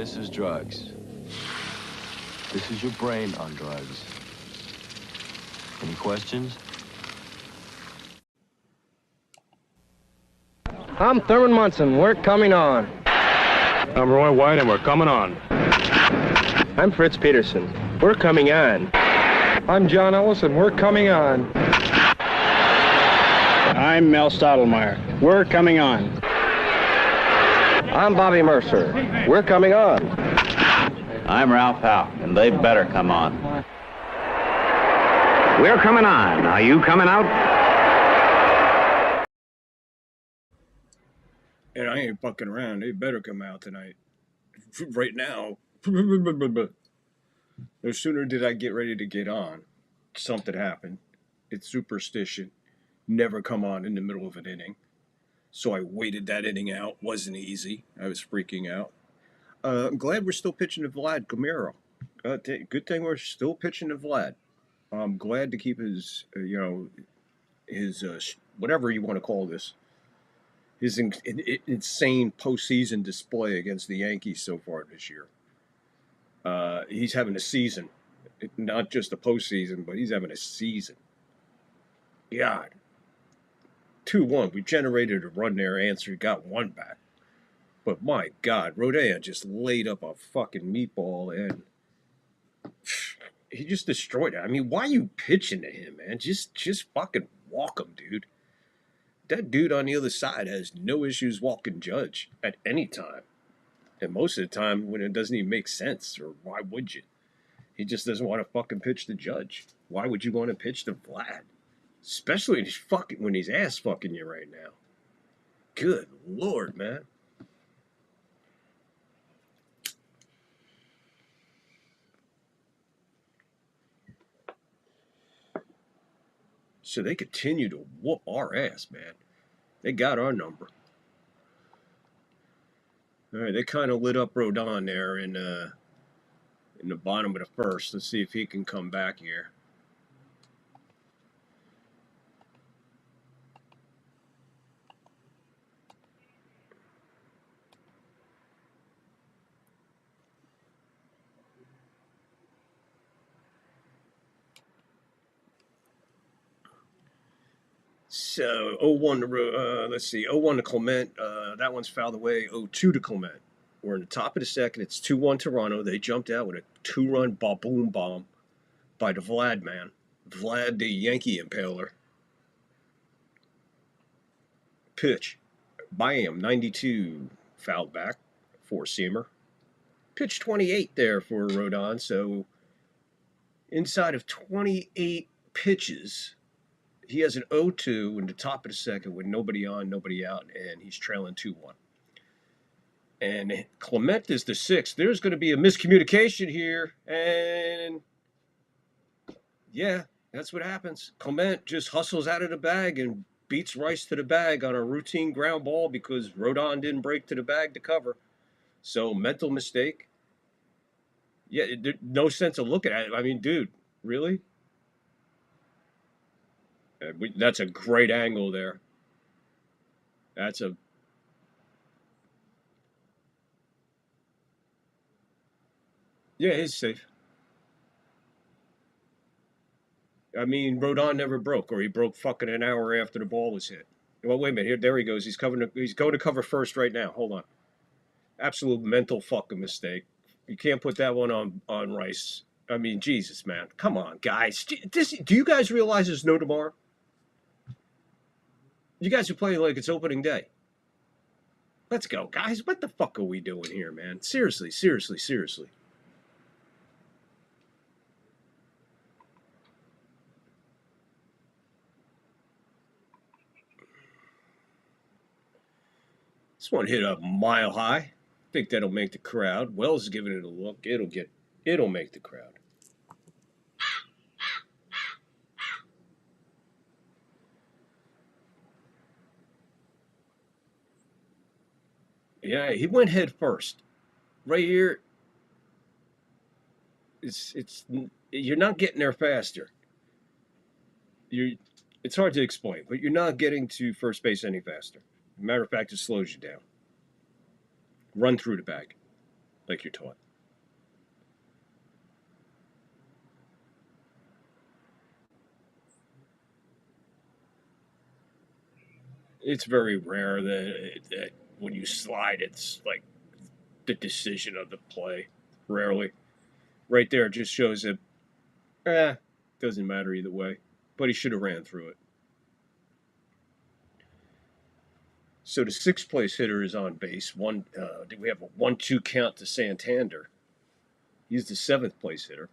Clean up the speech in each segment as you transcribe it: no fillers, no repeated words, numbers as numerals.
This is drugs. This is your brain on drugs. Any questions? I'm Thurman Munson. We're coming on. I'm Roy White, and we're coming on. I'm Fritz Peterson. We're coming on. I'm John Ellis, and we're coming on. I'm Mel Stottlemyre. We're coming on. I'm Bobby Mercer. We're coming on. I'm Ralph Howe, and they better come on. We're coming on. Are you coming out? And I ain't fucking around. They better come out tonight. Right now. No sooner did I get ready to get on, something happened. It's superstition. Never come on in the middle of an inning. So I waited that inning out. Wasn't easy. I was freaking out. I'm glad we're still pitching to Vlad Guerrero. Good thing we're still pitching to Vlad. I'm glad to keep his, his whatever you want to call this, his insane postseason display against the Yankees so far this year. He's having a season, not just a postseason, but he's having a season. God. 2-1. We generated a run there, answer, got one back. But my God, Rodea just laid up a fucking meatball and he just destroyed it. I mean, why are you pitching to him, man? Just fucking walk him, dude. That dude on the other side has no issues walking Judge at any time. And most of the time when it doesn't even make sense, or why would you? He just doesn't want to fucking pitch to Judge. Why would you want to pitch to Vlad? Especially when he's ass fucking you right now. Good Lord, man. So they continue to whoop our ass, man. They got our number. All right, they kind of lit up Rodon there in the bottom of the first. Let's see if he can come back here. So 0-1 to let's see, 0-1 to Clement. That one's fouled away. 0-2 to Clement. We're in the top of the second. It's 2-1 Toronto. They jumped out with a 2-run boom bomb by the Vlad man. Vlad the Yankee Impaler. Pitch. Bam, 92. Fouled back. Four-seamer. Pitch 28 there for Rodon. So inside of 28 pitches, he has an 0-2 in the top of the second with nobody on, nobody out, and he's trailing 2-1. And Clement is the sixth. There's going to be a miscommunication here, and yeah, that's what happens. Clement just hustles out of the bag and beats Rice to the bag on a routine ground ball because Rodon didn't break to the bag to cover. So mental mistake. Yeah, no sense of looking at it. I mean, dude, really? That's a great angle there. That's a... Yeah, he's safe. I mean, Rodon never broke, or he broke fucking an hour after the ball was hit. Well, wait a minute. Here, there he goes. He's going to cover first right now. Hold on. Absolute mental fucking mistake. You can't put that one on Rice. I mean, Jesus, man. Come on, guys. Do you guys realize there's no tomorrow? You guys are playing like it's opening day. Let's go, guys. What the fuck are we doing here, man? Seriously, seriously, seriously. This one hit a mile high. I think that'll make the crowd. Wells is giving it a look. It'll make the crowd. Yeah, he went head first. Right here, you're not getting there faster. It's hard to explain, but you're not getting to first base any faster. Matter of fact, it slows you down. Run through the bag. like you're taught. It's very rare that when you slide, it's like the decision of the play. Rarely. Right there, it just shows that, doesn't matter either way. But he should have ran through it. So the sixth place hitter is on base. We have a 1-2 count to Santander. He's the seventh place hitter.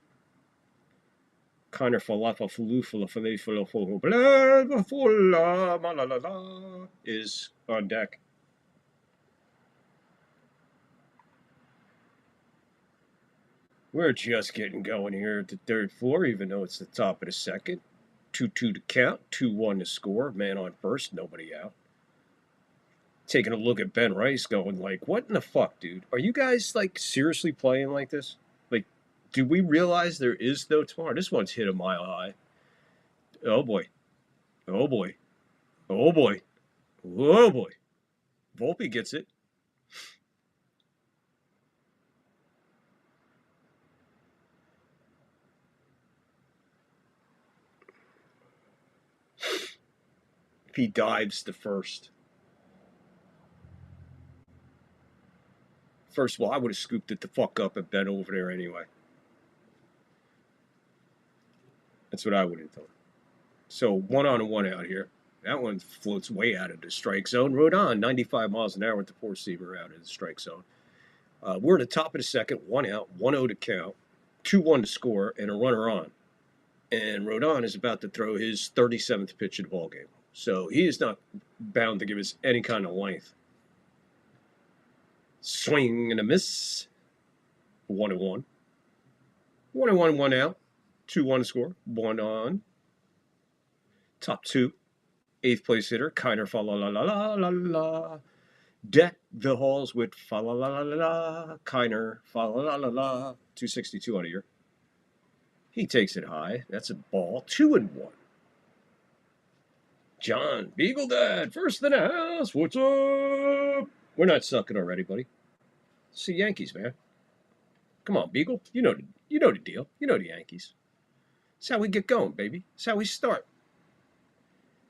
Connor is on deck. We're just getting going here at the third floor, even though it's the top of the second. 2-2 to count, 2-1 to score. Man on first, nobody out. Taking a look at Ben Rice going like, what in the fuck, dude? Are you guys, like, seriously playing like this? Like, do we realize there is no tomorrow? This one's hit a mile high. Oh, boy. Oh, boy. Oh, boy. Oh, boy. Volpe gets it. If he dives to first. First of all, I would have scooped it the fuck up and bent over there anyway. That's what I would have done. So 1 on and 1 out here. That one floats way out of the strike zone. Rodon, 95 miles an hour with the four-seamer out of the strike zone. We're at the top of the second, 1 out, 1-0 to count, 2-1 to score, and a runner on. And Rodon is about to throw his 37th pitch of the ballgame. So he is not bound to give us any kind of length. Swing and a miss. 1-1. 1-1, 1 out. 2-1 to score. 1 on. Top 2. 8th place hitter. Kiner fa la la la la la la. Deck the halls with fa la la la la la. Kiner fa la la la la. 262 on a year. He takes it high. That's a ball. 2-1. John Beagle Dad, first in the house. What's up? We're not sucking already, buddy. It's the Yankees, man. Come on, Beagle. You know the deal. You know the Yankees. It's how we get going, baby. It's how we start.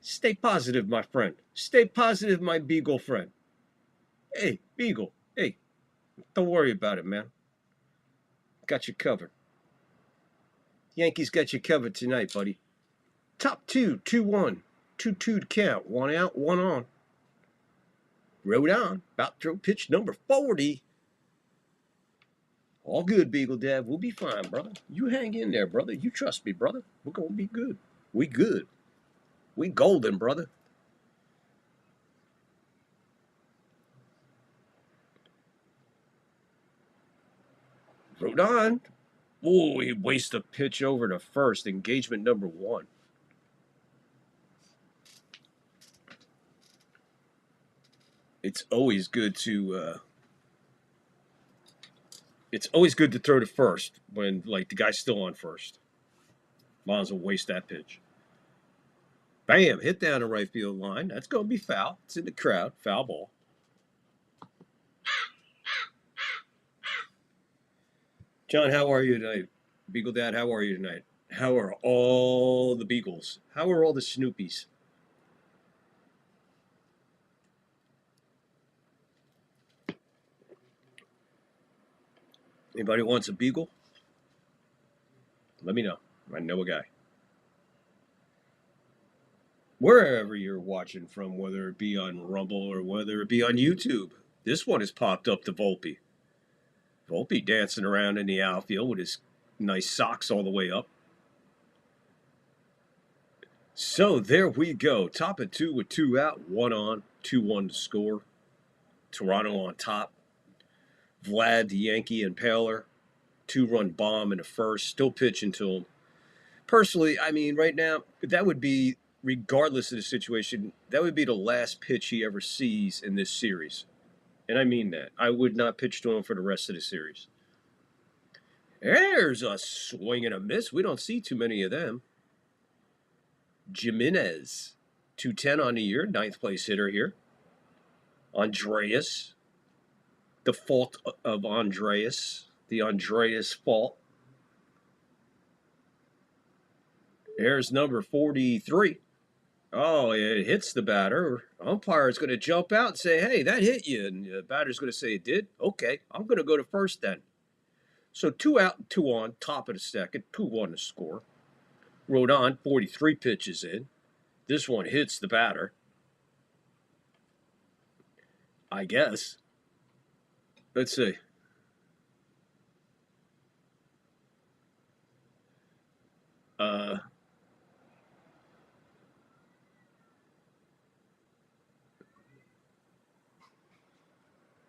Stay positive, my friend. Stay positive, my Beagle friend. Hey, Beagle. Hey, don't worry about it, man. Got you covered. Yankees got you covered tonight, buddy. Top 2, 2-1. 2-2 to count. 1 out, 1 on. Rodon, about to throw pitch number 40. All good, Beagle Dad. We'll be fine, brother. You hang in there, brother. You trust me, brother. We're going to be good. We good. We golden, brother. Rodon. Oh, he wastes a pitch over to first. Engagement number 1. It's always good to throw to first when, like, the guy's still on first. Might as well waste that pitch. Bam, hit down the right field line. That's going to be foul. It's in the crowd. Foul ball. John, how are you tonight? Beagle Dad, how are you tonight? How are all the Beagles? How are all the Snoopies? Anybody wants a Beagle? Let me know. I know a guy. Wherever you're watching from, whether it be on Rumble or whether it be on YouTube, this one has popped up to Volpe. Volpe dancing around in the outfield with his nice socks all the way up. So there we go. Top of 2 with 2 out, 1 on, 2-1 to score. Toronto on top. Vlad, the Yankee Impaler, 2-run bomb in the first, still pitching to him. Personally, I mean, right now, that would be, regardless of the situation, that would be the last pitch he ever sees in this series. And I mean that. I would not pitch to him for the rest of the series. There's a swing and a miss. We don't see too many of them. Jimenez, 210 on the year, 9th place hitter here. Andreas, the fault of Andreas. The Andreas fault. Here's number 43. Oh, it hits the batter. Umpire is going to jump out and say, hey, that hit you. And the batter's going to say it did. Okay, I'm going to go to first then. So 2 out and 2 on, top of the second, 2-1 to score. Rodon, 43 pitches in. This one hits the batter. I guess. Let's see.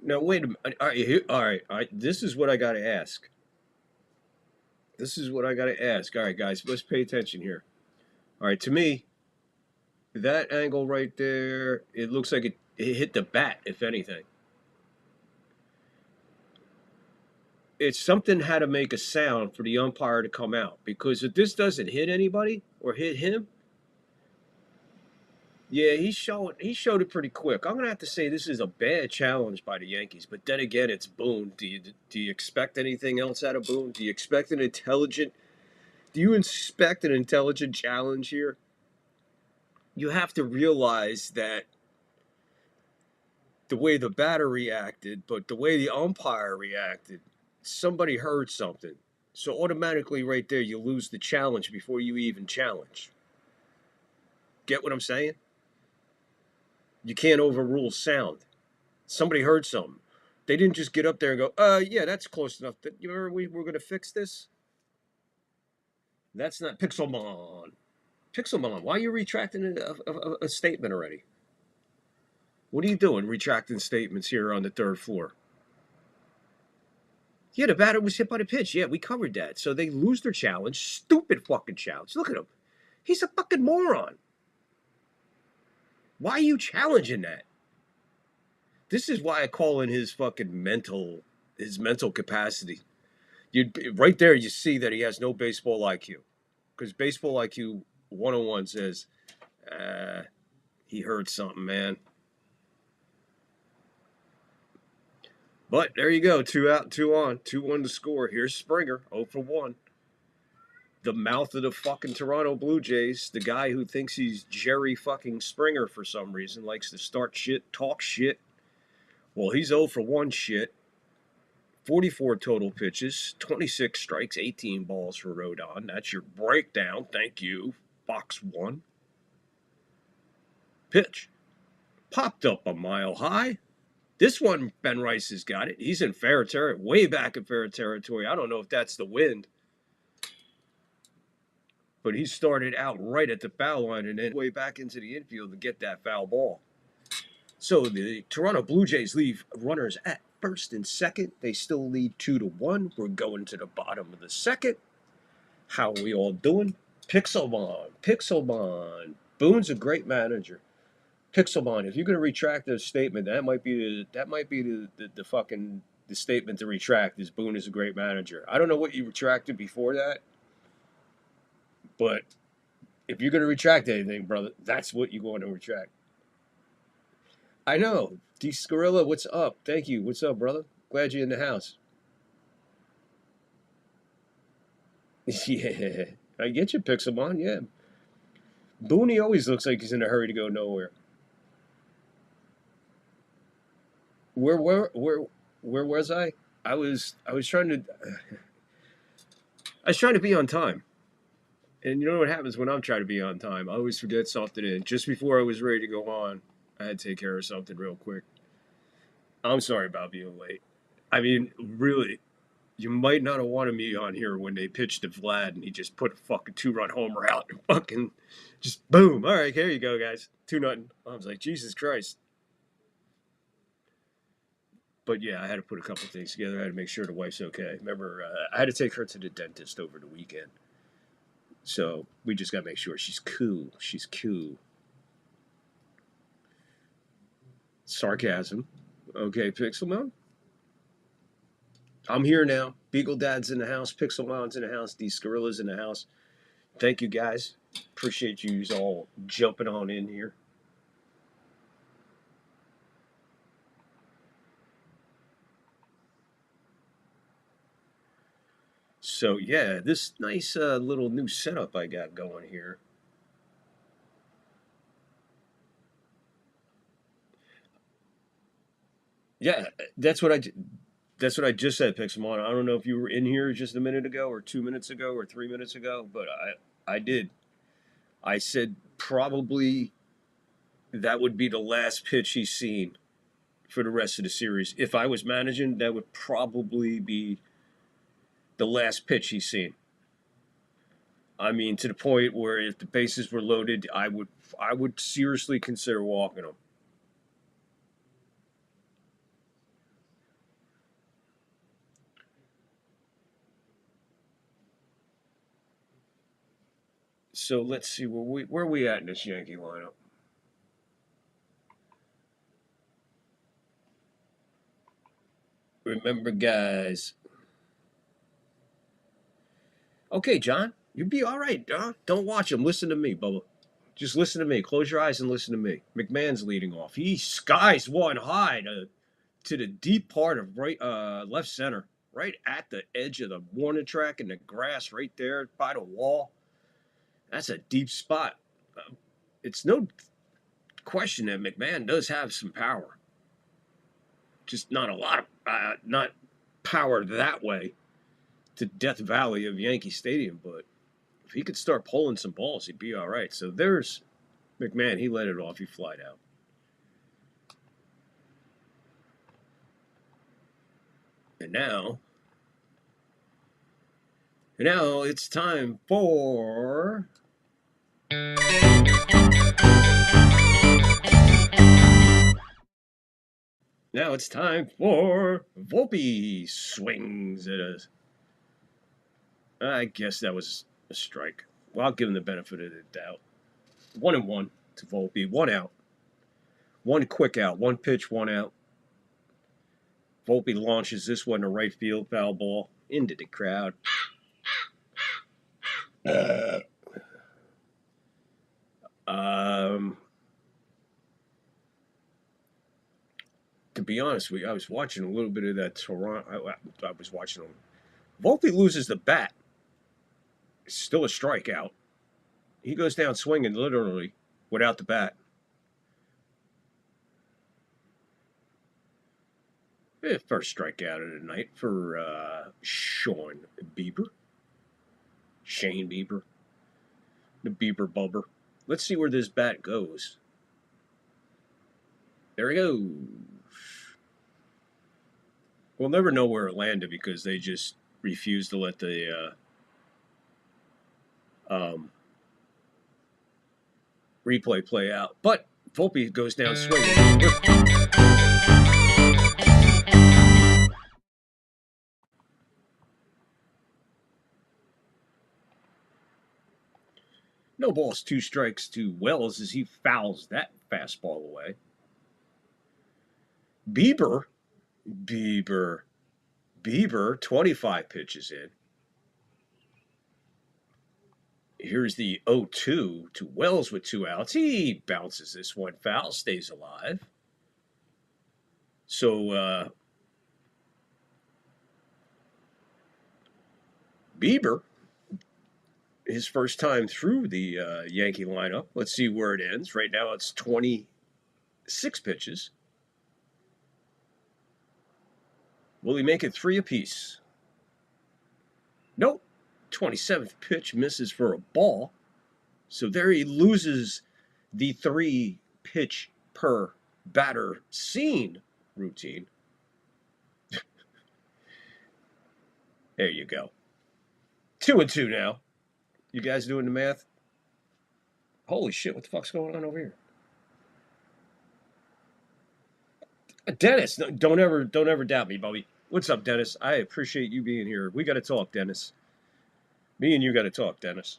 Now, wait a minute. All right. This is what I got to ask. All right, guys, let's pay attention here. All right, to me, that angle right there, it looks like it hit the bat, if anything. It's something had to make a sound for the umpire to come out. Because if this doesn't hit anybody or hit him, yeah, he showed it pretty quick. I'm gonna have to say this is a bad challenge by the Yankees, but then again, it's Boone. Do you expect anything else out of Boone? Do you expect an intelligent challenge here? You have to realize that the way the batter reacted, but the way the umpire reacted, somebody heard something. So automatically, right there, you lose the challenge before you even challenge. Get what I'm saying? You can't overrule sound. Somebody heard something. They didn't just get up there and go, yeah, that's close enough. You remember we were going to fix this? That's not Pixelmon. Pixelmon, why are you retracting a statement already? What are you doing retracting statements here on the 3rd floor? Yeah, the batter was hit by the pitch. Yeah, we covered that. So they lose their challenge. Stupid fucking challenge. Look at him. He's a fucking moron. Why are you challenging that? This is why I call in his fucking mental capacity. Right there, you see that he has no baseball IQ. Because baseball IQ 101 says, he heard something, man. But there you go. 2 out, 2 on. 2-1 to score. Here's Springer, 0 for 1. The mouth of the fucking Toronto Blue Jays, the guy who thinks he's Jerry fucking Springer for some reason, likes to start shit, talk shit. Well, he's 0 for 1 shit. 44 total pitches, 26 strikes, 18 balls for Rodon. That's your breakdown. Thank you, Fox 1. Pitch. Popped up a mile high. This one, Ben Rice has got it. He's in fair territory, way back in fair territory. I don't know if that's the wind. But he started out right at the foul line and then way back into the infield to get that foul ball. So the Toronto Blue Jays leave runners at first and second. They still lead 2-1. We're going to the bottom of the second. How are we all doing? Pixelmon. Boone's a great manager. Pixelmon, if you're going to retract the statement, that might be the fucking the statement to retract is Boone is a great manager. I don't know what you retracted before that. But if you're going to retract anything, brother, that's what you're going to retract. I know. D. Scarilla, what's up? Thank you. What's up, brother? Glad you're in the house. Yeah. I get you, Pixelmon. Yeah. Booney always looks like he's in a hurry to go nowhere. Where was I? I was trying to be on time. And you know what happens when I'm trying to be on time? I always forget something, and just before I was ready to go on, I had to take care of something real quick. I'm sorry about being late. I mean, really, you might not have wanted me on here when they pitched to Vlad, and he just put a fucking 2-run homer out and fucking just boom. All right, here you go, guys. 2-0. I was like, Jesus Christ. But yeah, I had to put a couple things together. I had to make sure the wife's okay. Remember, I had to take her to the dentist over the weekend. So we just got to make sure she's cool. She's cool. Sarcasm. Okay, Pixelmon. I'm here now. Beagle Dad's in the house. Pixelmon's in the house. D. Scarilla's in the house. Thank you, guys. Appreciate you all jumping on in here. So yeah, this nice little new setup I got going here. Yeah, that's what I that's what I just said, Pixelmon. I don't know if you were in here just a minute ago, or 2 minutes ago, or 3 minutes ago, but I did. I said probably that would be the last pitch he's seen for the rest of the series. If I was managing, that would probably be the last pitch he's seen. I mean, to the point where if the bases were loaded, I would seriously consider walking him. So let's see where we at in this Yankee lineup. Remember, guys. Okay, John, you'll be all right, John. Don't watch him. Listen to me, Bubba. Just listen to me. Close your eyes and listen to me. McMahon's leading off. He skies one high to the deep part of left center, right at the edge of the warning track and the grass right there by the wall. That's a deep spot. It's no question that McMahon does have some power. Just not a lot of, not power that way to Death Valley of Yankee Stadium, but if he could start pulling some balls, he'd be all right. So there's McMahon. He let it off. He flied out. And now it's time for... Now it's time for Volpe swings at us. I guess that was a strike. Well, I'll give him the benefit of the doubt. 1-1 to Volpe. 1 out. 1 quick out. 1 pitch, 1 out. Volpe launches this one to right field. Foul ball into the crowd. To be honest with you, I was watching a little bit of that Toronto. I was watching him. Volpe loses the bat. It's still a strikeout. He goes down swinging literally without the bat. First strikeout of the night for Shane Bieber. Shane Bieber. The Bieber Bubber. Let's see where this bat goes. There he goes. We'll never know where it landed because they just refused to let the replay play out. But Volpe goes down swinging. No balls, 2 strikes to Wells as he fouls that fastball away. Bieber, 25 pitches in. Here's the 0-2 to Wells with 2 outs. He bounces this one foul, stays alive. So, Bieber, his first time through the Yankee lineup. Let's see where it ends. Right now it's 26 pitches. Will he make it 3 apiece? Nope. 27th pitch misses for a ball. So there he loses the 3 pitch per batter seen routine. There you go. 2-2 now. You guys doing the math? Holy shit, what the fuck's going on over here? Dennis, don't ever doubt me, Bobby. What's up, Dennis? I appreciate you being here. We got to talk, Dennis. Me and you got to talk, Dennis.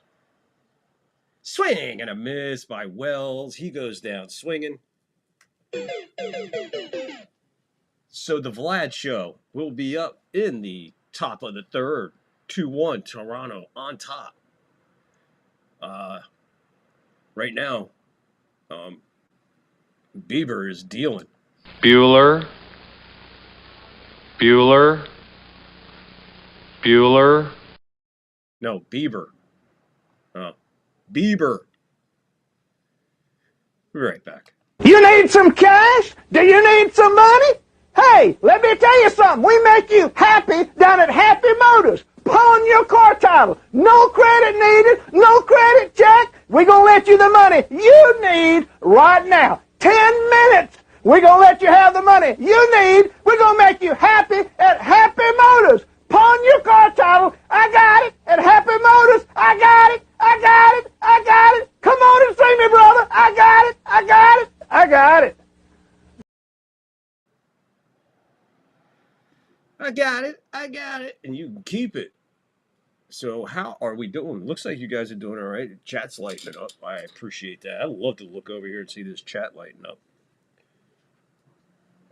Swing and a miss by Wells. He goes down swinging. So the Vlad show will be up in the top of the third. 2-1, Toronto on top. Right now, Bieber is dealing. Bueller. No, Bieber. Oh, Bieber. We'll be right back. You need some cash? Do you need some money? Hey, let me tell you something. We make you happy down at Happy Motors. Pawn your car title. No credit needed. No credit check. We're going to let you the money you need right now. 10 minutes. We're going to let you have the money you need. We're going to make you happy at Happy Motors. Pawn your car title. I got it at Happy Motors. I got it. I got it. I got it. Come on and see me, brother. I got it. I got it. I got it. I got it. I got it. And you can keep it. So how are we doing? Looks like you guys are doing all right. Chat's lighting up. I appreciate that. I'd love to look over here and see this chat lighting up.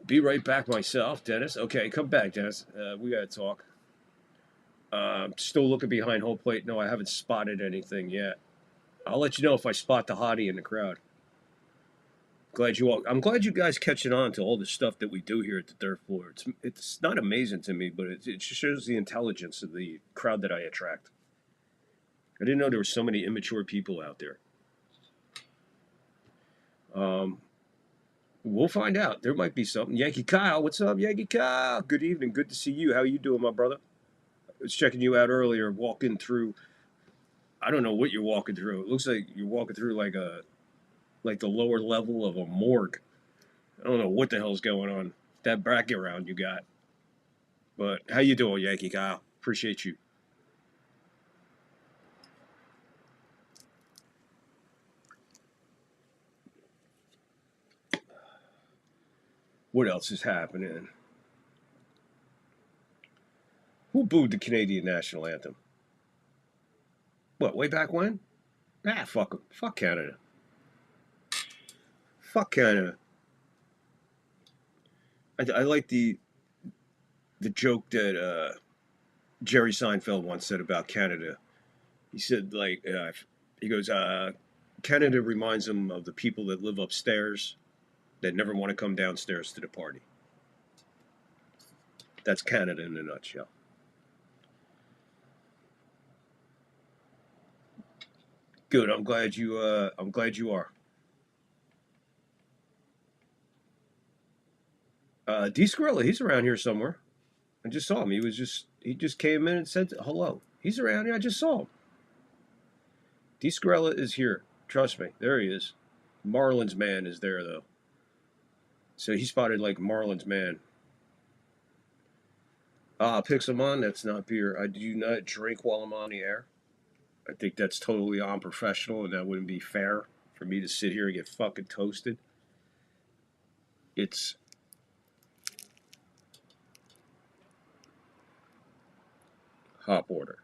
Be right back myself, Dennis. Okay, come back, Dennis. We got to talk. Still looking behind home plate. No, I haven't spotted anything yet. I'll let you know if I spot the hottie in the crowd. I'm glad you guys catching on to all the stuff that we do here at the third floor. It's not amazing to me, but it just shows the intelligence of the crowd that I attract. I didn't know there were so many immature people out there. We'll find out. There might be something. Yankee Kyle, what's up, Yankee Kyle? Good evening. Good to see you. How you doing, my brother? I was checking you out earlier, walking through. I don't know what you're walking through. It looks like you're walking through like the lower level of a morgue. I don't know what the hell's going on. That bracket round you got. But how you doing, Yankee Kyle? Appreciate you. What else is happening? Who booed the Canadian national anthem? What, way back when? Ah, fuck them. Fuck Canada. Fuck Canada. I like the joke that Jerry Seinfeld once said about Canada. He said, like, he goes, Canada reminds him of the people that live upstairs that never want to come downstairs to the party. That's Canada in a nutshell. Good. I'm glad you are. D Skrilla, he's around here somewhere. I just saw him. He just came in and said hello. He's around here. I just saw him. D Skrilla is here. Trust me. There he is. Marlin's man is there though. So he spotted like Marlin's man. Pixelmon, that's not beer. I do not drink while I'm on the air. I think that's totally unprofessional, and that wouldn't be fair for me to sit here and get fucking toasted. It's hop order.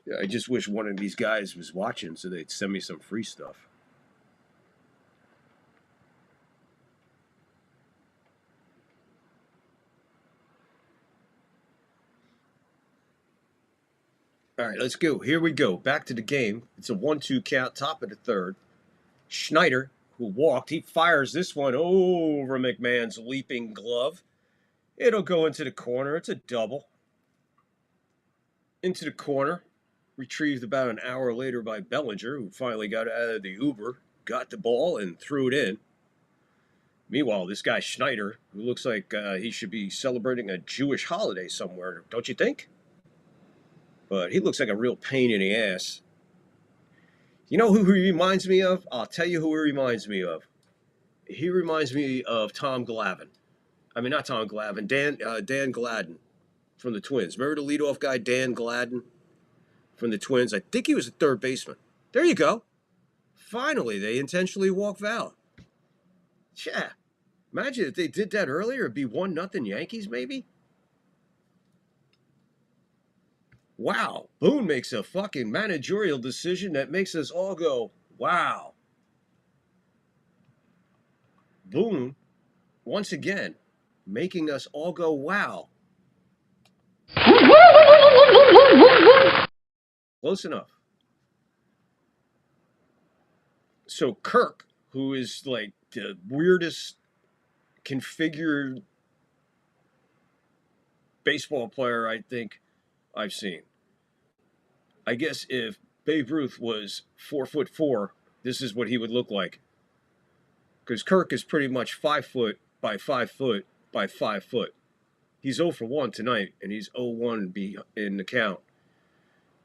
Yeah, I just wish one of these guys was watching so they'd send me some free stuff. All right, let's go. Here we go. Back to the game. It's a 1-2 count, top of the third. Schneider, who walked, he fires this one over McMahon's leaping glove. It'll go into the corner. It's a double. Into the corner. Retrieved about an hour later by Bellinger, who finally got out of the Uber, got the ball, and threw it in. Meanwhile, this guy Schneider, who looks like he should be celebrating a Jewish holiday somewhere, don't you think? But he looks like a real pain in the ass. You know who he reminds me of? I'll tell you who he reminds me of. He reminds me of Tom Glavine. I mean, not Tom Glavine, Dan Gladden from the Twins. Remember the leadoff guy, Dan Gladden from the Twins? I think he was a third baseman. There you go. Finally, they intentionally walked Val. Yeah. Imagine if they did that earlier, it'd be 1-0 Yankees, maybe? Wow. Boone makes a fucking managerial decision that makes us all go, wow. Boone, once again, making us all go, wow. Close enough. So Kirk, who is like the weirdest configured baseball player I think I've seen. I guess if Babe Ruth was 4'4", this is what he would look like. Because Kirk is pretty much 5 foot by 5 foot by 5 foot. He's 0 for 1 tonight, and he's 0-1 in the count.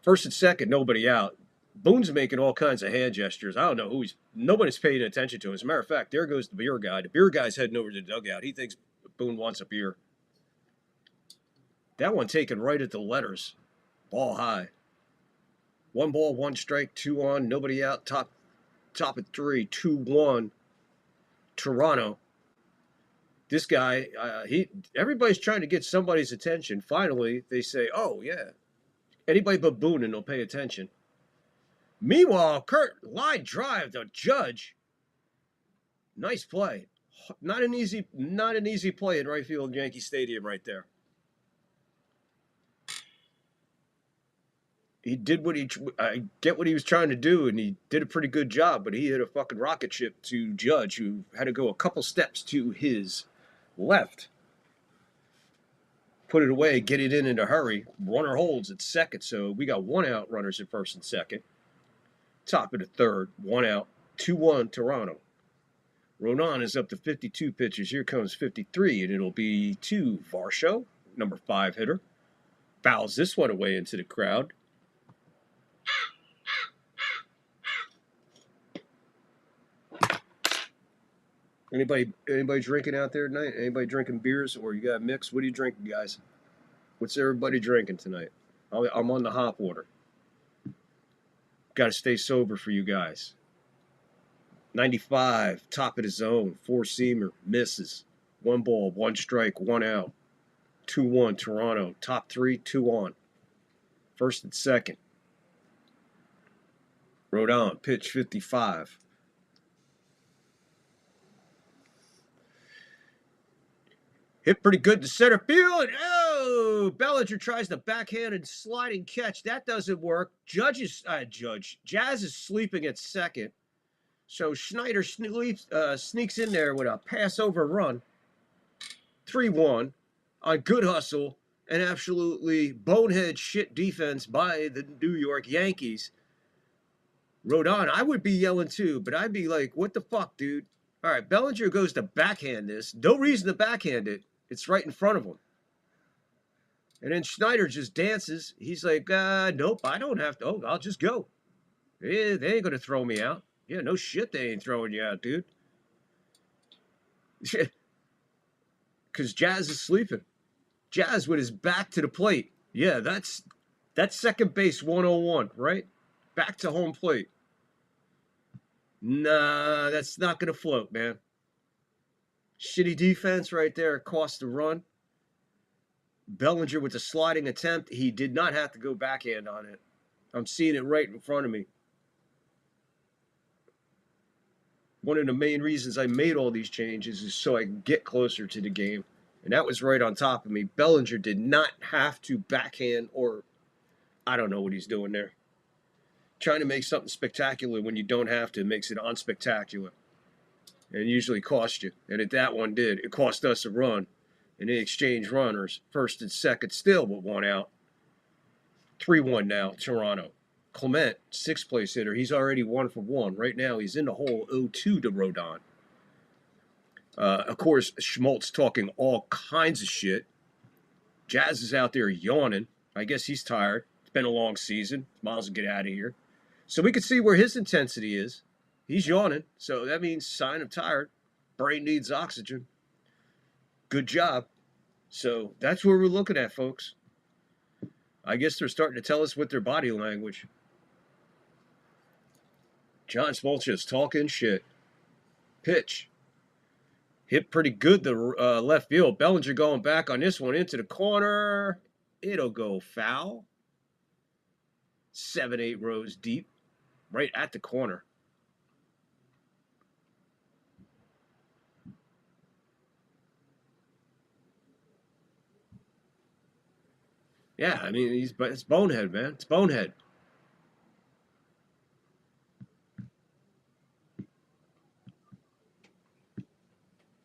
First and second, nobody out. Boone's making all kinds of hand gestures. I don't know nobody's paying attention to him. As a matter of fact, there goes the beer guy. The beer guy's heading over to the dugout. He thinks Boone wants a beer. That one taken right at the letters. Ball high. 1 ball, 1 strike, 2 on, nobody out. Top at 3, 2-1. Toronto. This guy, everybody's trying to get somebody's attention. Finally, they say, oh, yeah, anybody but Boone and they'll pay attention. Meanwhile, Kurt, line drive, the Judge. Nice play. Not an easy play in right field Yankee Stadium right there. He did I get what he was trying to do, and he did a pretty good job, but he hit a fucking rocket ship to Judge, who had to go a couple steps to his left. Put it away, get it in a hurry. Runner holds at second, so we got 1 out, runners at first and second. Top of the third, 1 out, 2-1 Toronto. Rodon is up to 52 pitches. Here comes 53, and it'll be to Varsho, number 5 hitter. Fouls this one away into the crowd. Anybody drinking out there tonight? Anybody drinking beers, or you got mixed? What are you drinking, guys? What's everybody drinking tonight? I'm on the hop order. Got to stay sober for you guys. 95, top of the zone, 4-seamer, misses. 1 ball, 1 strike, 1 out. 2-1 Toronto. Top 3, 2 on. First and second. Rodon, pitch 55. Hit pretty good to center field. Oh, Bellinger tries the backhand and sliding catch. That doesn't work. Jazz is sleeping at second. So Schneider sneaks in there with a pass over run. 3-1 on good hustle and absolutely bonehead shit defense by the New York Yankees. Rodon, I would be yelling too, but I'd be like, what the fuck, dude? All right, Bellinger goes to backhand this. No reason to backhand it. It's right in front of him. And then Schneider just dances. He's like, nope, I don't have to. Oh, I'll just go. They ain't going to throw me out. Yeah, no shit, they ain't throwing you out, dude. Because Jazz is sleeping. Jazz with his back to the plate. Yeah, that's second base 101, right? Back to home plate. Nah, that's not going to float, man. Shitty defense right there. Cost the run. Bellinger with the sliding attempt. He did not have to go backhand on it. I'm seeing it right in front of me. One of the main reasons I made all these changes is so I can get closer to the game. And that was right on top of me. Bellinger did not have to backhand, or I don't know what he's doing there. Trying to make something spectacular when you don't have to makes it unspectacular. And usually cost you. And that one did. It cost us a run. And they exchanged runners. First and second still with 1 out. 3-1 now, Toronto. Clement, 6th place hitter. He's already 1 for 1. Right now he's in the hole 0-2 to Rodon. Of course, Schmaltz talking all kinds of shit. Jazz is out there yawning. I guess he's tired. It's been a long season. Miles will get out of here. So we can see where his intensity is. He's yawning, so that means sign of tired. Brain needs oxygen. Good job. So that's what we're looking at, folks. I guess they're starting to tell us with their body language. John Smoltz is talking shit. Pitch. Hit pretty good to left field. Bellinger going back on this one into the corner. It'll go foul. 7-8 rows deep. Right at the corner. Yeah, I mean, it's bonehead, man. It's bonehead.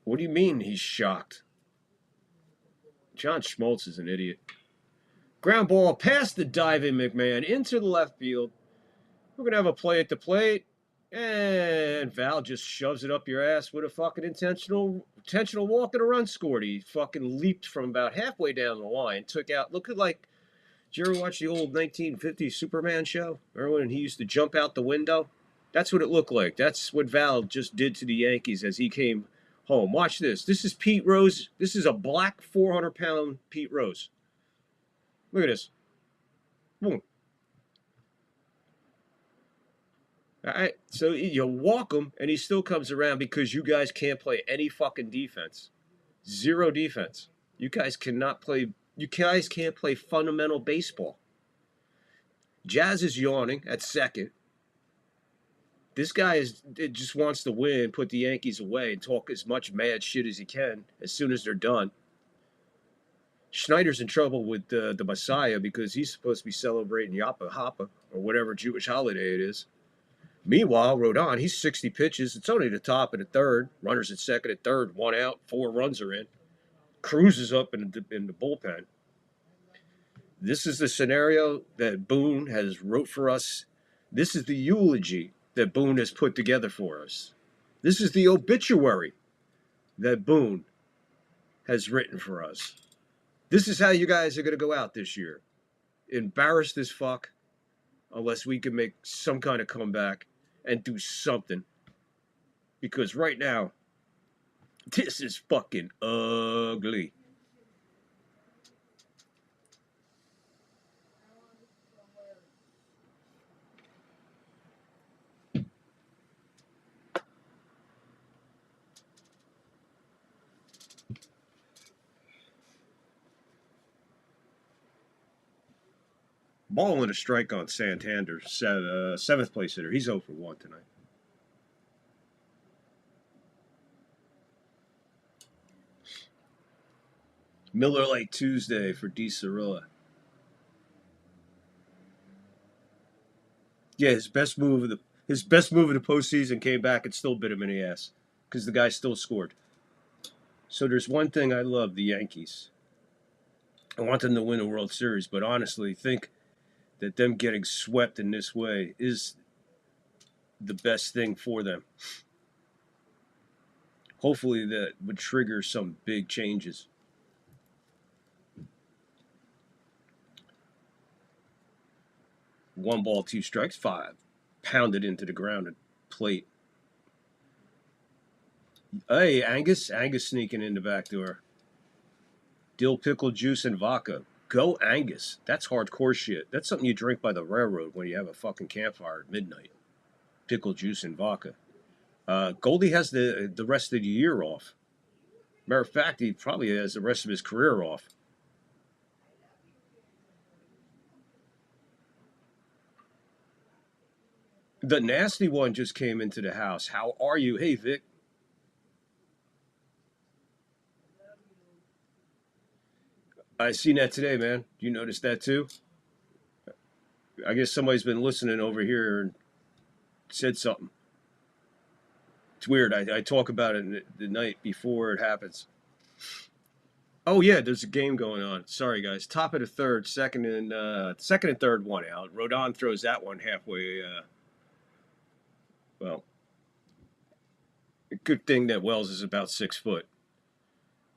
What do you mean he's shocked? John Schmaltz is an idiot. Ground ball past the diving McMahon into the left field. We're going to have a play at the plate. And Val just shoves it up your ass with a fucking intentional walk and a run scored. He fucking leaped from about halfway down the line. Took out, look at like, did you ever watch the old 1950s Superman show? Remember when he used to jump out the window? That's what it looked like. That's what Val just did to the Yankees as he came home. Watch this. This is Pete Rose. This is a black 400-pound Pete Rose. Look at this. Boom. All right. So you walk him, and he still comes around because you guys can't play any fucking defense. Zero defense. You guys cannot play. You guys can't play fundamental baseball. Jazz is yawning at second. This guy just wants to win, put the Yankees away, and talk as much mad shit as he can as soon as they're done. Schneider's in trouble with the Messiah because he's supposed to be celebrating Yapa Hapa or whatever Jewish holiday it is. Meanwhile, Rodon, he's 60 pitches. It's only the top of the third. Runners at second and third, 1 out, 4 runs are in. Cruises up in the bullpen. This is the scenario that Boone has wrote for us. This is the eulogy that Boone has put together for us. This is the obituary that Boone has written for us. This is how you guys are going to go out this year. Embarrassed as fuck, unless we can make some kind of comeback and do something. Because right now, this is fucking ugly. Ball and a strike on Santander, 7th place hitter. He's 0 for 1 tonight. Miller Lite Tuesday for D. Cirilla. Yeah, his best move of the postseason came back and still bit him in the ass because the guy still scored. So there's one thing I love, the Yankees. I want them to win the World Series, but honestly, think that them getting swept in this way is the best thing for them. Hopefully that would trigger some big changes. One ball, 2 strikes, 5. Pounded into the ground at plate. Hey, Angus. Angus sneaking in the back door. Dill pickle juice and vodka. Go Angus. That's hardcore shit. That's something you drink by the railroad when you have a fucking campfire at midnight. Pickle juice and vodka. Goldie has the rest of the year off. Matter of fact, he probably has the rest of his career off. The nasty one just came into the house. How are you? Hey, Vic. I seen that today, man. You noticed that too? I guess somebody's been listening over here and said something. It's weird. I talk about it the night before it happens. Oh yeah, there's a game going on. Sorry guys. Top of the third, second and third, 1 out. Rodon throws that one halfway. Well, a good thing that Wells is about 6 foot.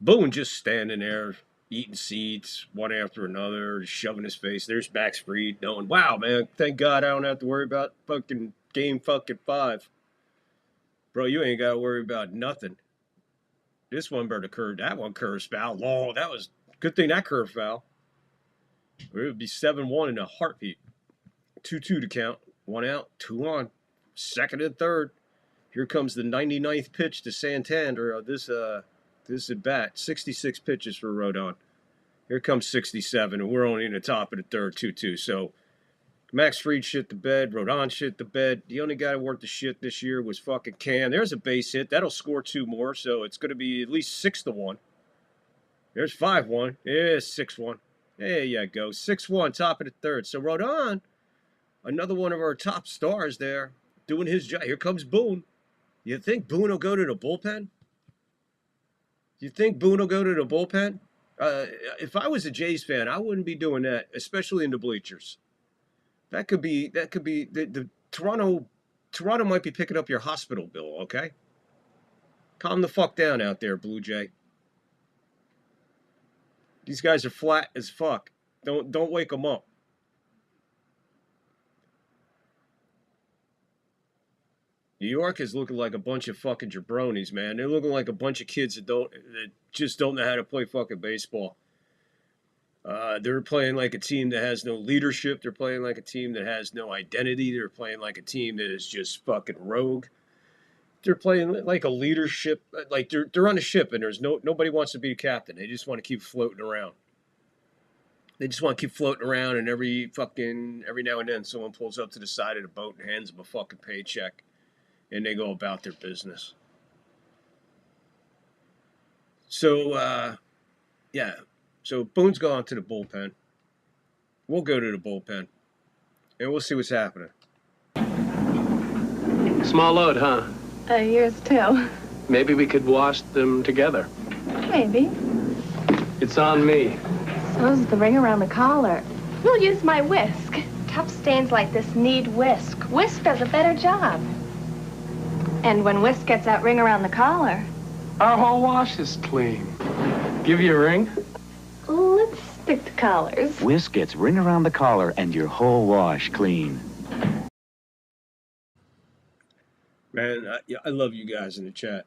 Boone just standing there, eating seeds, one after another, shoving his face. There's Max Fried, knowing, wow, man, thank God I don't have to worry about fucking game fucking 5. Bro, you ain't got to worry about nothing. This one better curve. That one curves foul. Long. That was good thing that curve foul. It would be 7-1 in a heartbeat. 2-2 to count. 1 out, 2 on. Second and third. Here comes the 99th pitch to Santander. This at bat. 66 pitches for Rodon. Here comes 67, and we're only in the top of the third, 2-2. So Max Fried shit the bed. Rodon shit the bed. The only guy worth the shit this year was fucking Cam. There's a base hit. That'll score 2 more, so it's going to be at least 6-1. There's 5-1. Yeah, 6-1. There you go. 6-1, top of the third. So Rodon, another one of our top stars there, doing his job. Here comes Boone. You think Boone will go to the bullpen? You think Boone will go to the bullpen? If I was a Jays fan, I wouldn't be doing that, especially in the bleachers. That could be the Toronto might be picking up your hospital bill, okay? Calm the fuck down out there, Blue Jay. These guys are flat as fuck. Don't wake them up. New York is looking like a bunch of fucking jabronis, man. They're looking like a bunch of kids that just don't know how to play fucking baseball. They're playing like a team that has no leadership. They're playing like a team that has no identity. They're playing like a team that is just fucking rogue. They're playing like a leadership, like they're on a ship and there's nobody wants to be a captain. They just want to keep floating around. They just want to keep floating around, and every now and then someone pulls up to the side of the boat and hands them a fucking paycheck, and they go about their business. So, yeah. So Boone's gone to the bullpen. We'll go to the bullpen, and we'll see what's happening. Small load, huh? Yours too. Maybe we could wash them together. Maybe. It's on me. So's the ring around the collar. We'll use my whisk. Tough stains like this need whisk. Whisk does a better job. And when whisk gets that ring around the collar... Our whole wash is clean. Give you a ring? Let's stick to collars. Whisk gets ring around the collar and your whole wash clean. Man, I love you guys in the chat.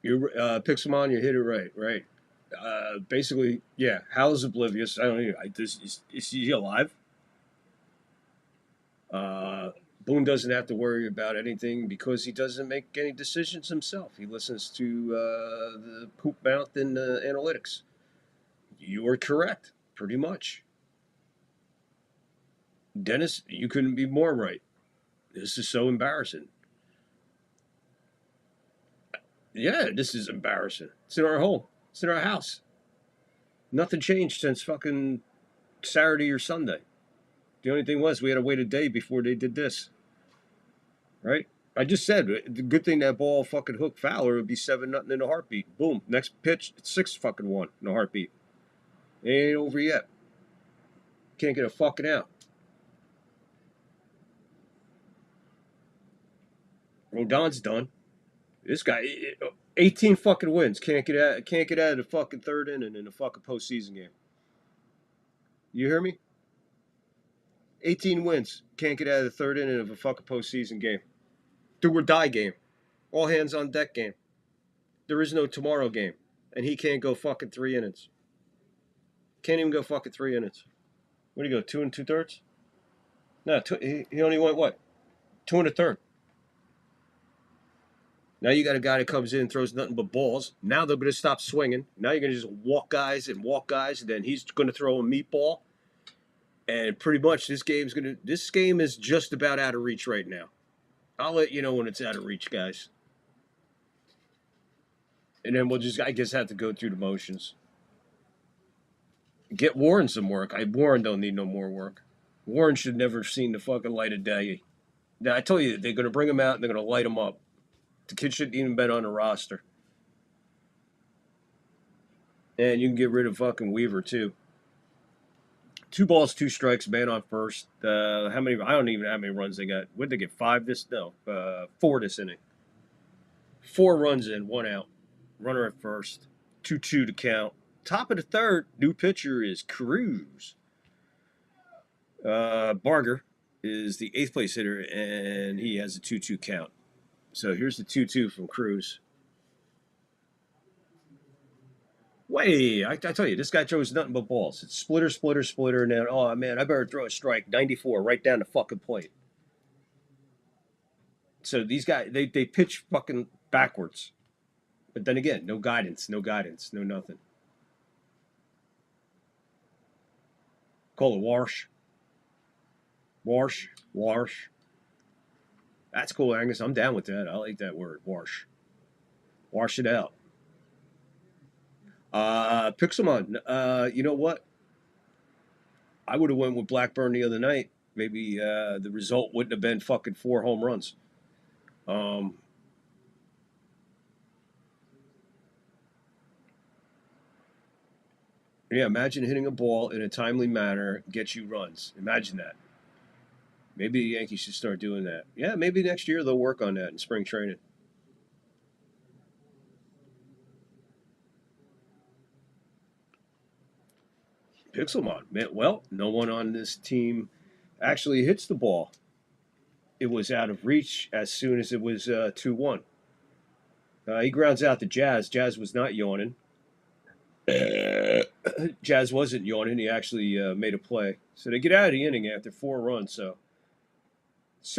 You Pixelmon, you hit it right. Basically, yeah. Hal's oblivious. I don't know. Is he alive? Boone doesn't have to worry about anything because he doesn't make any decisions himself. He listens to the poop mouth and analytics. You are correct, pretty much. Dennis, you couldn't be more right. This is so embarrassing. Yeah, this is embarrassing. It's in our home. It's in our house. Nothing changed since fucking Saturday or Sunday. The only thing was we had to wait a day before they did this. Right? I just said, the good thing that ball fucking hooked Fowler would be 7-0 in a heartbeat. Boom. Next pitch, it's 6-1 in a heartbeat. It ain't over yet. Can't get a fucking out. Rodon's done. This guy, 18 fucking wins. Can't get out of the fucking third inning in a fucking postseason game. You hear me? 18 wins. Can't get out of the third inning of a fucking postseason game. Do or die game. All hands on deck game. There is no tomorrow game. And he can't go fucking 3 innings. Can't even go fucking 3 innings. What do you go, 2 2/3? No, he only went what? 2 1/3. Now you got a guy that comes in and throws nothing but balls. Now they're going to stop swinging. Now you're going to just walk guys, and then he's going to throw a meatball. And pretty much this game is just about out of reach right now. I'll let you know when it's out of reach, guys. And then we'll just, I guess, have to go through the motions. Get Warren some work. Warren don't need no more work. Warren should never have seen the fucking light of day. Now, I tell you, they're going to bring him out and they're going to light him up. The kid shouldn't even been on the roster. And you can get rid of fucking Weaver, too. 2 balls, 2 strikes, man on first. How many? I don't even know how many runs they got. What did they get? 5 this? No, 4 this inning. 4 runs in, 1 out. Runner at first. 2-2 to count. Top of the third, new pitcher is Cruz. Barger is the 8th place hitter, and he has a 2-2 count. So here's the 2-2 from Cruz. Wait, I tell you, this guy throws nothing but balls. It's splitter, splitter, splitter, and then, oh, man, I better throw a strike. 94, right down the fucking plate. So these guys, they pitch fucking backwards. But then again, no guidance, no nothing. Call it wash. Wash. That's cool, Angus. I'm down with that. I like that word, wash. Wash it out. Pixelmon, you know what? I would have went with Blackburn the other night. Maybe the result wouldn't have been fucking 4 home runs. Yeah, imagine hitting a ball in a timely manner, gets you runs. Imagine that. Maybe the Yankees should start doing that. Yeah, maybe next year they'll work on that in spring training. Pixelmon, man. Well, no one on this team actually hits the ball. It was out of reach as soon as it was 2-1. He grounds out the Jazz. Jazz was not yawning. Jazz wasn't yawning. He actually made a play. So they get out of the inning after 4 runs. So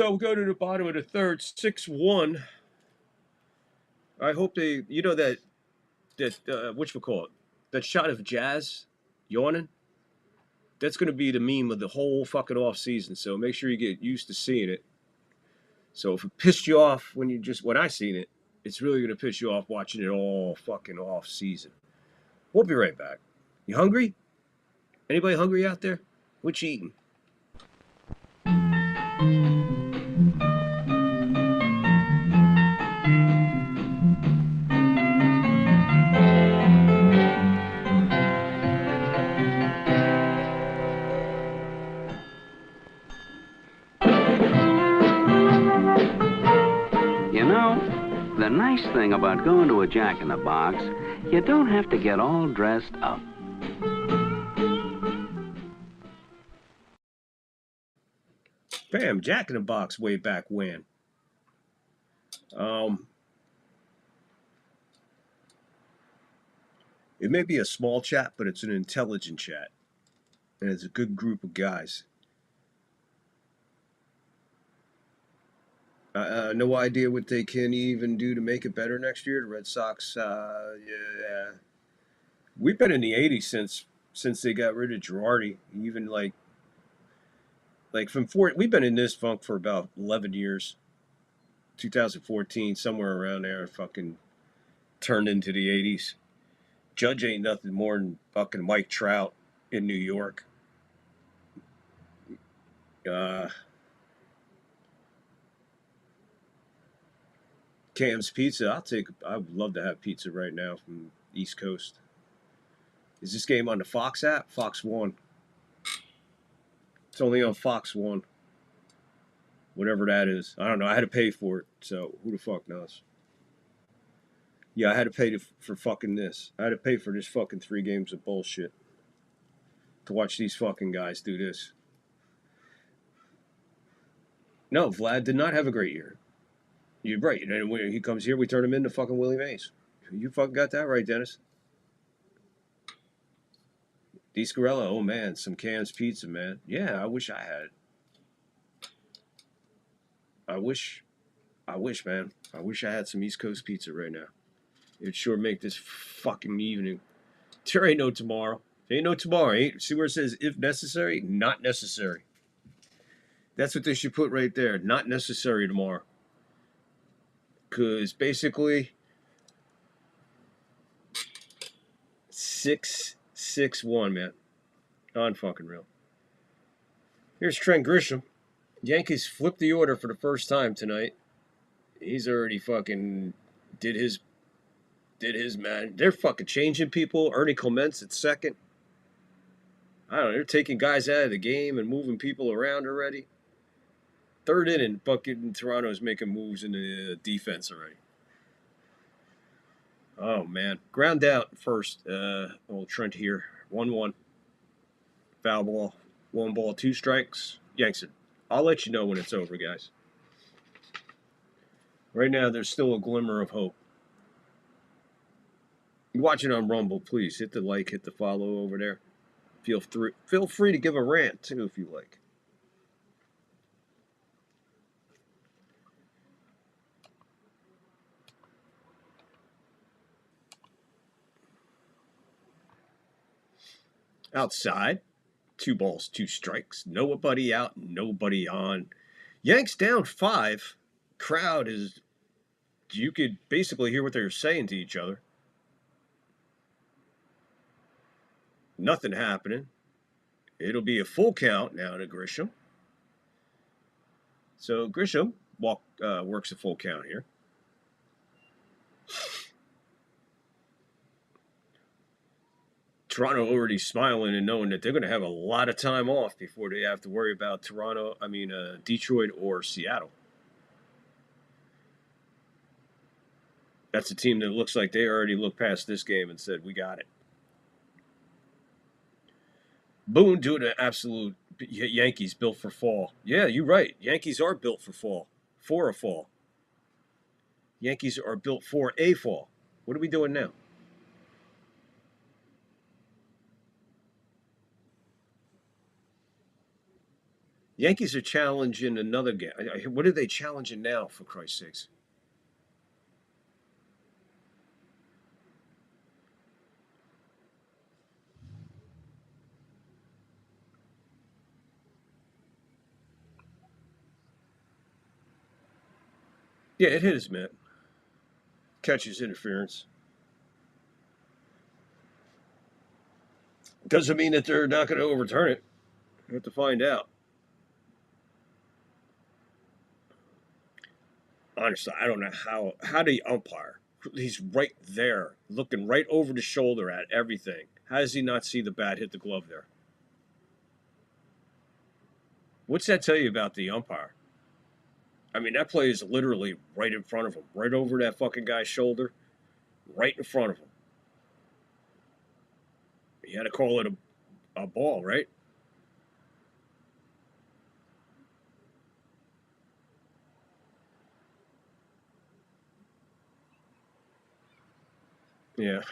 we'll go to the bottom of the third, 6-1. I hope they, you know, that whatchamacallit, that shot of Jazz yawning, that's going to be the meme of the whole fucking off season. So make sure you get used to seeing it. So if it pissed you off when I seen it, it's really going to piss you off watching it all fucking off season. We'll be right back. You hungry? Anybody hungry out there? What you eating? The nice thing about going to a Jack in the Box, you don't have to get all dressed up. Bam, Jack in the Box way back when. It may be a small chat, but it's an intelligent chat. And it's a good group of guys. No idea what they can even do to make it better next year. The Red Sox, yeah. We've been in the 80s since they got rid of Girardi. Even like we've been in this funk for about 11 years. 2014, somewhere around there, fucking turned into the 80s. Judge ain't nothing more than fucking Mike Trout in New York. Cam's Pizza. I would love to have pizza right now from East Coast. Is this game on the Fox app? Fox 1. It's only on Fox 1. Whatever that is. I don't know. I had to pay for it, so who the fuck knows? Yeah, I had to pay for fucking this. I had to pay for this fucking 3 games of bullshit to watch these fucking guys do this. No, Vlad did not have a great year. You're right. And when he comes here, we turn him into fucking Willie Mays. You fucking got that right, Dennis. DeScarella, oh man, some Cam's Pizza, man. Yeah, I wish I had it. I wish, man. I wish I had some East Coast pizza right now. It'd sure make this fucking evening. There ain't no tomorrow. There ain't no tomorrow. See where it says, if necessary? Not necessary. That's what they should put right there. Not necessary tomorrow. Because basically, 6-1, man. Non-fucking real. Here's Trent Grisham. Yankees flipped the order for the first time tonight. He's already fucking did his man. They're fucking changing people. Ernie Clements at second. I don't know. They're taking guys out of the game and moving people around already. Third inning, fucking Toronto's making moves in the defense already. Oh, man. Ground out first. Old Trent here. 1-1. Foul ball. 1 ball, 2 strikes. Yanks it. I'll let you know when it's over, guys. Right now, there's still a glimmer of hope. You're watching on Rumble, please. Hit the like, hit the follow over there. Feel free to give a rant, too, if you like. Outside, 2 balls, 2 strikes. Nobody out, nobody on. Yanks down 5. Crowd is, you could basically hear what they're saying to each other. Nothing happening. It'll be a full count now to Grisham. So Grisham works a full count here. Toronto already smiling and knowing that they're going to have a lot of time off before they have to worry about Detroit or Seattle. That's a team that looks like they already looked past this game and said, we got it. Boone doing an absolute Yankees built for fall. Yeah, you're right. Yankees are built for a fall. Yankees are built for a fall. What are we doing now? Yankees are challenging another game. What are they challenging now, for Christ's sakes? Yeah, it is, man. Catches interference. Doesn't mean that they're not going to overturn it. We have to find out. Honestly, I don't know how do you umpire? He's right there, looking right over the shoulder at everything. How does he not see the bat hit the glove there? What's that tell you about the umpire? I mean, that play is literally right in front of him, right over that fucking guy's shoulder, right in front of him. He had to call it a ball, right? Yeah.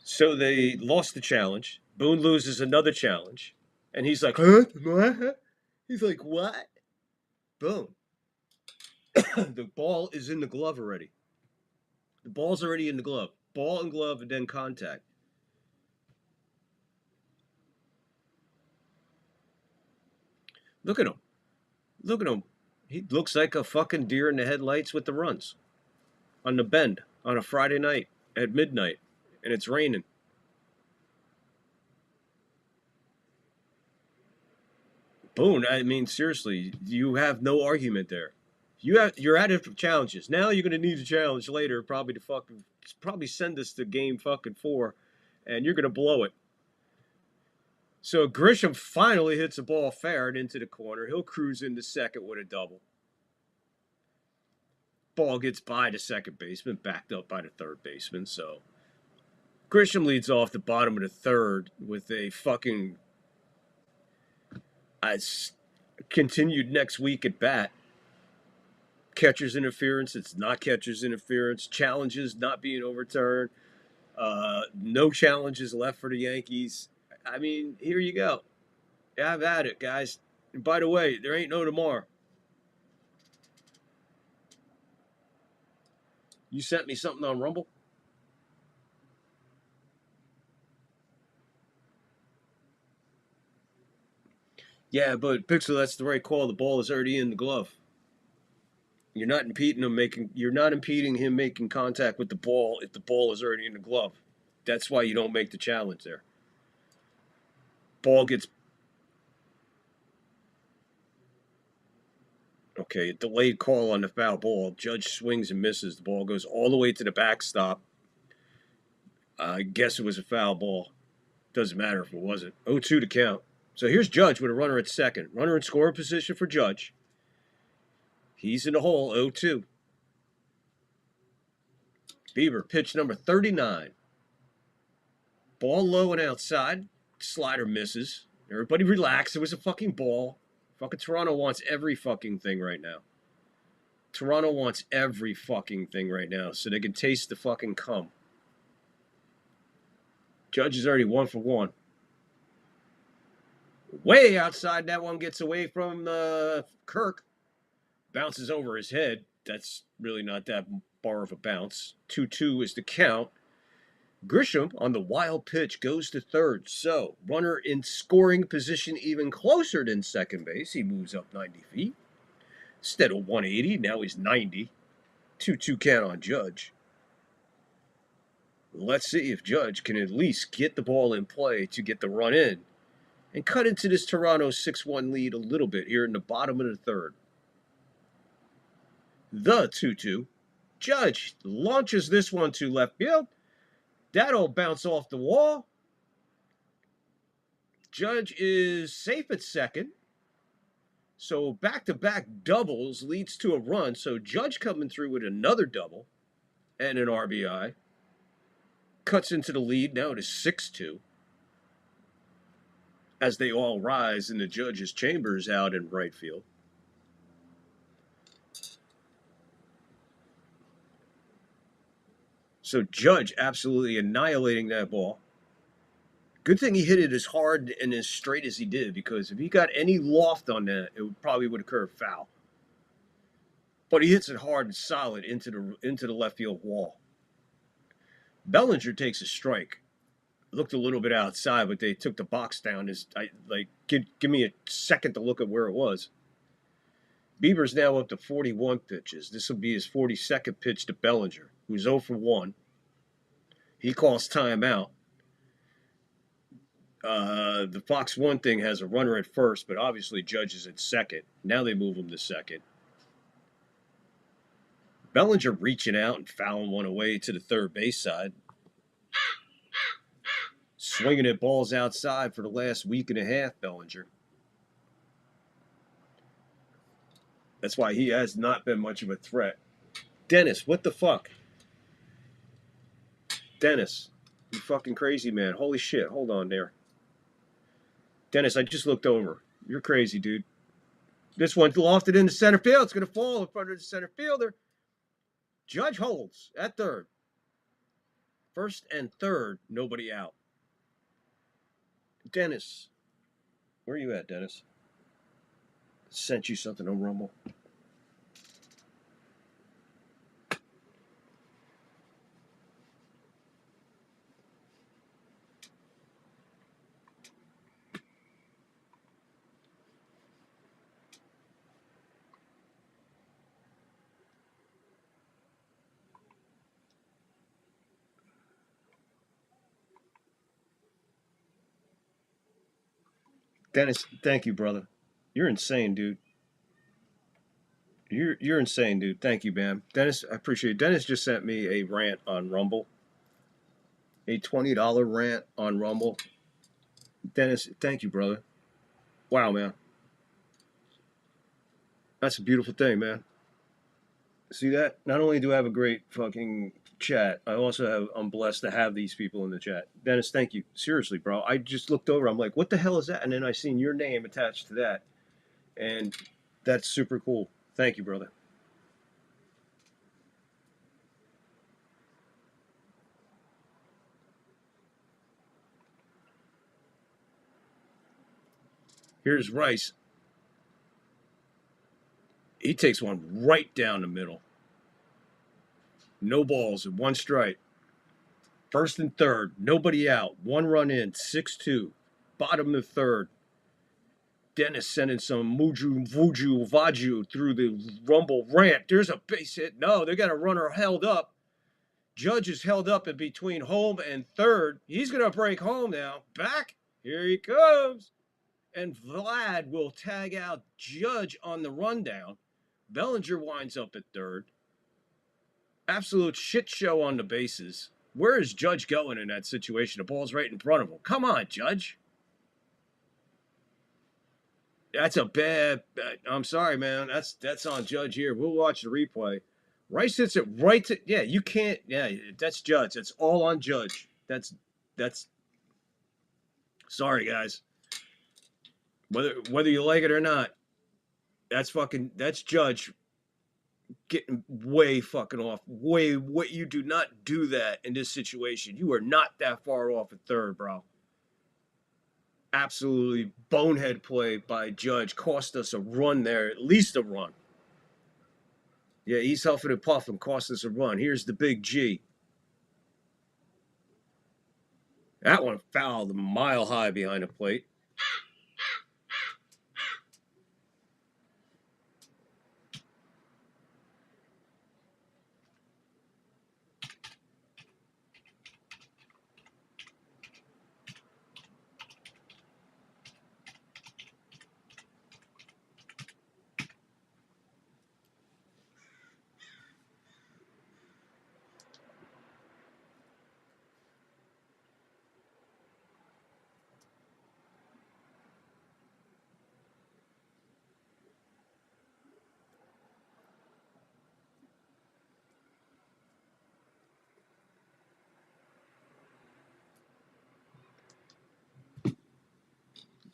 So they lost the challenge. Boone loses another challenge. And he's like, huh? What? He's like, what? Boom. The ball is in the glove already. The ball's already in the glove. Ball and glove and then contact. Look at him. Look at him. He looks like a fucking deer in the headlights with the runs. On the bend. On a Friday night. At midnight. And it's raining. Boone, I mean, seriously, you have no argument there. You're at it for challenges. Now you're gonna need a challenge later, probably send us to game fucking 4, and you're gonna blow it. So Grisham finally hits a ball fair and into the corner. He'll cruise into second with a double. Ball gets by the second baseman, backed up by the third baseman. So Grisham leads off the bottom of the third with a fucking continued next week at bat. Catcher's interference, it's not catcher's interference. Challenges not being overturned. No challenges left for the Yankees. I mean, here you go. Have at it, guys. And by the way, there ain't no tomorrow. You sent me something on Rumble? Yeah, but Pixel, that's the right call. The ball is already in the glove. You're not impeding him making contact with the ball if the ball is already in the glove. That's why you don't make the challenge there. Ball gets okay, delayed call on the foul ball. Judge swings and misses. The ball goes all the way to the backstop. I guess it was a foul ball. Doesn't matter if it wasn't. 0-2 to count. So here's Judge with a runner at second. Runner in scoring position for Judge. He's in the hole, 0-2. Bieber, pitch number 39. Ball low and outside. Slider misses. Everybody relax. It was a fucking ball. Fucking Toronto wants every fucking thing right now. Toronto wants every fucking thing right now so they can taste the fucking cum. Judge is already 1 for 1. Way outside, that one gets away from Kirk. Bounces over his head. That's really not that far of a bounce. 2-2 is the count. Grisham on the wild pitch goes to third. So, runner in scoring position even closer than second base. He moves up 90 feet. Instead of 180, now he's 90. 2-2 count on Judge. Let's see if Judge can at least get the ball in play to get the run in and cut into this Toronto 6-1 lead a little bit here in the bottom of the third. The 2-2. Judge launches this one to left field. That'll bounce off the wall. Judge is safe at second. So back-to-back doubles leads to a run. So Judge coming through with another double and an RBI. Cuts into the lead. Now it is 6-2. As they all rise in the Judge's chambers out in right field. So Judge absolutely annihilating that ball. Good thing he hit it as hard and as straight as he did, because if he got any loft on that, it probably would have curved foul. But he hits it hard and solid into the left field wall. Bellinger takes a strike. Looked a little bit outside, but they took the box down. Give me a second to look at where it was. Bieber's now up to 41 pitches. This will be his 42nd pitch to Bellinger, who's 0 for 1. He calls timeout. The Fox 1 thing has a runner at first, but obviously Judge is at second. Now they move him to second. Bellinger reaching out and fouling one away to the third base side. Swinging at balls outside for the last week and a half, Bellinger. That's why he has not been much of a threat. Dennis, what the fuck? Dennis, you fucking crazy, man. Holy shit, hold on there. Dennis, I just looked over. You're crazy, dude. This one's lofted into center field. It's going to fall in front of the center fielder. Judge holds at third. First and third, nobody out. Dennis, where are you at, Dennis? Sent you something on Rumble. Dennis, thank you, brother. You're insane, dude. You're insane, dude. Thank you, man. Dennis, I appreciate it. Dennis just sent me a rant on Rumble. A $20 rant on Rumble. Dennis, thank you, brother. Wow, man. That's a beautiful thing, man. See that? Not only do I have a great fucking chat, I'm blessed to have these people in the chat. Dennis, thank you. Seriously, bro. I just looked over. I'm like, what the hell is that? And then I seen your name attached to that. And that's super cool. Thank you, brother. Here's Rice. He takes one right down the middle. No balls and one strike. First and third, nobody out. One run in, 6-2. Bottom of the third. Dennis sending some Vaju through the Rumble rant. There's a base hit. No, they got a runner held up. Judge is held up in between home and third. He's going to break home now. Back. Here he comes. And Vlad will tag out Judge on the rundown. Bellinger winds up at third. Absolute shit show on the bases. Where is Judge going in that situation? The ball's right in front of him. Come on, Judge. That's a bad. I'm sorry, man. That's on Judge here. We'll watch the replay. Rice hits it right to. Yeah, you can't. Yeah, that's Judge. That's all on Judge. That's. Sorry, guys. Whether you like it or not, that's Judge getting way fucking off. What you do not do that in this situation. You are not that far off at third, bro. Absolutely bonehead play by Judge. Cost us a run there, at least a run. Yeah, he's huffing and puffing, cost us a run. Here's the big G. That one fouled a mile high behind the plate.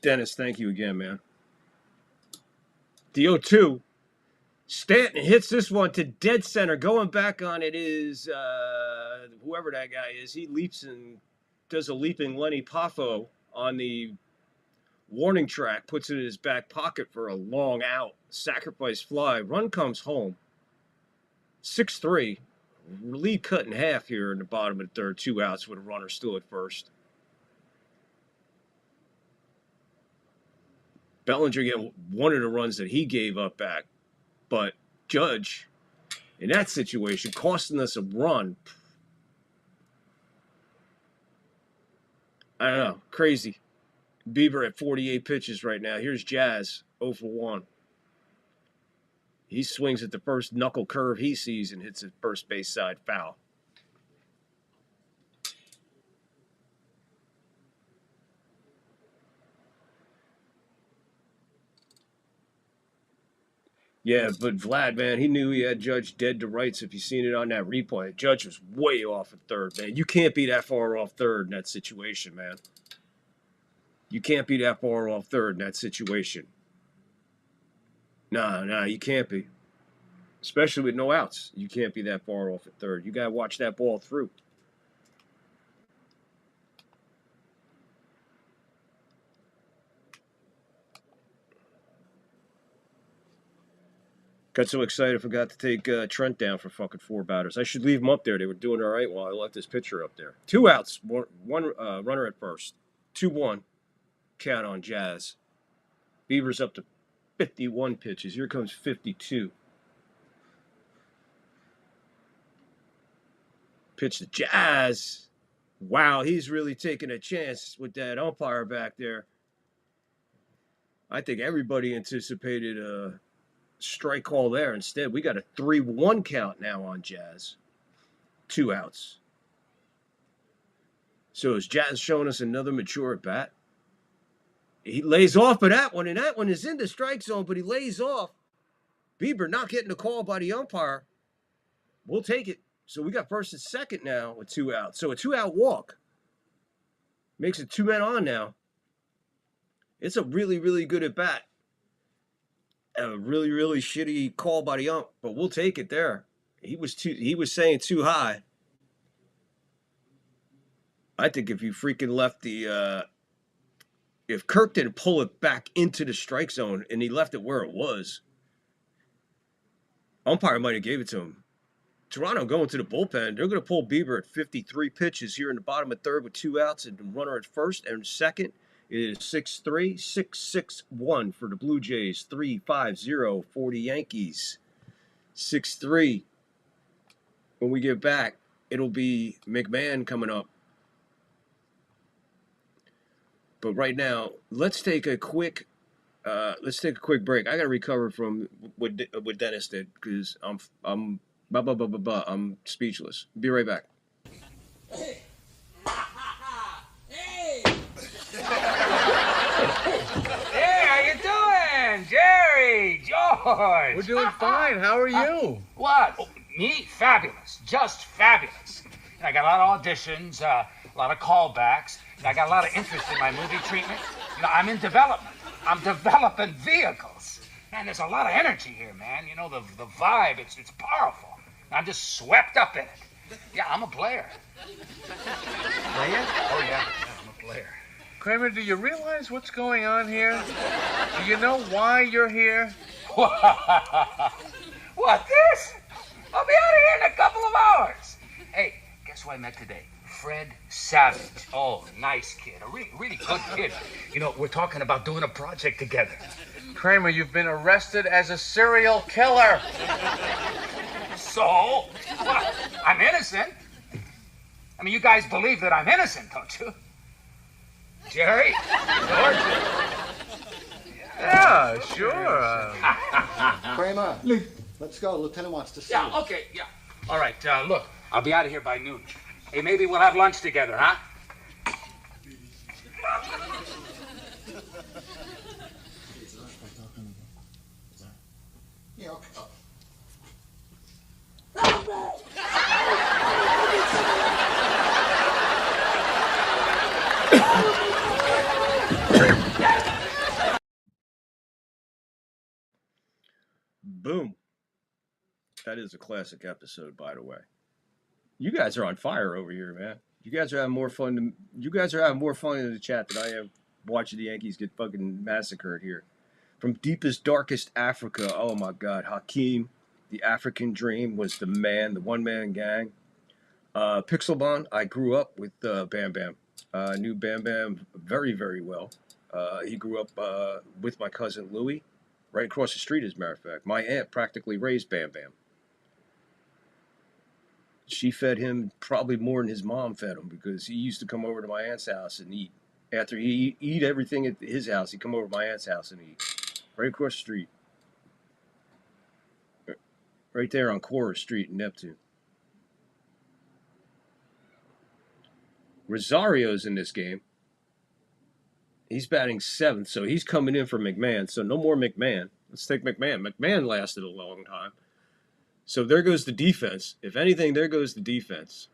Dennis, thank you again, man. The 0-2. Stanton hits this one to dead center. Going back on it is whoever that guy is. He leaps and does a leaping Lenny Poffo on the warning track, puts it in his back pocket for a long out. Sacrifice fly. Run comes home. 6-3. Lead cut in half here in the bottom of the third. 2 outs with a runner still at first. Bellinger get one of the runs that he gave up back. But Judge, in that situation, costing us a run. I don't know. Crazy. Bieber at 48 pitches right now. Here's Jazz, 0 for 1. He swings at the first knuckle curve he sees and hits it first base side foul. Yeah, but Vlad, man, he knew he had Judge dead to rights if you seen it on that replay. Judge was way off at third, man. You can't be that far off third in that situation, man. You can't be that far off third in that situation. Nah, you can't be. Especially with no outs. You can't be that far off at third. You got to watch that ball through. Got so excited, I forgot to take Trent down for fucking 4 batters. I should leave him up there. They were doing all right while I left this pitcher up there. 2 outs, one runner at first. 2-1, count on Jazz. Beaver's up to 51 pitches. Here comes 52. Pitch to Jazz. Wow, he's really taking a chance with that umpire back there. I think everybody anticipated a strike call there. Instead, we got a 3-1 count now on Jazz. 2 outs. So is Jazz showing us another mature at bat? He lays off of that one, and that one is in the strike zone, but he lays off. Bieber not getting a call by the umpire. We'll take it. So we got first and second now with 2 outs. So a 2-out walk. Makes it 2 men on now. It's a really, really good at bat. A really, really shitty call by the ump, but we'll take it there. He was saying too high. I think if you freaking left the if Kirk didn't pull it back into the strike zone and he left it where it was, umpire might have gave it to him. Toronto going to the bullpen. They're going to pull Bieber at 53 pitches here in the bottom of third with 2 outs and the runner at first and second. It is 6-3, 6-6-1 for the Blue Jays, 3-5-0 for the Yankees. 6-3. When we get back, it'll be McMahon coming up. But right now, let's take a quick break. I got to recover from what Dennis did because I'm speechless. Be right back. Hey, how you doing? Jerry, George. We're doing fine. How are you? What? Oh, me? Fabulous. Just fabulous. And I got a lot of auditions, a lot of callbacks, and I got a lot of interest in my movie treatment. You know, I'm in development. I'm developing vehicles. Man, there's a lot of energy here, man. You know, the vibe, it's powerful. I'm just swept up in it. Yeah, I'm a player. Player? Oh, yeah, I'm a player. Kramer, do you realize what's going on here? Do you know why you're here? What, this? I'll be out of here in a couple of hours. Hey, guess who I met today? Fred Savage. Oh, nice kid. A really good kid. You know, we're talking about doing a project together. Kramer, you've been arrested as a serial killer. So? What? I'm innocent. I mean, you guys believe that I'm innocent, don't you? Jerry? George? Yeah, sure. Kramer, let's go. Lieutenant wants to see you. Yeah, okay, yeah. All right, look, I'll be out of here by noon. Hey, maybe we'll have lunch together, huh? Yeah, okay. Boom. That is a classic episode, by the way. You guys are on fire over here, man. You guys are having more fun in the chat than I am watching the Yankees get fucking massacred here. From deepest, darkest Africa. Oh my God. Hakeem, the African Dream, was the man, the one-man gang. Pixelbon, I grew up with Bam Bam. I knew Bam Bam very, very well. He grew up with my cousin Louie, right across the street, as a matter of fact. My aunt practically raised Bam Bam. She fed him probably more than his mom fed him, because he used to come over to my aunt's house and eat. After he eat everything at his house, he'd come over to my aunt's house and eat. Right across the street. Right there on Cora Street in Neptune. Rosario's in this game. He's batting 7th, so he's coming in for McMahon. So no more McMahon. Let's take McMahon. McMahon lasted a long time. So there goes the defense. If anything, there goes the defense.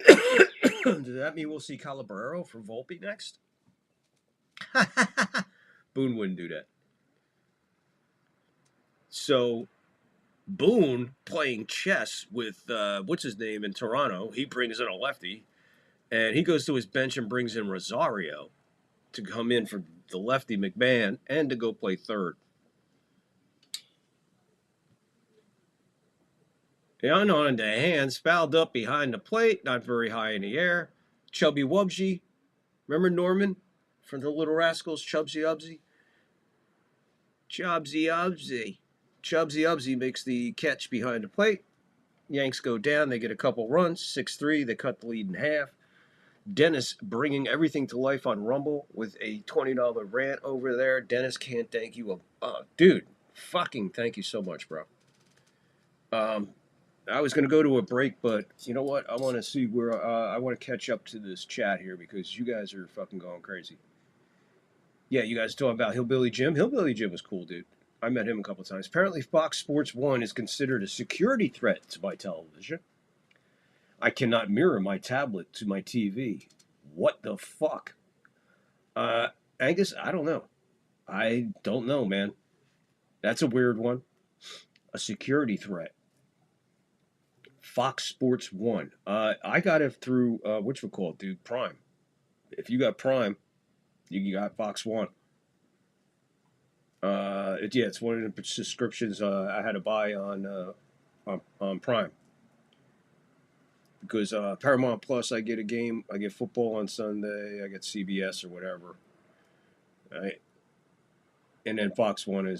Does that mean we'll see Calabrero for Volpe next? Boone wouldn't do that. So Boone playing chess with, what's his name, in Toronto. He brings in a lefty. And he goes to his bench and brings in Rosario to come in for the lefty McMahon and to go play third. And on the hands, fouled up behind the plate, not very high in the air. Chubby Wubsy. Remember Norman from the Little Rascals? Chubsy Ubsy? Chubsy Ubsy. Chubsy Ubsy makes the catch behind the plate. Yanks go down. They get a couple runs. 6-3. They cut the lead in half. Dennis bringing everything to life on Rumble with a $20 rant over there. Dennis, can't thank you. Dude, fucking thank you so much, bro. I was going to go to a break, but you know what? I want to see where I want to catch up to this chat here, because you guys are fucking going crazy. Yeah, you guys talking about Hillbilly Jim? Hillbilly Jim was cool, dude. I met him a couple times. Apparently, Fox Sports 1 is considered a security threat to my television. I cannot mirror my tablet to my TV. What the fuck? Angus, I don't know. I don't know, man. That's a weird one. A security threat. Fox Sports 1. I got it through, whatchamacallit, dude, Prime. If you got Prime, you got Fox 1. It's one of the subscriptions I had to buy on Prime. Because Paramount Plus, I get a game, I get football on Sunday, I get CBS or whatever. Right? And then Fox 1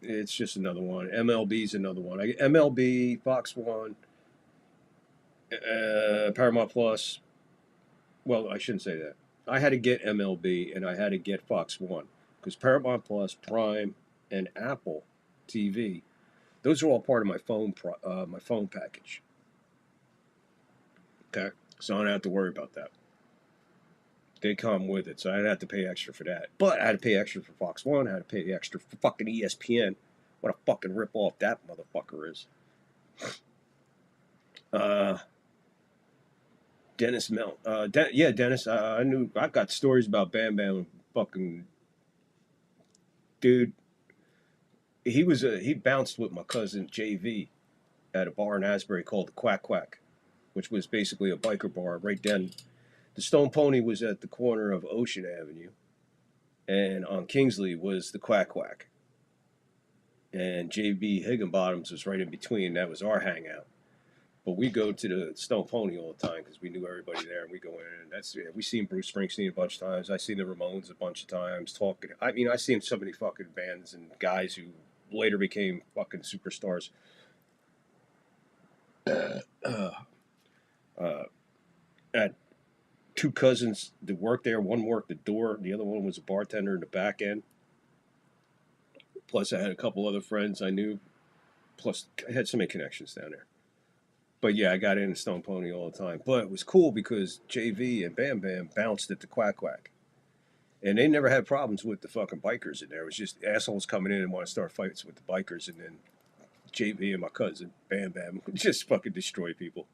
it's just another one. MLB's another one. I get MLB, Fox 1, Paramount Plus. Well, I shouldn't say that. I had to get MLB and I had to get Fox 1. Because Paramount Plus, Prime, and Apple TV, those are all part of my phone package. Okay, so I don't have to worry about that. They come with it, so I didn't have to pay extra for that. But I had to pay extra for Fox 1. I had to pay extra for fucking ESPN. What a fucking rip-off that motherfucker is. Dennis Mel. Dennis, I knew. I got stories about Bam Bam. Fucking dude. He bounced with my cousin JV at a bar in Asbury called the Quack Quack, which was basically a biker bar right then. The Stone Pony was at the corner of Ocean Avenue, and on Kingsley was the Quack Quack. And JB Higginbottoms was right in between. That was our hangout. But we go to the Stone Pony all the time because we knew everybody there, and we go in. And we seen Bruce Springsteen a bunch of times. I seen the Ramones a bunch of times talking. I mean, I seen so many fucking bands and guys who later became fucking superstars. Had two cousins that worked there. One worked the door. The other one was a bartender in the back end. Plus, I had a couple other friends I knew. Plus, I had so many connections down there. But yeah, I got in Stone Pony all the time. But it was cool because JV and Bam Bam bounced at the Quack Quack. And they never had problems with the fucking bikers in there. It was just assholes coming in and want to start fights with the bikers. And then JV and my cousin, Bam Bam, would just fucking destroy people.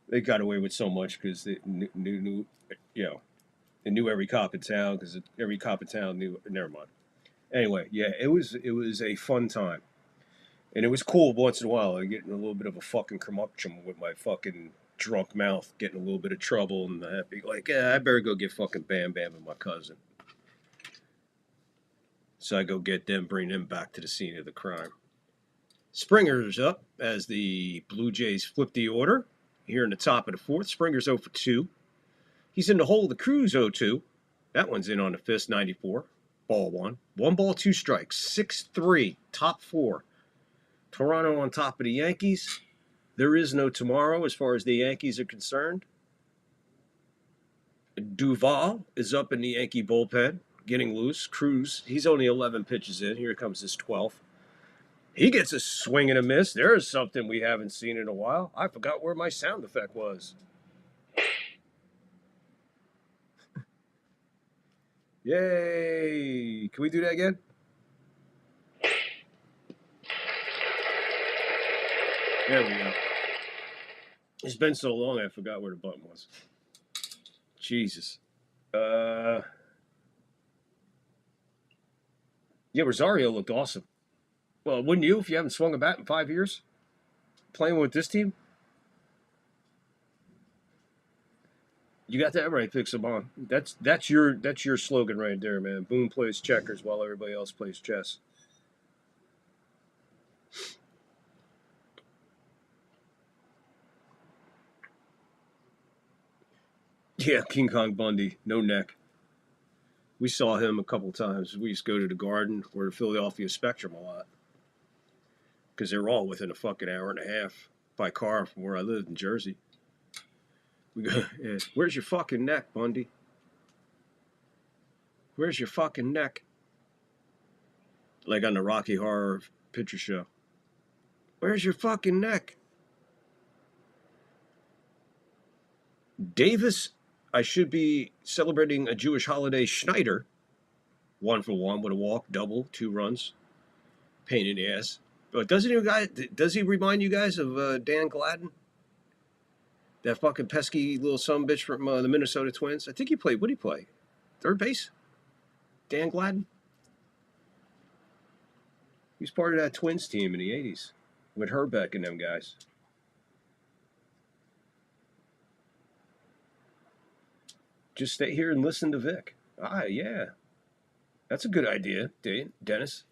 They got away with so much because they knew, they knew every cop in town because every cop in town knew, never mind. Anyway, yeah, it was a fun time. And it was cool once in a while. I get in a little bit of a fucking curmudgeon with my fucking drunk mouth, getting a little bit of trouble, and I'd be like, yeah, I better go get fucking Bam Bam and my cousin. So I go get them, bring them back to the scene of the crime. Springer's up as the Blue Jays flip the order here in the top of the fourth. Springer's 0 for 2. He's in the hole of the Cruz 0-2. That one's in on the fifth, 94. Ball one. 1 ball, 2 strikes. 6-3, top 4. Toronto on top of the Yankees. There is no tomorrow as far as the Yankees are concerned. Duval is up in the Yankee bullpen, getting loose. Cruz, he's only 11 pitches in. Here comes his 12th. He gets a swing and a miss. There is something we haven't seen in a while. I forgot where my sound effect was. Yay! Can we do that again? There we go. It's been so long I forgot where the button was. Jesus. Yeah, Rosario looked awesome. Well, wouldn't you if you haven't swung a bat in 5 years? Playing with this team? You got that right, Fix 'em on. That's your slogan right there, man. Boone plays checkers while everybody else plays chess. Yeah, King Kong Bundy, no neck. We saw him a couple times. We used to go to the Garden or the Philadelphia Spectrum a lot. Because they're all within a fucking hour and a half by car from where I lived in Jersey. We go, yeah, where's your fucking neck, Bundy? Where's your fucking neck? Like on the Rocky Horror Picture Show. Where's your fucking neck? Davis, I should be celebrating a Jewish holiday. Schneider, 1 for 1 with a walk, double, 2 runs. Pain in the ass. But does he remind you guys of Dan Gladden? That fucking pesky little sumbitch from the Minnesota Twins? I think he played, what did he play? Third base? Dan Gladden? He was part of that Twins team in the 80s with Herbeck and them guys. Just stay here and listen to Vic. Ah, yeah. That's a good idea, Dennis.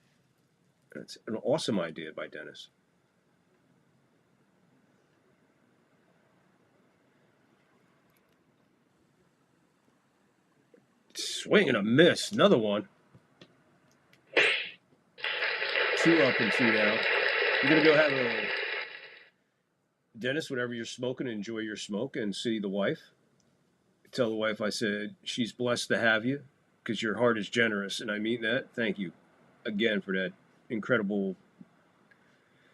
That's an awesome idea by Dennis. Swing and a miss. Another one. 2 up and 2 down. You're going to go have a... Dennis, whenever you're smoking, enjoy your smoke and see the wife. Tell the wife I said she's blessed to have you because your heart is generous, and I mean that. Thank you again for that incredible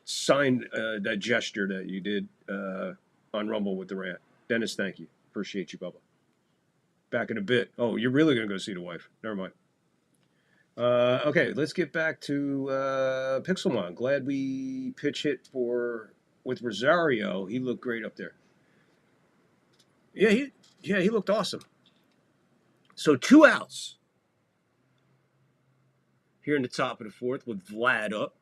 sign, that gesture that you did on Rumble with the Rant. Dennis, thank you. Appreciate you, Bubba. Back in a bit. Oh, you're really going to go see the wife. Never mind. Okay, let's get back to Pixelmon. Glad we pitch hit with Rosario. He looked great up there. Yeah, he looked awesome. So 2 outs here in the top of the fourth with Vlad up.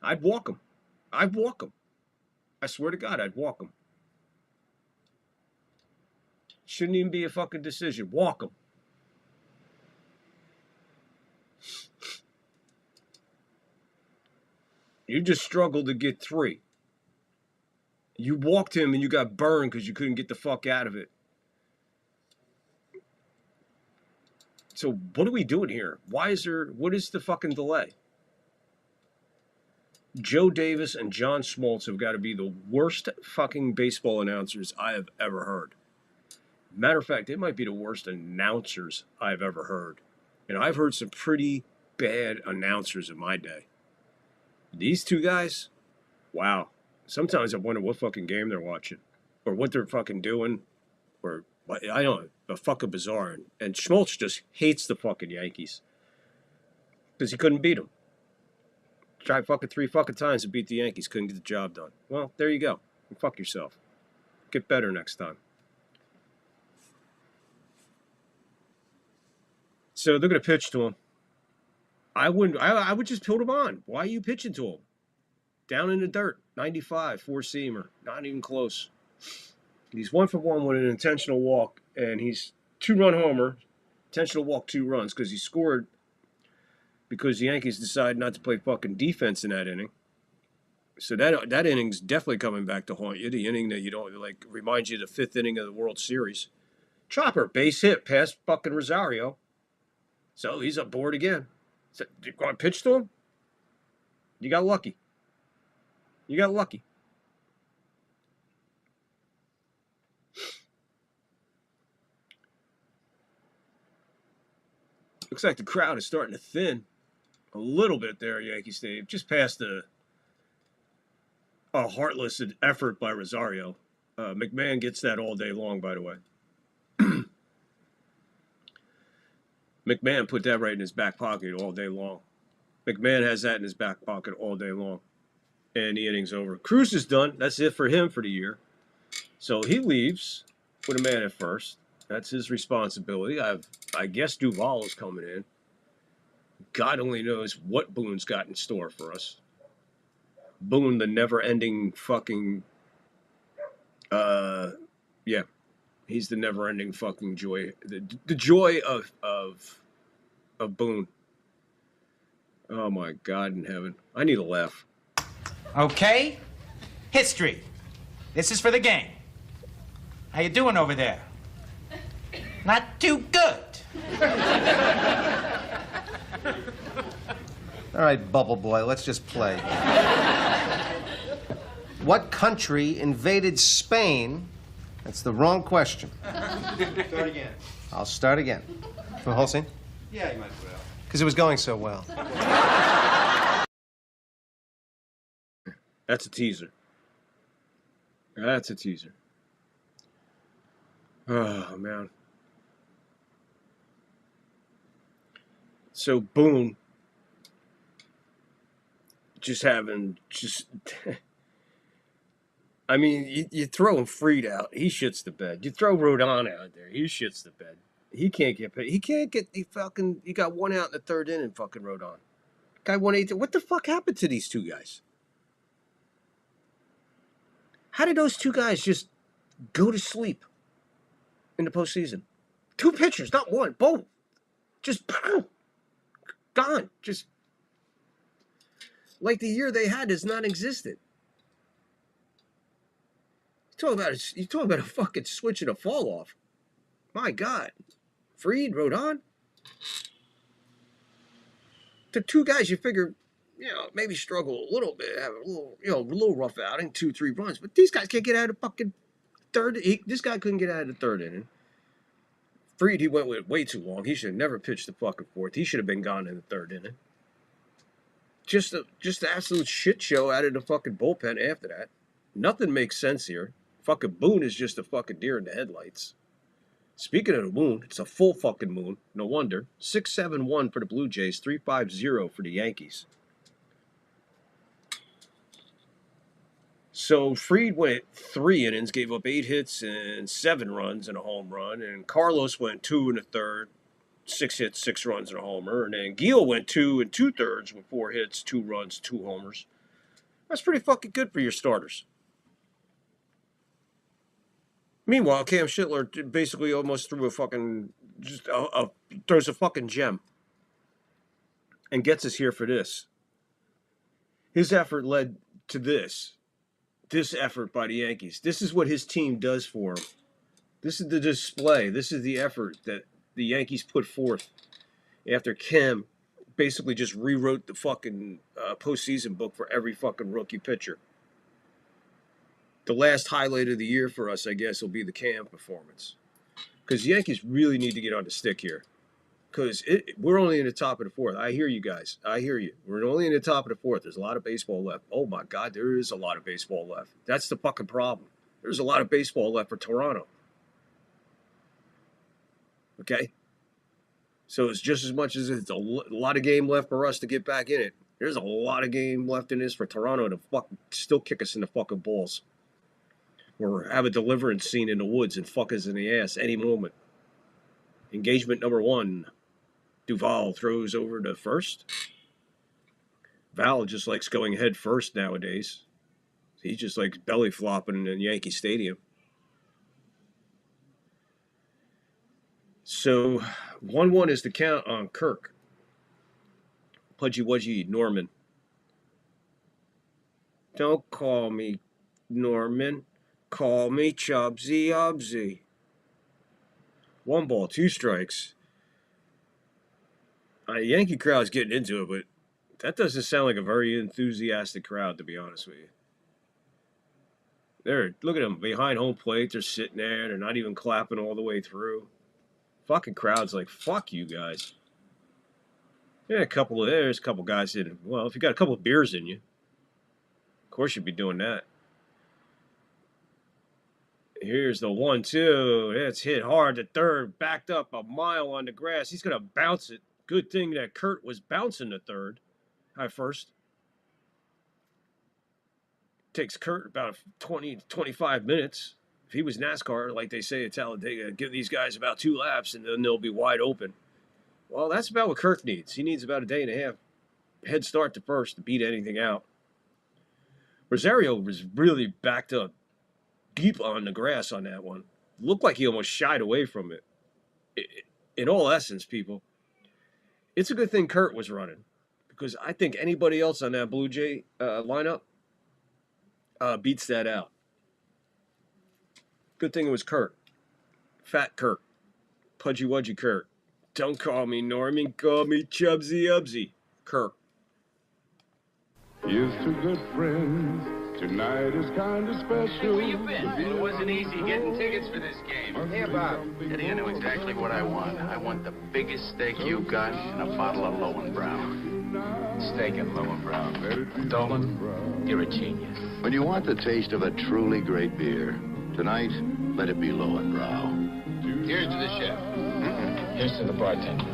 I'd walk him. I swear to God, I'd walk him. Shouldn't even be a fucking decision. Walk him. You just struggled to get 3. You walked him and you got burned because you couldn't get the fuck out of it. So what are we doing here? What is the fucking delay? Joe Davis and John Smoltz have got to be the worst fucking baseball announcers I have ever heard. Matter of fact, they might be the worst announcers I've ever heard. And I've heard some pretty bad announcers in my day. These 2 guys, wow. Sometimes I wonder what fucking game they're watching or what they're fucking doing or, I don't know, but fucking bizarre. And Schmaltz just hates the fucking Yankees because he couldn't beat them. Tried fucking 3 fucking times to beat the Yankees, couldn't get the job done. Well, there you go. Fuck yourself. Get better next time. So they're going to pitch to him. I would just put him on. Why are you pitching to him? Down in the dirt, 95, four-seamer, not even close. He's 1 for 1 with an intentional walk, and he's 2-run homer, intentional walk 2 runs, because he scored because the Yankees decided not to play fucking defense in that inning. So that inning's definitely coming back to haunt you. The inning that you don't like reminds you of the 5th inning of the World Series. Chopper, base hit, past fucking Rosario. So he's aboard again. So, you going to pitch to him? You got lucky. You got lucky. Looks like the crowd is starting to thin a little bit there at Yankee Stadium. Just past a heartless effort by Rosario. McMahon gets that all day long, by the way. McMahon put that right in his back pocket all day long. McMahon has that in his back pocket all day long. And the inning's over. Cruz is done. That's it for him for the year. So he leaves with a man at first. That's his responsibility. I guess Duvall is coming in. God only knows what Boone's got in store for us. Boone, the never-ending fucking... yeah. He's the never-ending fucking joy. The joy of Boone. Oh, my God in heaven. I need a laugh. Okay. History. This is for the game. How you doing over there? Not too good. All right, Bubble Boy, let's just play. What country invaded Spain? That's the wrong question. Start again. I'll start again. From the whole scene? Yeah, you might as well. Because it was going so well. That's a teaser. That's a teaser. Oh, man. So Boone I mean, you throw Fried out, he shits the bed. You throw Rodon out there, he shits the bed. He can't get paid. He got 1 out in the 3rd inning, fucking Rodon. Guy 1-8. What the fuck happened to these 2 guys? How did those 2 guys just go to sleep in the postseason? 2 pitchers, not 1, both. Just gone. Just like the year they had is non-existent. You talk about a fucking switch and a fall off. My God. Fried, Rodon. The 2 guys you figure, maybe struggle a little bit, have a little rough outing, 2-3 runs, but these guys can't get out of the fucking 3rd. This guy couldn't get out of the 3rd inning. Fried, he went with way too long. He should have never pitched the fucking 4th. He should have been gone in the 3rd inning. Just an absolute shit show out of the fucking bullpen after that. Nothing makes sense here. Fucking Boone is just a fucking deer in the headlights. Speaking of the moon, it's a full fucking moon. No wonder. 6-7-1 for the Blue Jays, 3-5-0 for the Yankees. So Fried went 3 innings, gave up 8 hits and 7 runs and a home run. And Carlos went 2 1/3, 6 hits, 6 runs and a homer. And then Gil went 2 2/3 with 4 hits, 2 runs, 2 homers. That's pretty fucking good for your starters. Meanwhile, Cam Schindler basically almost threw a fucking, throws a fucking gem. And gets us here for this. His effort led to this. This effort by the Yankees. This is what his team does for him. This is the display. This is the effort that the Yankees put forth after Kim basically just rewrote the fucking postseason book for every fucking rookie pitcher. The last highlight of the year for us, I guess, will be the Cam performance. Because the Yankees really need to get on the stick here. Because we're only in the top of the 4th. I hear you guys. I hear you. We're only in the top of the 4th. There's a lot of baseball left. Oh, my God, there is a lot of baseball left. That's the fucking problem. There's a lot of baseball left for Toronto. Okay? So it's just as much as it's a lot of game left for us to get back in it. There's a lot of game left in this for Toronto to fucking still kick us in the fucking balls. Or have a deliverance scene in the woods and fuck us in the ass any moment. Engagement number 1. Duvall throws over to first. Val just likes going head first nowadays. He just likes belly flopping in Yankee Stadium. So 1-1 is the count on Kirk. Pudgy Wudgy Norman. Don't call me Norman. Call me Chubsy Ubsy. 1 ball, 2 strikes. Yankee crowd's getting into it, but that doesn't sound like a very enthusiastic crowd, to be honest with you. Look at them behind home plate. They're sitting there. They're not even clapping all the way through. Fucking crowd's like, fuck you guys. Yeah, there's a couple guys in. Well, if you got a couple of beers in you, of course you'd be doing that. Here's the 1-2. It's hit hard to third. Backed up a mile on the grass. He's going to bounce it. Good thing that Kurt was bouncing to third at first. Takes Kurt about 20 to 25 minutes. If he was NASCAR, like they say at Talladega, give these guys about 2 laps and then they'll be wide open. Well, that's about what Kurt needs. He needs about a day and a half head start to first to beat anything out. Rosario was really backed up deep on the grass on that one. Looked like he almost shied away from it. In all essence, people, it's a good thing Kurt was running, because I think anybody else on that Blue Jay lineup beats that out. Good thing it was Kurt. Fat Kurt. Pudgy Wudgy Kurt. Don't call me Norman, call me Chubsy Ubsy. Kurt. Here's to good friends. Tonight is kind of special. Where you been? It wasn't easy getting tickets for this game. Hey, Bob. Eddie, I know exactly what I want. I want the biggest steak you've got and a bottle of Lowenbrow. Steak and Lowenbrow. Dolan, you're a genius. When you want the taste of a truly great beer, tonight, let it be Lowenbrow. Here's to the chef. Here's to the bartender.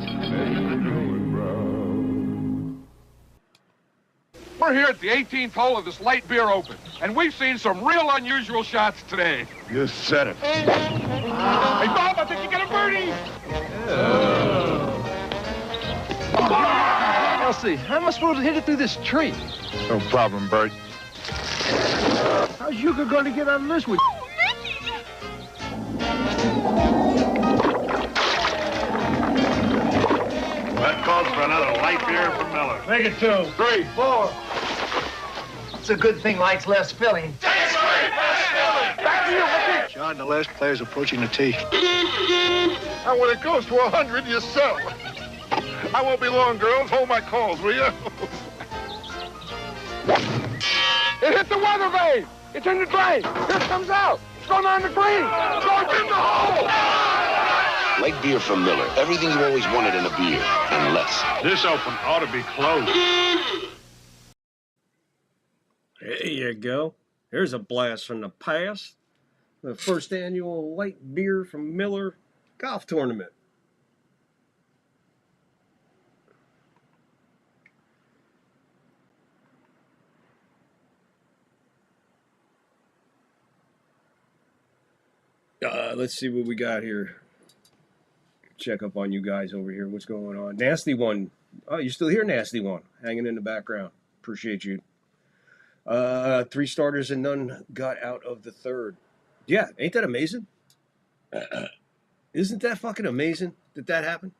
We're here at the 18th hole of this light beer open, and we've seen some real unusual shots today. You said it. Hey, Bob, I think you got a birdie! Elsie, how am I supposed to hit it through this tree? No problem, Bert. How's Yuka going to get out of this one? That calls for another light beer from Miller. Make it 2, 3, 4. It's a good thing lights less filling. Back to you, Mickey. John, the last player's approaching the tee. And when it goes to 100, you sell. I won't be long, girls. Hold my calls, will you? It hit the weather vane. It's in the drain. Here it comes out. It's going on the green. It's in the hole. Light beer from Miller. Everything you always wanted in a beer, and less. This open ought to be closed. There you go. Here's a blast from the past. The first annual light beer from Miller golf tournament. Let's see what we got here. Check up on you guys over here. What's going on? Nasty One. Oh, you're still here, Nasty One. Hanging in the background. Appreciate you. 3 starters and none got out of the third. Yeah, ain't that amazing? Isn't that fucking amazing that happened?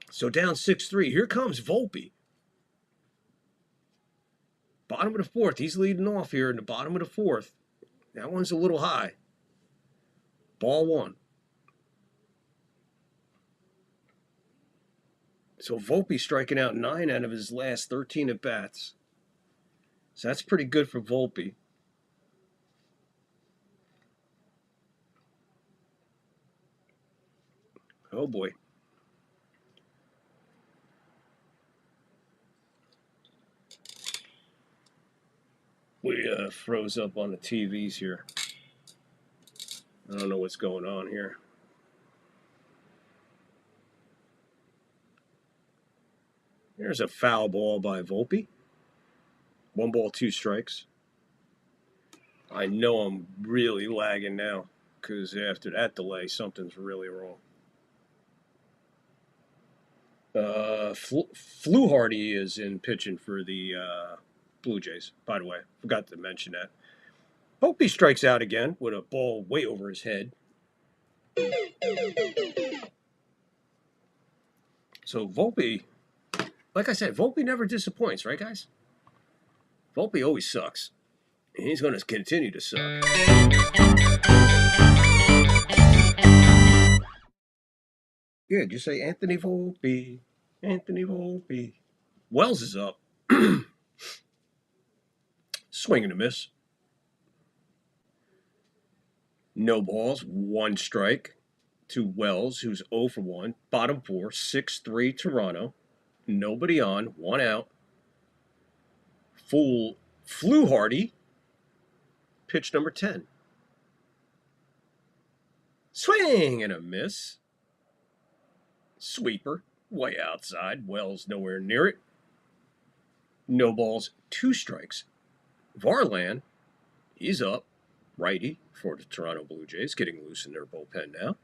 So down 6-3. Here comes Volpe. Bottom of the 4th. He's leading off here in the bottom of the 4th. That one's a little high. Ball 1. So Volpe striking out 9 out of his last 13 at bats. So that's pretty good for Volpe. Oh boy. We froze up on the TVs here. I don't know what's going on here. There's a foul ball by Volpe. 1 ball, 2 strikes. I know I'm really lagging now, because after that delay, something's really wrong. Fluharty is in pitching for the Blue Jays, by the way. Forgot to mention that. Volpe strikes out again with a ball way over his head. So Volpe, like I said, Volpe never disappoints, right, guys? Volpe always sucks. And he's going to continue to suck. Yeah, just say Anthony Volpe. Anthony Volpe. Wells is up. Swing and a miss. No balls, 1 strike to Wells, who's 0 for 1. Bottom 4, 6-3 Toronto. Nobody on, 1 out. Fluharty, pitch number 10. Swing and a miss. Sweeper, way outside. Wells nowhere near it. No balls, 2 strikes. Varland, he's up. Righty for the Toronto Blue Jays, getting loose in their bullpen now.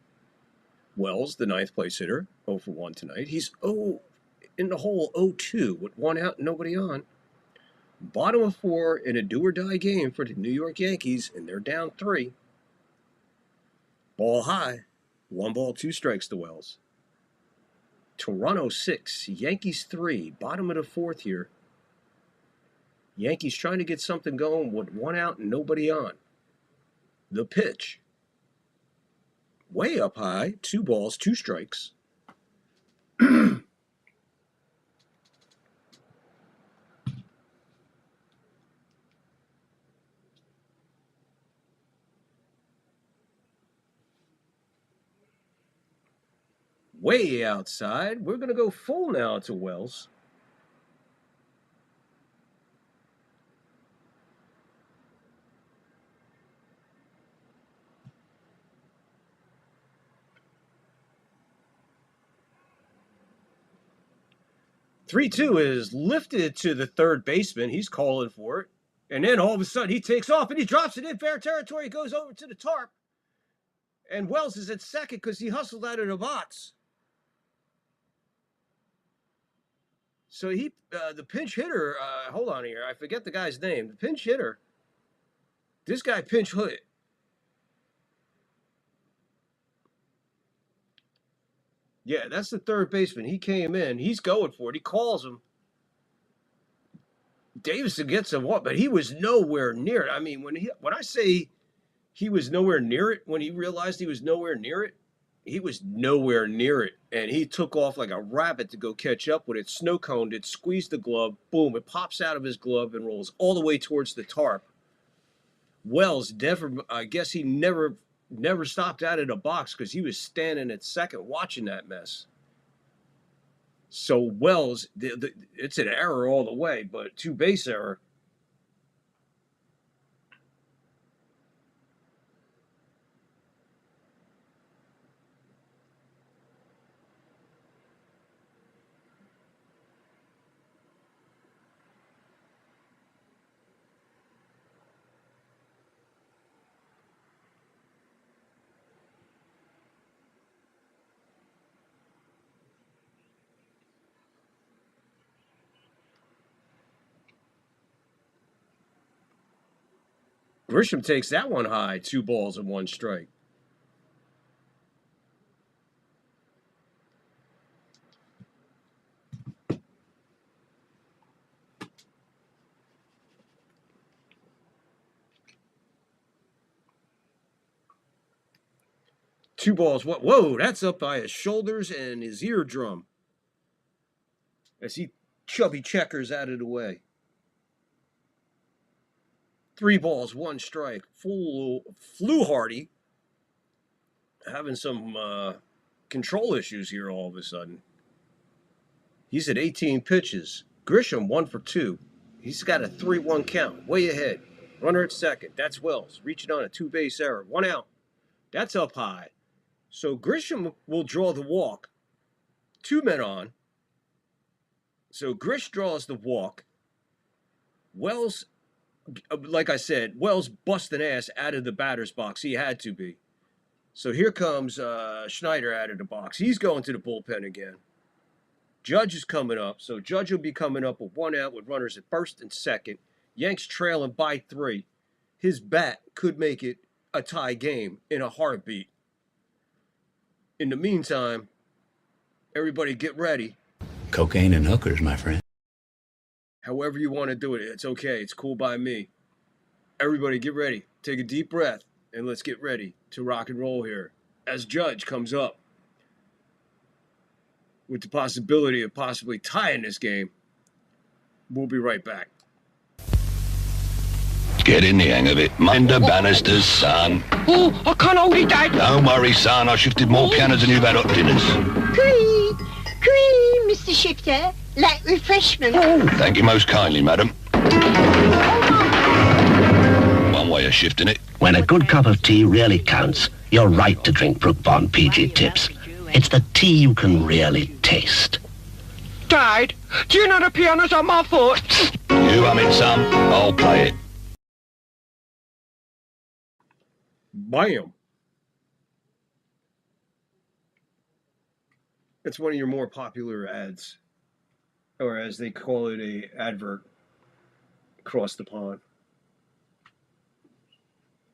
Wells, the 9th place hitter, 0 for 1 tonight. He's 0 in the hole, 0-2 with 1 out and nobody on. Bottom of 4 in a do-or-die game for the New York Yankees, and they're down 3. Ball high, 1 ball, 2 strikes to Wells. Toronto 6, Yankees 3, bottom of the 4th here. Yankees trying to get something going with 1 out and nobody on. The pitch. Way up high, 2 balls, 2 strikes. Way outside. We're going to go full now to Wells. Three-2 is lifted to the third baseman. He's calling for it. And then all of a sudden he takes off and he drops it in fair territory. He goes over to the tarp. And Wells is at second because he hustled out of the box. So the pinch hitter, hold on here. I forget the guy's name. The pinch hitter, this guy pinch hit. Yeah, that's the third baseman. He came in. He's going for it. He calls him. Davison gets him up, but he was nowhere near it. I mean, when I say he was nowhere near it, when he realized he was nowhere near it, he was nowhere near it. And he took off like a rabbit to go catch up with it, snow coned it, squeezed the glove, boom, it pops out of his glove and rolls all the way towards the tarp. Wells, I guess he never stopped out of the box because he was standing at second watching that mess. So Wells, it's an error all the way, but 2-base error. Grisham takes that one high, 2 balls and 1 strike. Two balls. Whoa, that's up by his shoulders and his eardrum. As he chubby checkers out of the way. 3 balls, 1 strike. Fluharty having some control issues here all of a sudden. He's at 18 pitches. Grisham 1 for 2. He's got a 3-1 count, way ahead. Runner at second. That's Wells reaching on a 2-base error. 1 out. That's up high. So Grisham will draw the walk. 2 men on. So Grish draws the walk. Wells, like I said, Wells busting ass out of the batter's box. He had to be. So here comes Schneider out of the box. He's going to the bullpen again. Judge is coming up, so Judge will be coming up with 1 out with runners at first and second. Yanks trailing by 3. His bat could make it a tie game in a heartbeat. In the meantime, everybody get ready. Cocaine and hookers, my friend. However you want to do it, it's okay. It's cool by me. Everybody get ready. Take a deep breath, and let's get ready to rock and roll here as Judge comes up with the possibility of possibly tying this game. We'll be right back. Get in the hang of it. Mind the banisters, son. Oh, I can't hold it, Dad. Don't worry, son. I shifted more pianos than you've had hot dinners. Cream, Mr. Shifter. Like refreshment. Thank you most kindly, madam. One way of shifting it. When a good cup of tea really counts, you're right to drink Brook Bond PG Tips. It's the tea you can really taste. Dad, do you know the piano's on my foot? You hum it, son. I'll play it. Bam. It's one of your more popular ads, or as they call it, a advert across the pond.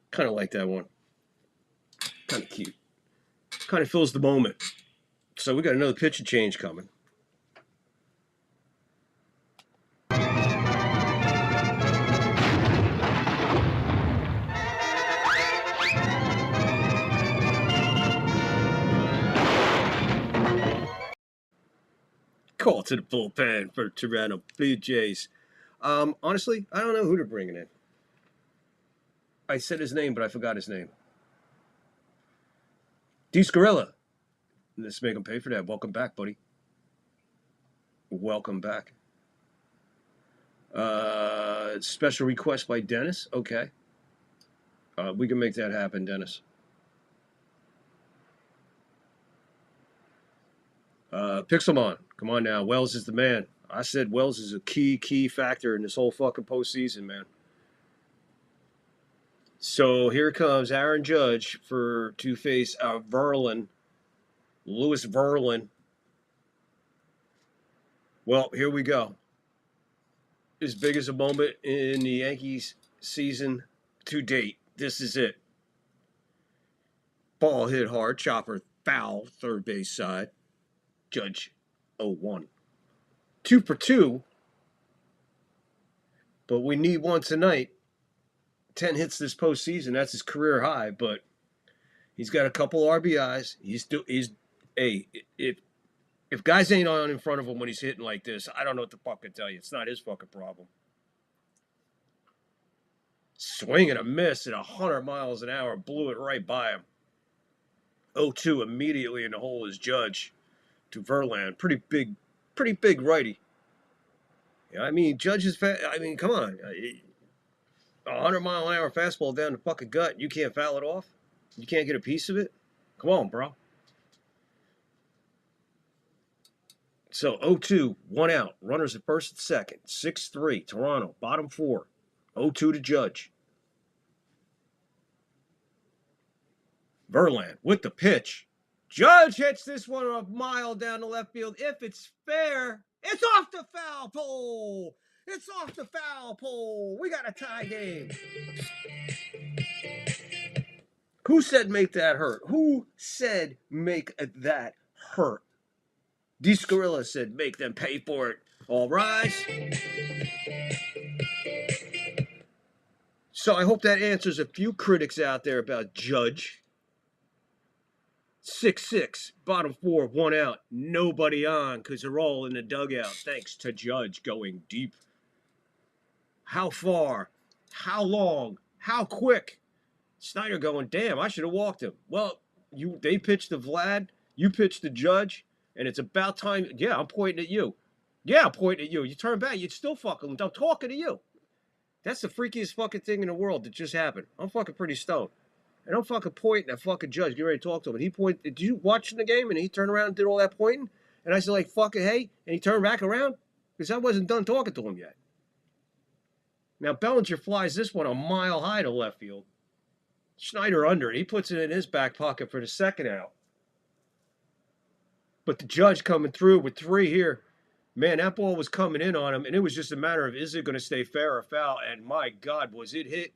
Kind of like that one. Kind of cute. Kind of fills the moment. So we got another pitch change coming. Call to the bullpen for Toronto Blue Jays. Honestly, I don't know who they're bringing in. I said his name, but I forgot his name. Discarilla. Let's make him pay for that. Welcome back, buddy. Welcome back. Special request by Dennis. Okay. We can make that happen, Dennis. Pixelmon. Come on now. Wells is the man. I said Wells is a key factor in this whole fucking postseason, man. So here comes Aaron Judge to face Verlin. Louis Verlin. Well, here we go. As big as a moment in the Yankees season to date. This is it. Ball hit hard. Chopper foul. Third base side. Judge 0-1. 2 for 2. But we need one tonight. 10 hits this postseason. That's his career high. But he's got a couple RBIs. If guys ain't on in front of him when he's hitting like this, I don't know what the fuck to tell you. It's not his fucking problem. Swing and a miss at 100 miles an hour. Blew it right by him. 0-2 immediately in the hole is Judge to Verlander. Pretty big righty. Yeah, I mean, Judge is I mean, come on. 100-mile-an-hour fastball down the fucking gut. You can't foul it off? You can't get a piece of it? Come on, bro. So 0-2, 1 out. Runners at first and second. 6-3, Toronto, bottom 4. 0-2 to Judge. Verlander with the pitch. Judge hits this one a mile down the left field. If it's fair, it's off the foul pole. It's off the foul pole. We got a tie game. Who said make that hurt? Who said make that hurt? Discarilla said make them pay for it. All rise. So I hope that answers a few critics out there about Judge. 6-6, bottom 4, 1 out. Nobody on because they're all in the dugout. Thanks to Judge going deep. How far? How long? How quick? Snyder going, damn, I should have walked him. Well, they pitched to Vlad. You pitched to Judge. And it's about time. Yeah, I'm pointing at you. Yeah, I'm pointing at you. You turn back, you'd still fucking. I'm talking to you. That's the freakiest fucking thing in the world that just happened. I'm fucking pretty stoned. And I'm fucking pointing at fucking Judge, get ready to talk to him. And he pointed. Did you watch the game? And he turned around and did all that pointing. And I said, like, fucking hey. And he turned back around because I wasn't done talking to him yet. Now, Bellinger flies this one a mile high to left field. Schneider under it. He puts it in his back pocket for the second out. But the Judge coming through with 3 here. Man, that ball was coming in on him, and it was just a matter of, is it going to stay fair or foul? And my God, was it hit?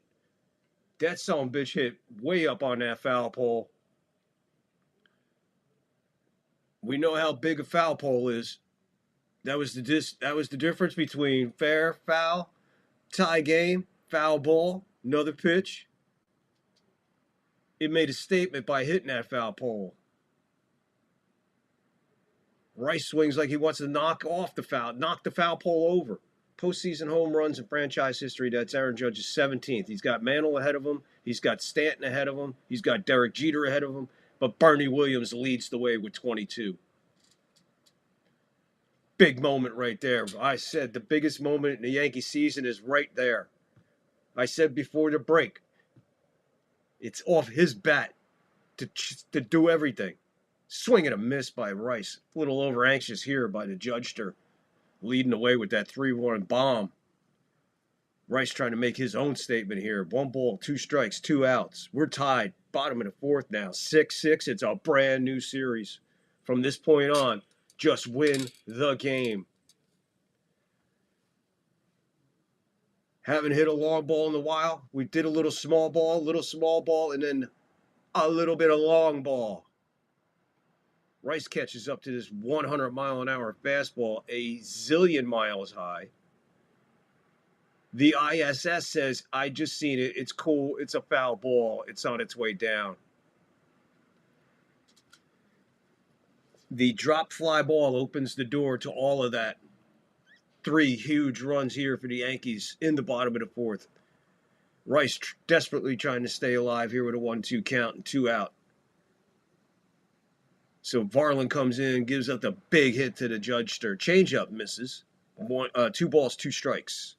That son-of-a-bitch hit way up on that foul pole. We know how big a foul pole is. That was the difference between fair, foul, tie game, foul ball, another pitch. It made a statement by hitting that foul pole. Rice swings like he wants to knock the foul pole over. Postseason home runs in franchise history, that's Aaron Judge's 17th. He's got Mantle ahead of him. He's got Stanton ahead of him. He's got Derek Jeter ahead of him. But Bernie Williams leads the way with 22. Big moment right there. I said the biggest moment in the Yankee season is right there. I said before the break, it's off his bat to do everything. Swing and a miss by Rice. A little over anxious here by the Judgester, leading away with that 3-1 bomb. Rice trying to make his own statement here. 1 ball, 2 strikes, 2 outs. We're tied. Bottom of the 4th now. 6-6. It's a brand new series. From this point on, just win the game. Haven't hit a long ball in a while. We did a little small ball, and then a little bit of long ball. Rice catches up to this 100-mile-an-hour fastball, a zillion miles high. The ISS says, I just seen it. It's cool. It's a foul ball. It's on its way down. The drop fly ball opens the door to all of that. 3 huge runs here for the Yankees in the bottom of the 4th. Rice desperately trying to stay alive here with a 1-2 count and 2 out. So Varland comes in, gives up the big hit to the Judgester. Changeup misses. 2 balls, 2 strikes.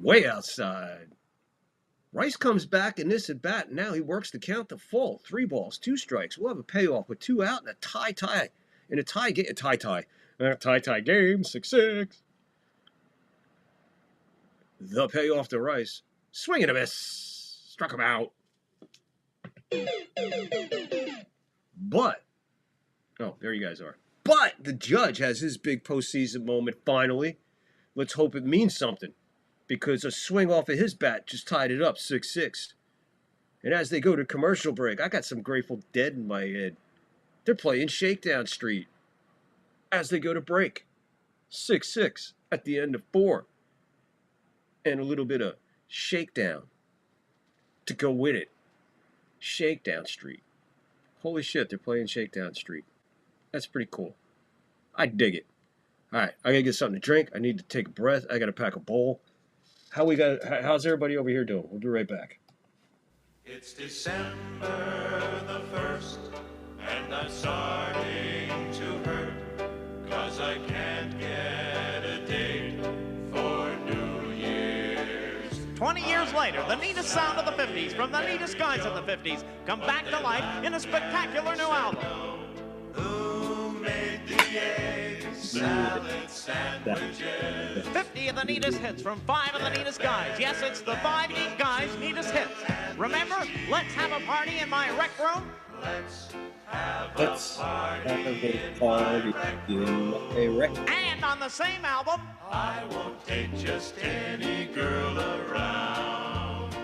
Way outside. Rice comes back in this at bat. Now he works the count to full. 3 balls, 2 strikes. We'll have a payoff with 2 out and a tie. In a tie game, tie game, 6-6. The payoff to Rice. Swing and a miss. Struck him out. But, oh, there you guys are. But the Judge has his big postseason moment finally. Let's hope it means something, because a swing off of his bat just tied it up, 6-6. And as they go to commercial break, I got some Grateful Dead in my head. They're playing Shakedown Street as they go to break. 6-6 at the end of 4. And a little bit of Shakedown to go with it. Shakedown Street. Holy shit, they're playing Shakedown Street. That's pretty cool. I dig it. All right, I got to get something to drink. I need to take a breath. I got to pack a bowl. How's everybody over here doing? We'll be right back. It's December the 1st, and I'm starting to hurt, 'cause I can't get a date for New Year's. 20 years later, the neatest sound of the 50s from the neatest guys of the 50s come back to life in a spectacular new album. Who made the egg salad sandwiches? 50 of the neatest hits from 5 of the neatest guys. Yes, it's the 5 neat guys' neatest hits. Remember, let's have a party in my rec room. Let's have Let's a party have in my rec room. And on the same album, I won't date just any girl around,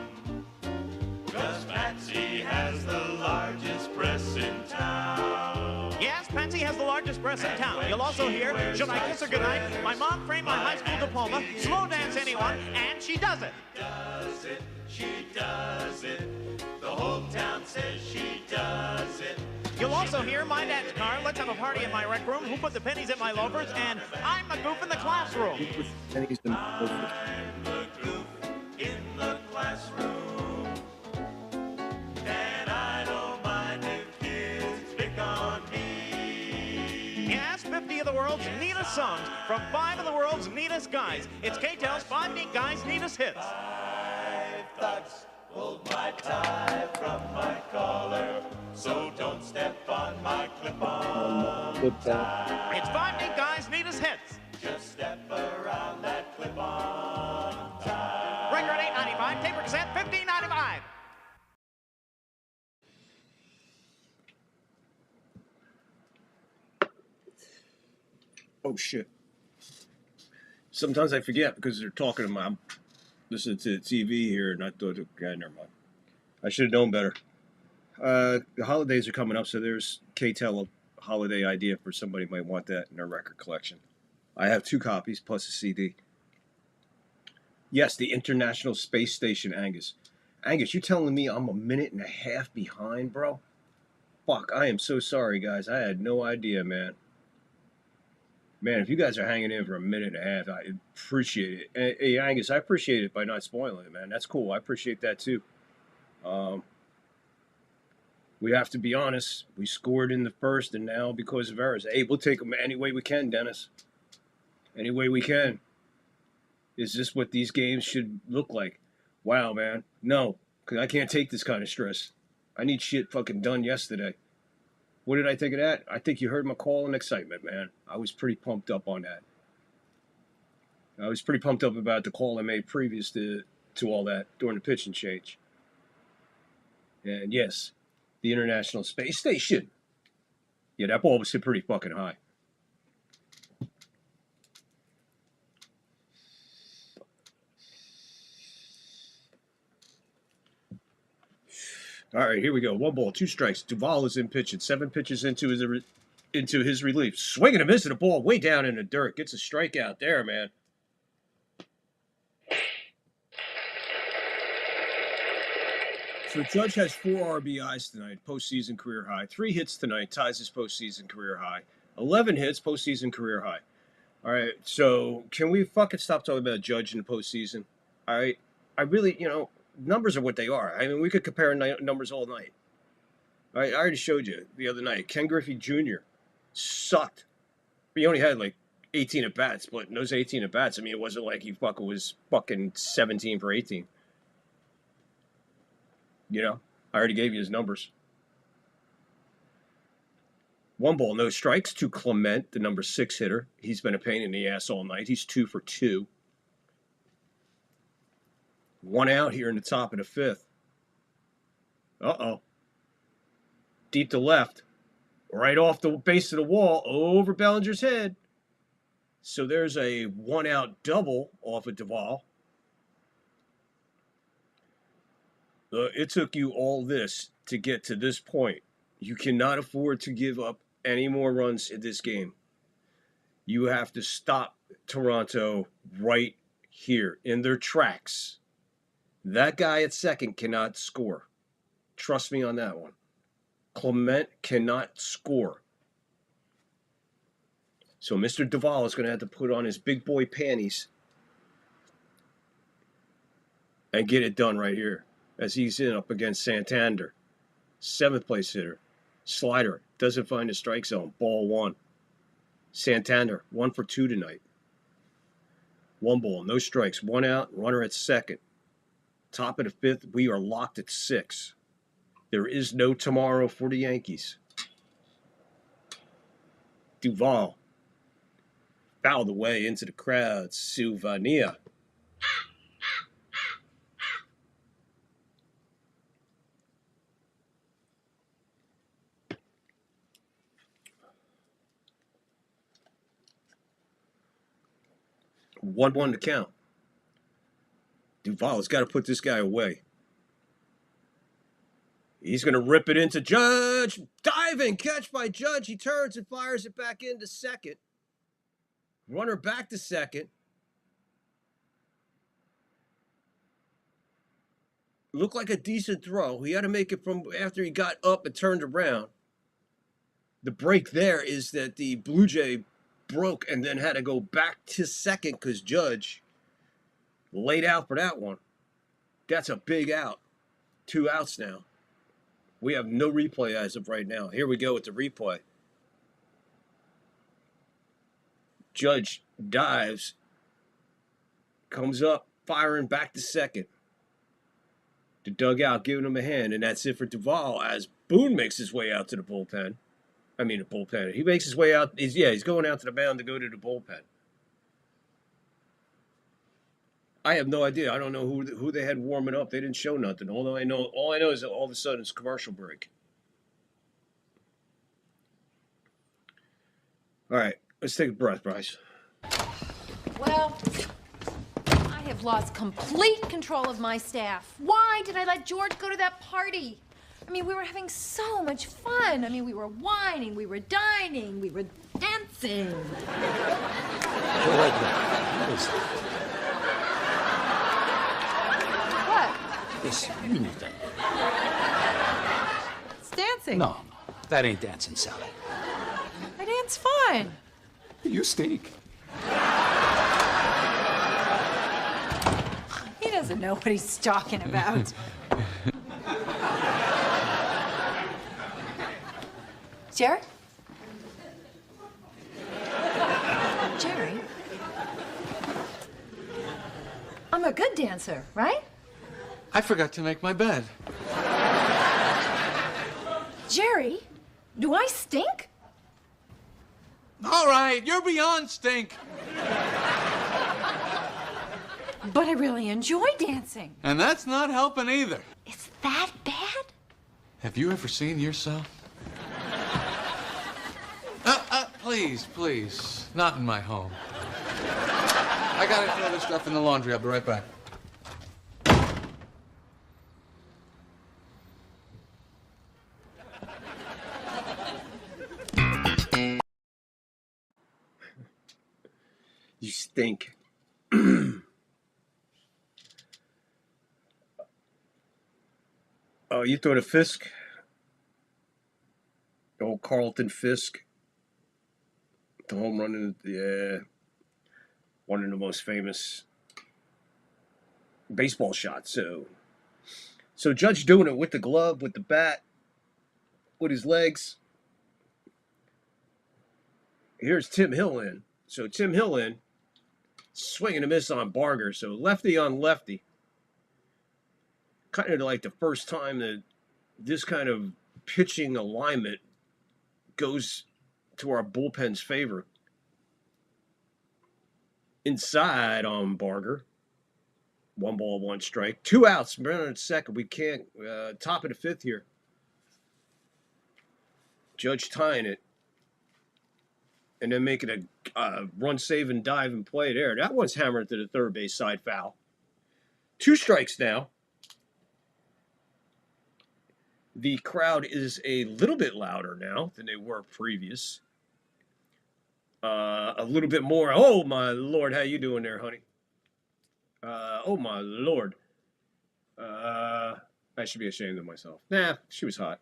'cause Patsy has the largest breasts in town. yes, Patsy has the largest breasts in town. You'll also hear, should I kiss her goodnight? My mom framed my high school diploma, slow dance anyone, and she does it. Does it, she does it. The whole town says she does it. You'll also hear my dad's car, let's have a party in my rec room, who put the pennies in my loafers, and I'm a goof in the classroom. I'm the goof in the classroom, and I don't mind if kids pick on me. Yes, 50 of the world's neatest songs from 5 of the world's neatest guys. It's K-Tel's 5 Neat Guys' neatest hits. 5 thugs pulled my tie from my collar, so don't step on my clip-on. clip on. It's 5 neat guys, neatest hits. Just step around that clip-on time. Record $8.95, taper cassette $15.95. Oh shit. Sometimes I forget because they're talking to I'm listening to the TV here and I thought, okay, never mind. I should have known better. The holidays are coming up, so there's K-Tel a holiday idea for somebody who might want that in their record collection. I have 2 copies plus a CD. Yes, the International Space Station, Angus. Angus, you telling me I'm a minute and a half behind, bro? Fuck, I am so sorry, guys. I had no idea, man. Man, if you guys are hanging in for a minute and a half, I appreciate it. Hey, Angus, I appreciate it by not spoiling it, man. That's cool. I appreciate that, too. We have to be honest. We scored in the first, and now because of errors. Hey, we'll take them any way we can, Dennis. Any way we can. Is this what these games should look like? Wow, man. No, because I can't take this kind of stress. I need shit fucking done yesterday. What did I think of that? I think you heard my call and excitement, man. I was pretty pumped up on that. I was pretty pumped up about the call I made previous to all that during the pitch and change. And yes, the International Space Station. Yeah, that ball was hit pretty fucking high. All right, here we go. 1 ball, 2 strikes. Duvall is in pitching. 7 pitches into his relief. Swinging and missing the ball way down in the dirt. Gets a strikeout there, man. So Judge has 4 RBIs tonight, postseason career high. 3 hits tonight, ties his postseason career high. 11 hits, postseason career high. All right, so can we fucking stop talking about Judge in the postseason? All right, I really, numbers are what they are. I mean, we could compare numbers all night. All right, I already showed you the other night. Ken Griffey Jr. sucked. He only had like 18 at-bats, but in those 18 at-bats, I mean, it wasn't like he was fucking 17 for 18. I already gave you his numbers. 1 ball, no strikes to Clement, the number 6 hitter. He's been a pain in the ass all night. He's 2 for 2. 1 out here in the top of the 5th. Uh-oh. Deep to left. Right off the base of the wall, over Bellinger's head. So there's a 1-out double off of Duvall. It took you all this to get to this point. You cannot afford to give up any more runs in this game. You have to stop Toronto right here in their tracks. That guy at second cannot score. Trust me on that one. Clement cannot score. So Mr. Duvall is going to have to put on his big boy panties and get it done right here as he's in up against Santander. 7th place hitter. Slider doesn't find the strike zone. Ball 1. Santander 1 for 2 tonight. 1 ball, no strikes. 1 out, runner at second. Top of the 5th, we are locked at 6. There is no tomorrow for the Yankees. Duvall fouled away into the crowd. Silvania. One to count. Duvall has got to put this guy away. He's going to rip it into Judge. Diving catch by Judge. He turns and fires it back into second. Runner back to second. Looked like a decent throw. He had to make it from after he got up and turned around. The break there is that the Blue Jay broke and then had to go back to second because Judge laid out for that one. That's a big out. 2 outs now. We have no replay as of right now. Here we go with the replay. Judge dives, comes up, firing back to second. The dugout giving him a hand, and that's it for Duvall as Boone makes his way out to the bullpen. I mean, the bullpen. He makes his way out. He's going out to the mound to go to the bullpen. I have no idea. I don't know who they had warming up. They didn't show nothing. All I know is that all of a sudden it's commercial break. All right, let's take a breath, Bryce. Well, I have lost complete control of my staff. Why did I let George go to that party? I mean, we were having so much fun. I mean, we were whining, we were dining, we were dancing. What? This mini thing. It's dancing. No, that ain't dancing, Sally. I dance fine. You stink. He doesn't know what he's talking about. Jerry? Jerry? I'm a good dancer, right? I forgot to make my bed. Jerry, do I stink? All right, you're beyond stink. But I really enjoy dancing. And that's not helping either. It's that bad? Have you ever seen yourself? Please, not in my home. I gotta throw this stuff in the laundry. I'll be right back. You stink. Oh, you throw to Fisk? Old Carlton Fisk. The home run, one of the most famous baseball shots. So Judge doing it with the glove, with the bat, with his legs. Here's Tim Hill in. So Tim Hill in, swinging a miss on Barger. So lefty on lefty. Kind of like the first time that this kind of pitching alignment goes to our bullpen's favor. Inside on Barger. 1 ball, 1 strike. 2 outs. Runner at second. We can't. Top of the 5th here. Judge tying it. And then making a run, save, and dive and play there. That one's hammered to the third base side foul. 2 strikes now. The crowd is a little bit louder now than they were previous. A little bit more. Oh, my Lord. How you doing there, honey? Oh, my Lord. I should be ashamed of myself. Nah, she was hot.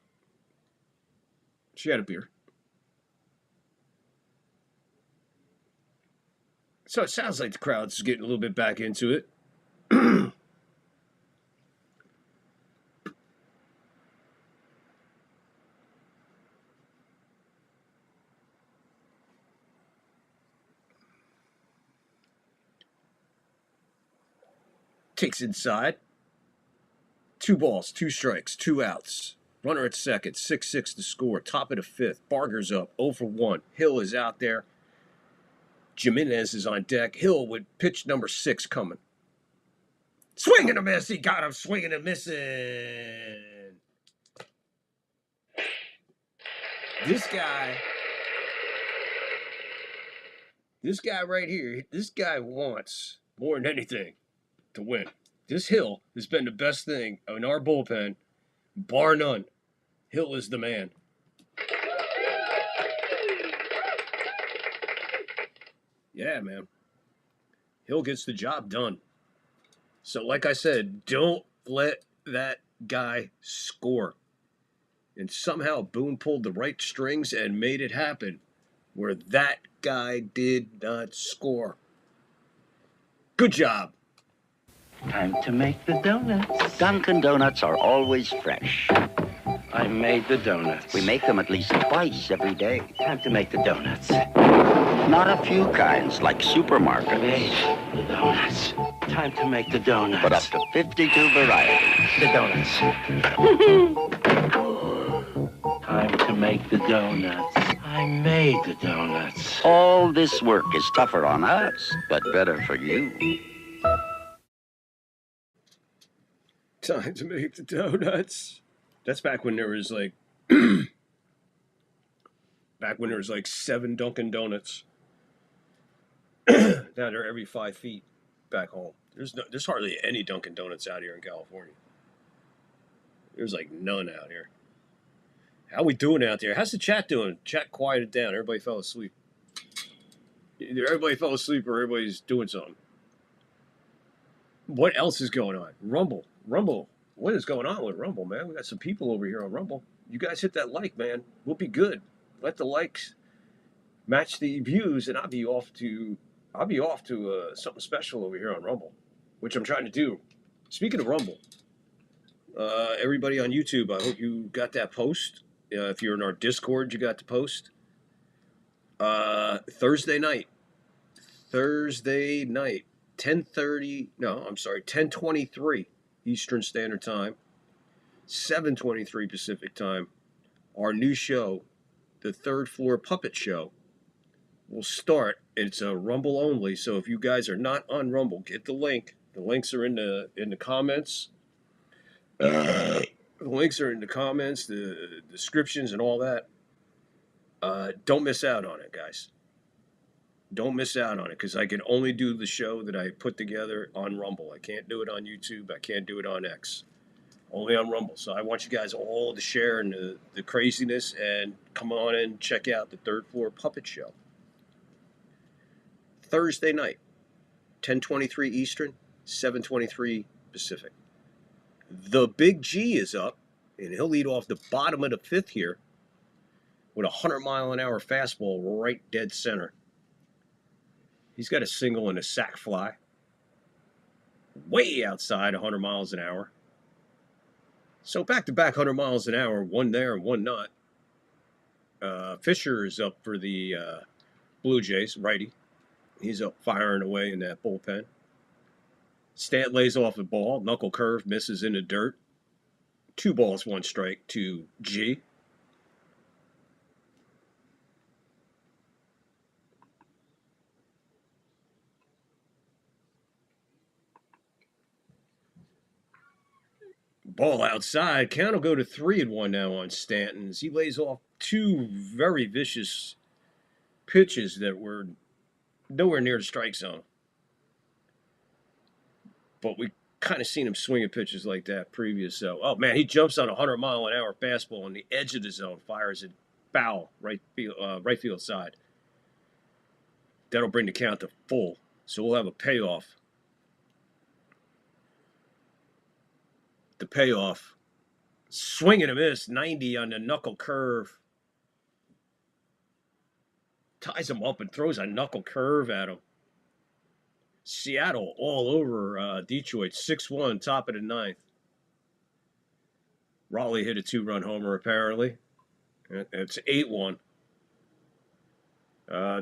She had a beer. So it sounds like the crowd's getting a little bit back into it. Takes inside. 2 balls, 2 strikes, 2 outs. Runner at second, 6-6 to score. Top of the 5th. Barger's up, 0 for 1. Hill is out there. Jimenez is on deck. Hill with pitch number 6 coming. Swing and a miss. He got him swinging and missing. This guy right here, this guy wants more than anything to win. This Hill has been the best thing in our bullpen, bar none. Hill is the man. Yeah, man. Hill gets the job done. So, like I said, don't let that guy score. And somehow Boone pulled the right strings and made it happen where that guy did not score. Good job. Time to make the donuts. Dunkin' Donuts are always fresh. I made the donuts. We make them at least twice every day. Time to make the donuts. Not a few kinds, like supermarkets. Made the donuts. Time to make the donuts. But up to 52 varieties. The donuts. Time to make the donuts. I made the donuts. All this work is tougher on us, but better for you. Time to make the donuts. That's back when there was like, back when there was like 7 Dunkin' Donuts down there every 5 feet back home. There's hardly any Dunkin' Donuts out here in California. There's like none out here. How we doing out there? How's the chat doing? Chat quieted down. Everybody fell asleep. Either everybody fell asleep or everybody's doing something. What else is going on? Rumble. What is going on with Rumble, man? We got some people over here on Rumble. You guys hit that like, man. We'll be good. Let the likes match the views, and I'll be off to something special over here on Rumble, which I'm trying to do. Speaking of Rumble, everybody on YouTube, I hope you got that post. If you're in our Discord, you got the post. Thursday night, 10:23 Eastern Standard Time, 7:23 Pacific Time. Our new show, the Third Floor Puppet Show, will start. It's a Rumble only, so if you guys are not on Rumble, get the link. The links are in the comments. The links are in the comments, the descriptions, and all that. Don't miss out on it, guys. Don't miss out on it, because I can only do the show that I put together on Rumble. I can't do it on YouTube. I can't do it on X. Only on Rumble. So I want you guys all to share in the craziness and come on and check out the Third Floor Puppet Show. Thursday night, 10:23 Eastern, 7:23 Pacific. The Big G is up, and he'll lead off the bottom of the 5th here with a 100-mile-an-hour fastball right dead center. He's got a single and a sac fly. Way outside 100 miles an hour. So back-to-back 100 miles an hour, one there and one not. Fisher is up for the Blue Jays, righty. He's up firing away in that bullpen. Stant lays off a ball. Knuckle curve misses in the dirt. 2 balls, 1 strike to G. Ball outside. Count will go to 3-1 now on Stanton's. He lays off 2 very vicious pitches that were nowhere near the strike zone. But we kind of seen him swinging pitches like that previous. So, oh man, he jumps on a 100-mile-an-hour fastball on the edge of the zone, fires it foul right field side. That'll bring the count to full. So we'll have a payoff. The payoff. Swing and a miss, 90 on the knuckle curve. Ties him up and throws a knuckle curve at him. Seattle all over Detroit, 6-1, top of the 9th. Raleigh hit a 2-run homer, apparently. It's 8-1.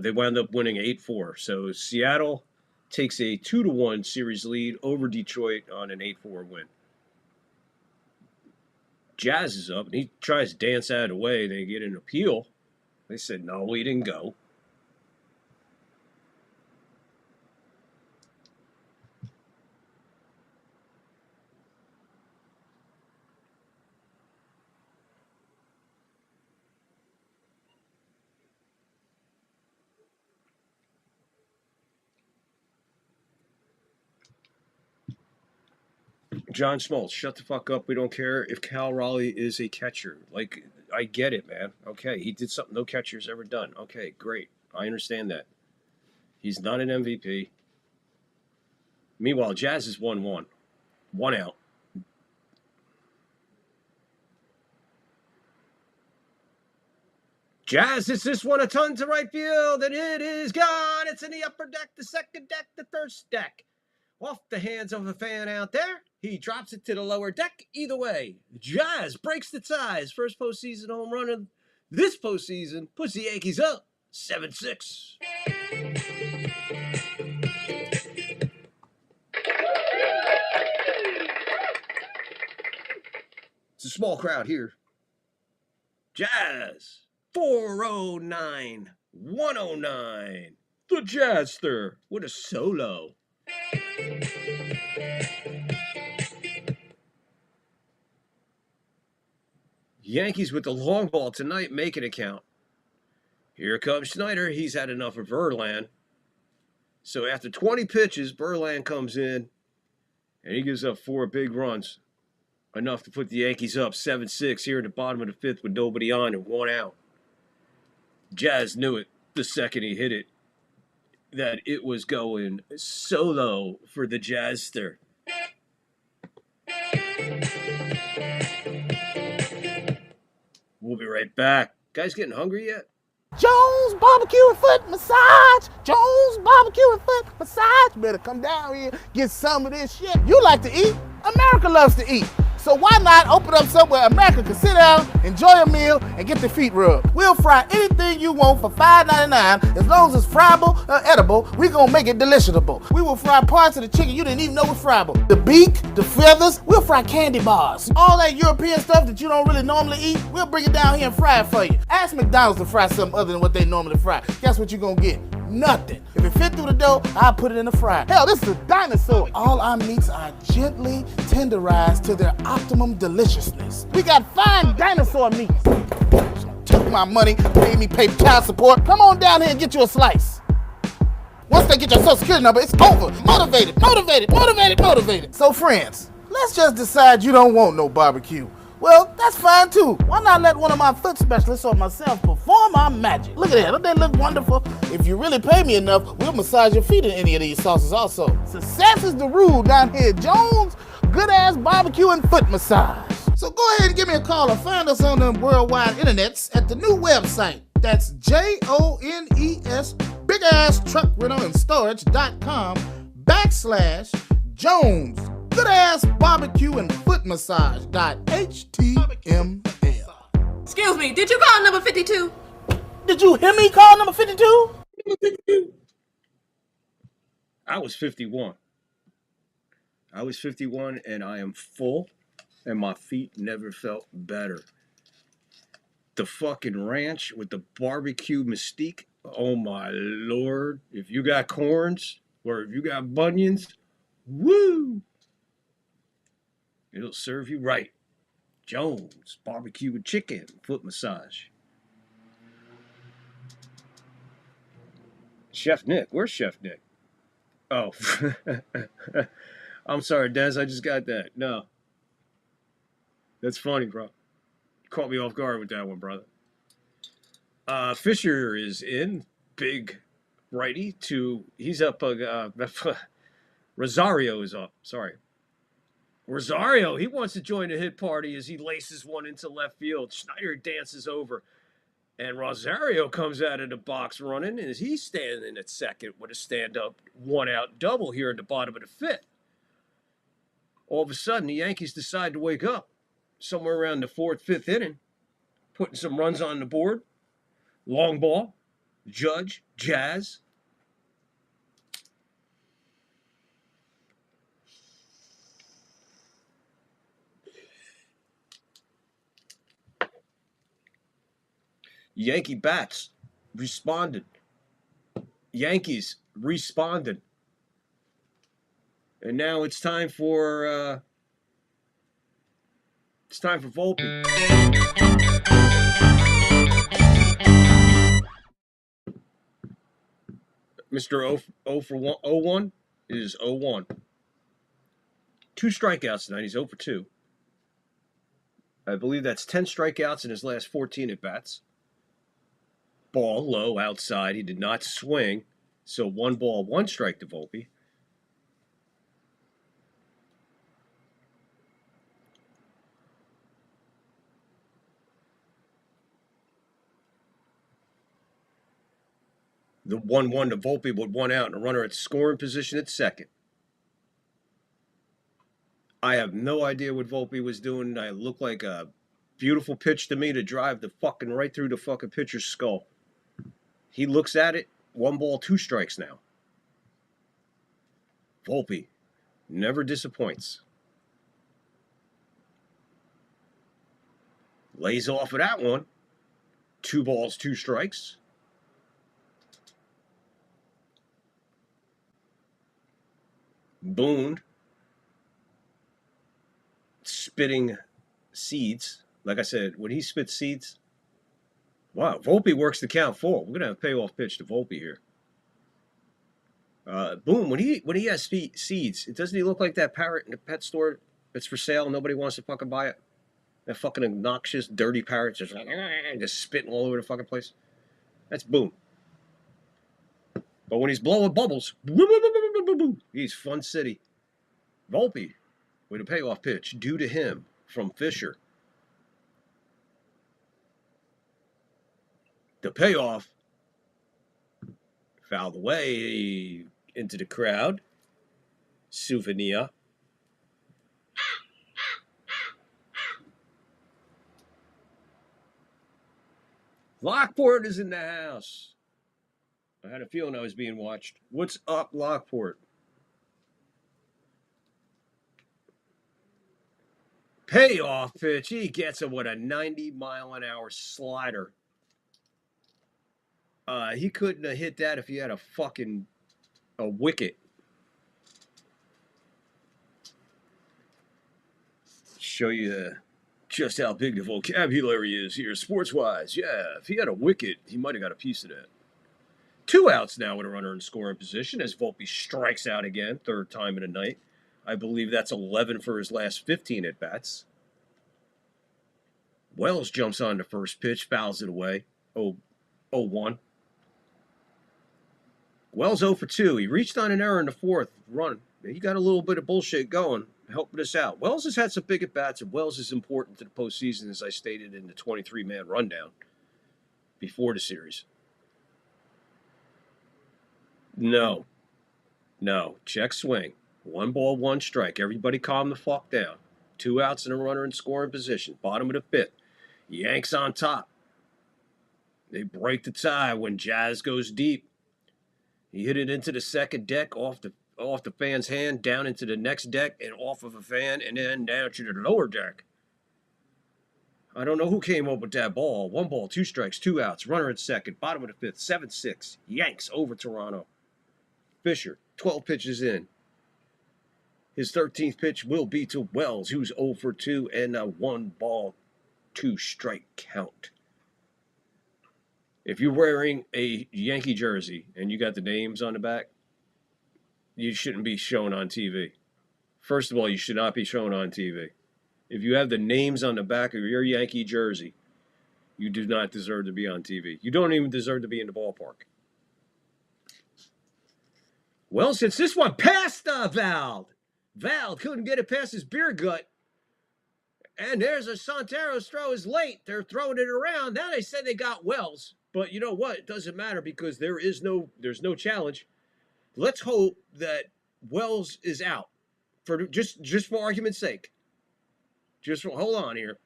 They wound up winning 8-4. So Seattle takes a 2-1 series lead over Detroit on an 8-4 win. Jazz is up, and he tries to dance out of the way. They get an appeal. They said, no, we didn't go. John Smoltz, shut the fuck up. We don't care if Cal Raleigh is a catcher. Like, I get it, man. Okay, he did something no catcher's ever done. Okay, great. I understand that. He's not an MVP. Meanwhile, Jazz is 1-1. 1 out. Jazz hits this one a ton to right field, and it is gone. It's in the upper deck, the second deck, the third deck. Off the hands of a fan out there. He drops it to the lower deck. Either way, Jazz breaks the ties. First postseason home run of this postseason puts the Yankees up 7-6. It's a small crowd here. Jazz 409, 109. The Jazster. What a solo. Yankees with the long ball tonight, make it a count. Here comes Schneider. He's had enough of Verlander. So after 20 pitches, Verlander comes in, and he gives up 4 big runs. Enough to put the Yankees up 7-6 here at the bottom of the 5th with nobody on and 1 out. Jazz knew it the second he hit it, that it was going solo for the Jazzster. We'll be right back. Guys getting hungry yet? Jones Barbecue and Foot Massage. Jones Barbecue and Foot Massage. Better come down here, get some of this shit. You like to eat. America loves to eat. So why not open up somewhere America can sit down, enjoy a meal, and get their feet rubbed? We'll fry anything you want for $5.99. As long as it's friable or edible, we're going to make it deliciable. We will fry parts of the chicken you didn't even know was friable. The beak, the feathers, we'll fry candy bars. All that European stuff that you don't really normally eat, we'll bring it down here and fry it for you. Ask McDonald's to fry something other than what they normally fry. Guess what you're going to get? Nothing. If it fit through the dough, I'll put it in the fryer. Hell, this is a dinosaur. All our meats are gently tenderized to their optimum deliciousness. We got fine dinosaur meats. Take my money, pay me child support. Come on down here and get you a slice. Once they get your social security number, it's over. Motivated, motivated, motivated, motivated. So friends, let's just decide you don't want no barbecue. Well, that's fine too. Why not let one of my foot specialists or myself perform our magic? Look at that, don't they look wonderful? If you really pay me enough, we'll massage your feet in any of these sauces also. Success is the rule down here at Jones Good Ass Barbecue and Foot Massage. So go ahead and give me a call or find us on the worldwide internets at the new website. That's JONES Big Ass Truck Rental and Storage.com/Jones Good Ass Barbecue and Foot Massage.html. Excuse me, did you call number 52? Did you hear me call number 52? I was 51. I was 51 and I am full and my feet never felt better. The fucking ranch with the barbecue mystique. Oh my Lord. If you got corns or if you got bunions, woo! It'll serve you right. Jones Barbecue and Chicken Foot Massage. Chef Nick. Where's Chef Nick? Oh. I'm sorry, Des. I just got that. No. That's funny, bro. You caught me off guard with that one, brother. Fisher is in. Big righty to... He's up... Rosario is up. Sorry. Rosario, he wants to join the hit party as he laces one into left field. Schneider dances over. And Rosario comes out of the box running, and he's standing at second with a stand-up, 1-out double here at the bottom of the 5th. All of a sudden, the Yankees decide to wake up somewhere around the 4th, 5th inning, putting some runs on the board. Long ball, Judge, Jazz. Yankee bats responded. Yankees responded. And now it's time for Volpe. Mr. 0 for 1 is 0-1. 2 strikeouts tonight. He's 0 for 2. I believe that's 10 strikeouts in his last 14 at-bats. Ball low outside. He did not swing. So 1 ball, 1 strike to Volpe. The 1-1 to Volpe with 1 out and a runner at scoring position at second. I have no idea what Volpe was doing. It looked like a beautiful pitch to me to drive the fucking right through the fucking pitcher's skull. He looks at it. 1 ball, 2 strikes now. Volpe never disappoints. Lays off of that one. 2 balls, 2 strikes. Boone spitting seeds. Like I said, when he spits seeds, wow, Volpe works the count 4. We're gonna have a payoff pitch to Volpe here. Boone, when he has seeds, doesn't he look like that parrot in the pet store that's for sale? Nobody wants to fucking buy it. That fucking obnoxious, dirty parrot just spitting all over the fucking place. That's Boone. But when he's blowing bubbles, he's Fun City. Volpe with a payoff pitch due to him from Fisher. The payoff fouled away into the crowd. Souvenir. Lockport is in the house. I had a feeling I was being watched. What's up, Lockport? Payoff pitch. He gets him with a 90-mile-an-hour slider. He couldn't have hit that if he had a wicket. Show you just how big the vocabulary is here, sports-wise. Yeah, if he had a wicket, he might have got a piece of that. 2 outs now with a runner in scoring position as Volpe strikes out again, 3rd time in the night. I believe that's 11 for his last 15 at-bats. Wells jumps on the first pitch, fouls it away. 0-1. Wells 0 for 2. He reached on an error in the 4th run. He got a little bit of bullshit going, helping us out. Wells has had some big at-bats, and Wells is important to the postseason, as I stated in the 23-man rundown before the series. No. Check swing. 1 ball, 1 strike. Everybody calm the fuck down. 2 outs and a runner in scoring position. Bottom of the 5th. Yanks on top. They break the tie when Jazz goes deep. He hit it into the second deck, off the fan's hand, down into the next deck, and off of a fan, and then down to the lower deck. I don't know who came up with that ball. 1 ball, 2 strikes, 2 outs. Runner at second. Bottom of the 5th. 7-6. Yanks over Toronto. Fisher, 12 pitches in. His 13th pitch will be to Wells, who's 0 for 2 and a 1 ball, 2 strike count. If you're wearing a Yankee jersey and you got the names on the back, you shouldn't be shown on TV. First of all, you should not be shown on TV. If you have the names on the back of your Yankee jersey, you do not deserve to be on TV. You don't even deserve to be in the ballpark. Wells hits this one past Vald. Vald couldn't get it past his beer gut. And there's a Santeros throw is late. They're throwing it around. Now they said they got Wells. But you know what? It doesn't matter because there's no challenge. Let's hope that Wells is out. For just for argument's sake. Hold on here.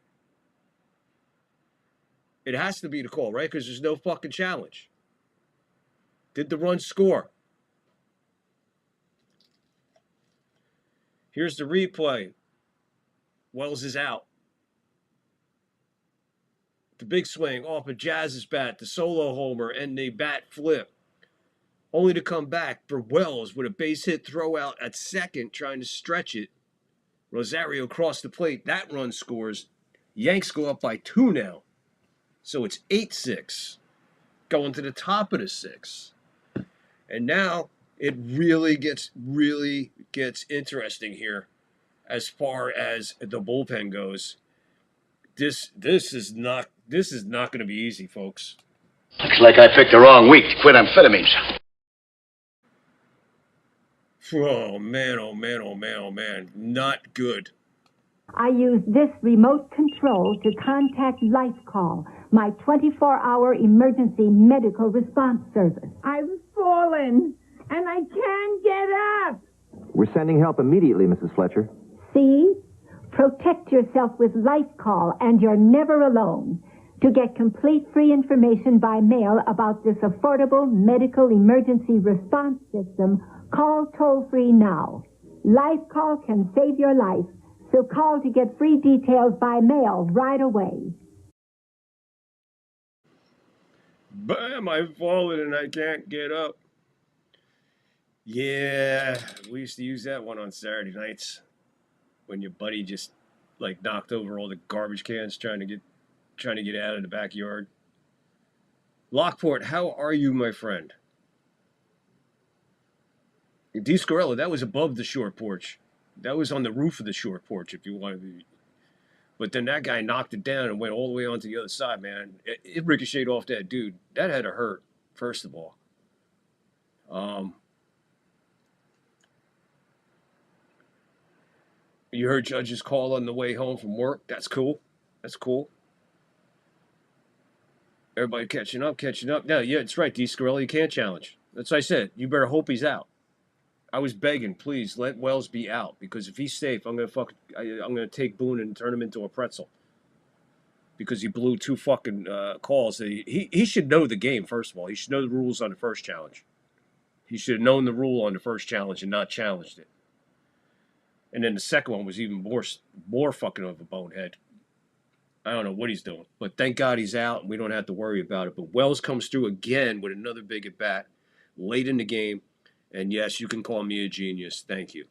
It has to be the call, right? Because there's no fucking challenge. Did the run score? Here's the replay. Wells is out. The big swing off of Jazz's bat, the solo homer, and the bat flip. Only to come back for Wells with a base hit throw out at second, trying to stretch it. Rosario crossed the plate. That run scores. Yanks go up by 2 now. So it's 8-6. Going to the top of the 6. And now it really gets interesting here as far as the bullpen goes. This is not going to be easy, folks. Looks like I picked the wrong week to quit amphetamines. Oh man. Not good. I use this remote control to contact LifeCall, my 24-hour emergency medical response service. I've fallen, and I can't get up. We're sending help immediately, Mrs. Fletcher. See? Protect yourself with LifeCall, and you're never alone. To get complete free information by mail about this affordable medical emergency response system, call toll-free now. LifeCall can save your life, so call to get free details by mail right away. Bam, I've fallen and I can't get up. Yeah, we used to use that one on Saturday nights when your buddy just like knocked over all the garbage cans trying to get out of the backyard. Lockport, how are you, my friend? D. Scarella, that was above the short porch. That was on the roof of the short porch, if you wanted to. But then that guy knocked it down and went all the way onto the other side, man. It ricocheted off that dude. That had to hurt, first of all. You heard Judge's call on the way home from work. That's cool. That's cool. Everybody catching up. No, yeah, it's right, D. Scarella. You can't challenge. That's what I said. You better hope he's out. I was begging, please, let Wells be out. Because if he's safe, I'm gonna take Boone and turn him into a pretzel. Because he blew 2 fucking calls. He should know the game, first of all. He should know the rules on the first challenge. He should have known the rule on the first challenge and not challenged it. And then the second one was even more fucking of a bonehead. I don't know what he's doing. But thank God he's out and we don't have to worry about it. But Wells comes through again with another big at bat late in the game. And yes, you can call me a genius. Thank you.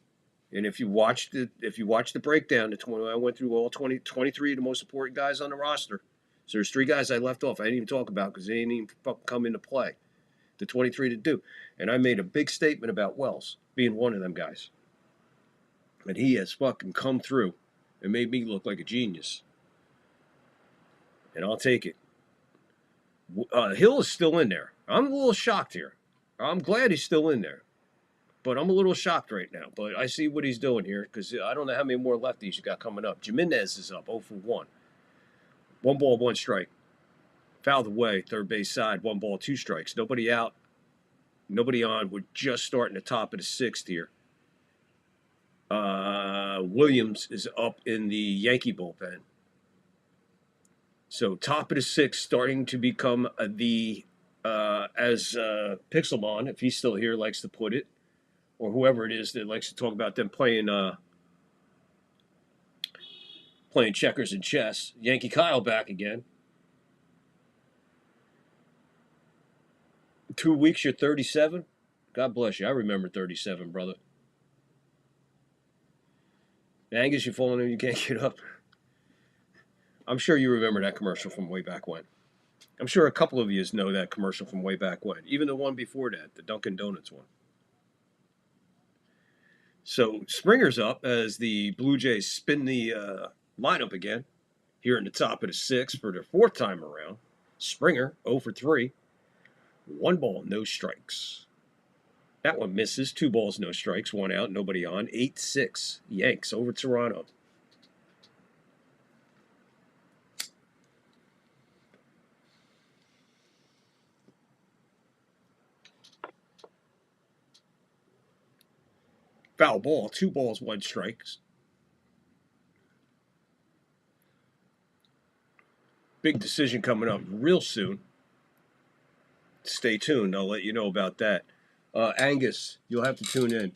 And if you watch the breakdown, I went through all 23 of the most important guys on the roster. So there's 3 guys I left off. I didn't even talk about because they didn't even fucking come into play. The 23 to do. And I made a big statement about Wells being one of them guys. And he has fucking come through and made me look like a genius. And I'll take it. Hill is still in there. I'm a little shocked here. I'm glad he's still in there. But I'm a little shocked right now. But I see what he's doing here because I don't know how many more lefties you got coming up. Jimenez is up 0 for 1. 1 ball, 1 strike. Fouled away, third base side, 1 ball, 2 strikes. Nobody out. Nobody on. We're just starting the top of the 6th here. Williams is up in the Yankee bullpen. So top of the 6th starting to become as Pixelmon, if he's still here, likes to put it, or whoever it is that likes to talk about them playing checkers and chess. Yankee Kyle back again. 2 weeks, you're 37? God bless you. I remember 37, brother. Angus, you falling in, you can't get up. I'm sure you remember that commercial from way back when. I'm sure a couple of you know that commercial from way back when. Even the one before that, the Dunkin' Donuts one. So Springer's up as the Blue Jays spin the lineup again. Here in the top of the 6th for their 4th time around. Springer, 0 for 3. 1 ball, no strikes. That one misses. 2 balls, no strikes. 1 out, nobody on. 8-6. Yanks over Toronto. Foul ball. 2 balls, 1 strikes. Big decision coming up real soon. Stay tuned. I'll let you know about that. Angus, you'll have to tune in.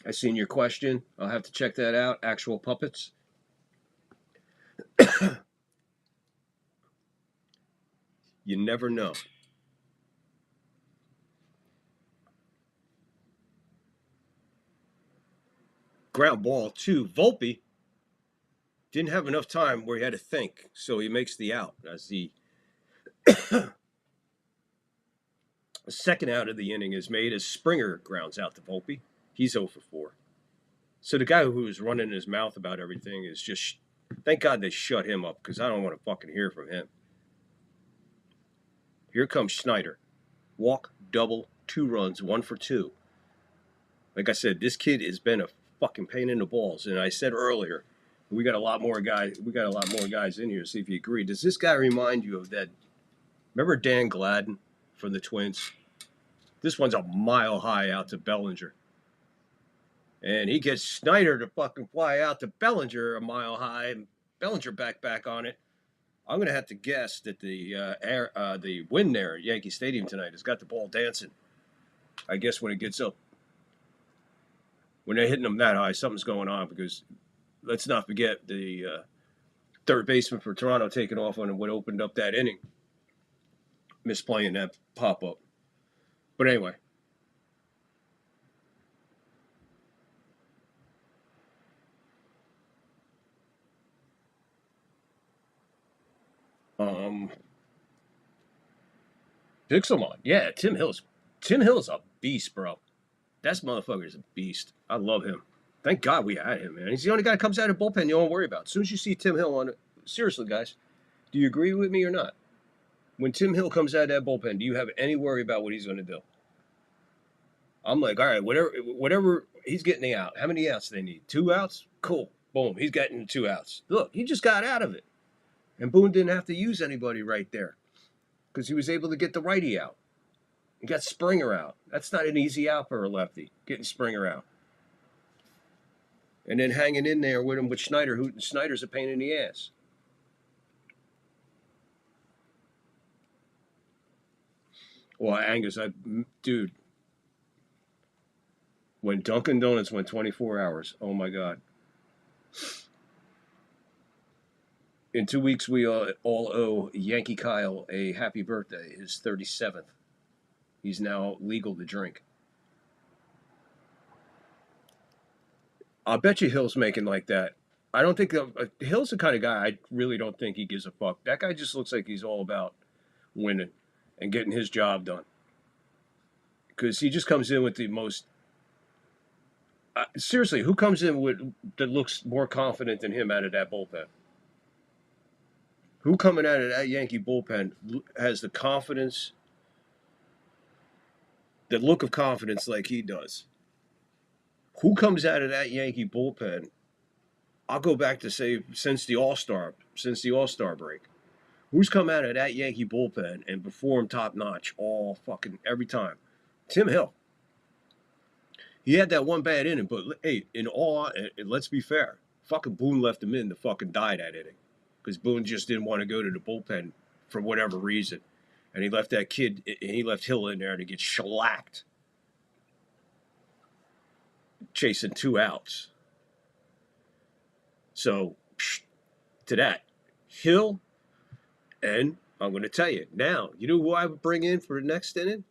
I seen your question. I'll have to check that out. Actual puppets. You never know. Ground ball to Volpe. Didn't have enough time where he had to think, so he makes the out as the second out of the inning is made as Springer grounds out to Volpe. He's 0 for 4. So the guy who was running his mouth about everything is just, thank God they shut him up because I don't want to fucking hear from him. Here comes Schneider. Walk, double, 2 runs, 1 for 2. Like I said, this kid has been a fucking pain in the balls. And I said earlier, we got a lot more guys in here. See if you agree. Does this guy remind you of that? Remember Dan Gladden from the Twins? This one's a mile high out to Bellinger. And he gets Schneider to fucking fly out to Bellinger a mile high, and Bellinger back on it. I'm going to have to guess that the wind there at Yankee Stadium tonight has got the ball dancing. I guess when it gets up, when they're hitting them that high, something's going on because let's not forget the third baseman for Toronto taking off on what opened up that inning. misplaying that pop-up. But anyway. Pixelmon. Yeah, Tim Hill's a beast, bro. That motherfucker's a beast. I love him. Thank God we had him, man. He's the only guy that comes out of the bullpen you don't worry about. As soon as you see Tim Hill on it, seriously, guys, do you agree with me or not? When Tim Hill comes out of that bullpen, do you have any worry about what he's going to do? I'm like, all right, whatever he's getting the out. How many outs do they need? 2 outs? Cool. Boom. He's getting 2 outs. Look, he just got out of it. And Boone didn't have to use anybody right there because he was able to get the righty out. He got Springer out. That's not an easy out for a lefty, getting Springer out. And then hanging in there with him with Schneider, who Schneider's a pain in the ass. Well, Angus, dude, when Dunkin' Donuts went 24 hours, oh my God. In 2 weeks, we all owe Yankee Kyle a happy birthday, his 37th. He's now legal to drink. I bet you Hill's making like that. I don't think Hill's the kind of guy I really don't think he gives a fuck. That guy just looks like he's all about winning and getting his job done. Because he just comes in with the most... seriously, who comes in that looks more confident than him out of that bullpen? Who coming out of that Yankee bullpen has the confidence, the look of confidence like he does? Who comes out of that Yankee bullpen? I'll go back to say since the All-Star break. Who's come out of that Yankee bullpen and performed top notch all fucking every time? Tim Hill. He had that one bad inning, but hey, let's be fair. Fucking Boone left him in to fucking die that inning. Because Boone just didn't want to go to the bullpen for whatever reason. And he left Hill in there to get shellacked. Chasing 2 outs. So, to that. Hill, and I'm going to tell you, now, you know who I would bring in for the next inning?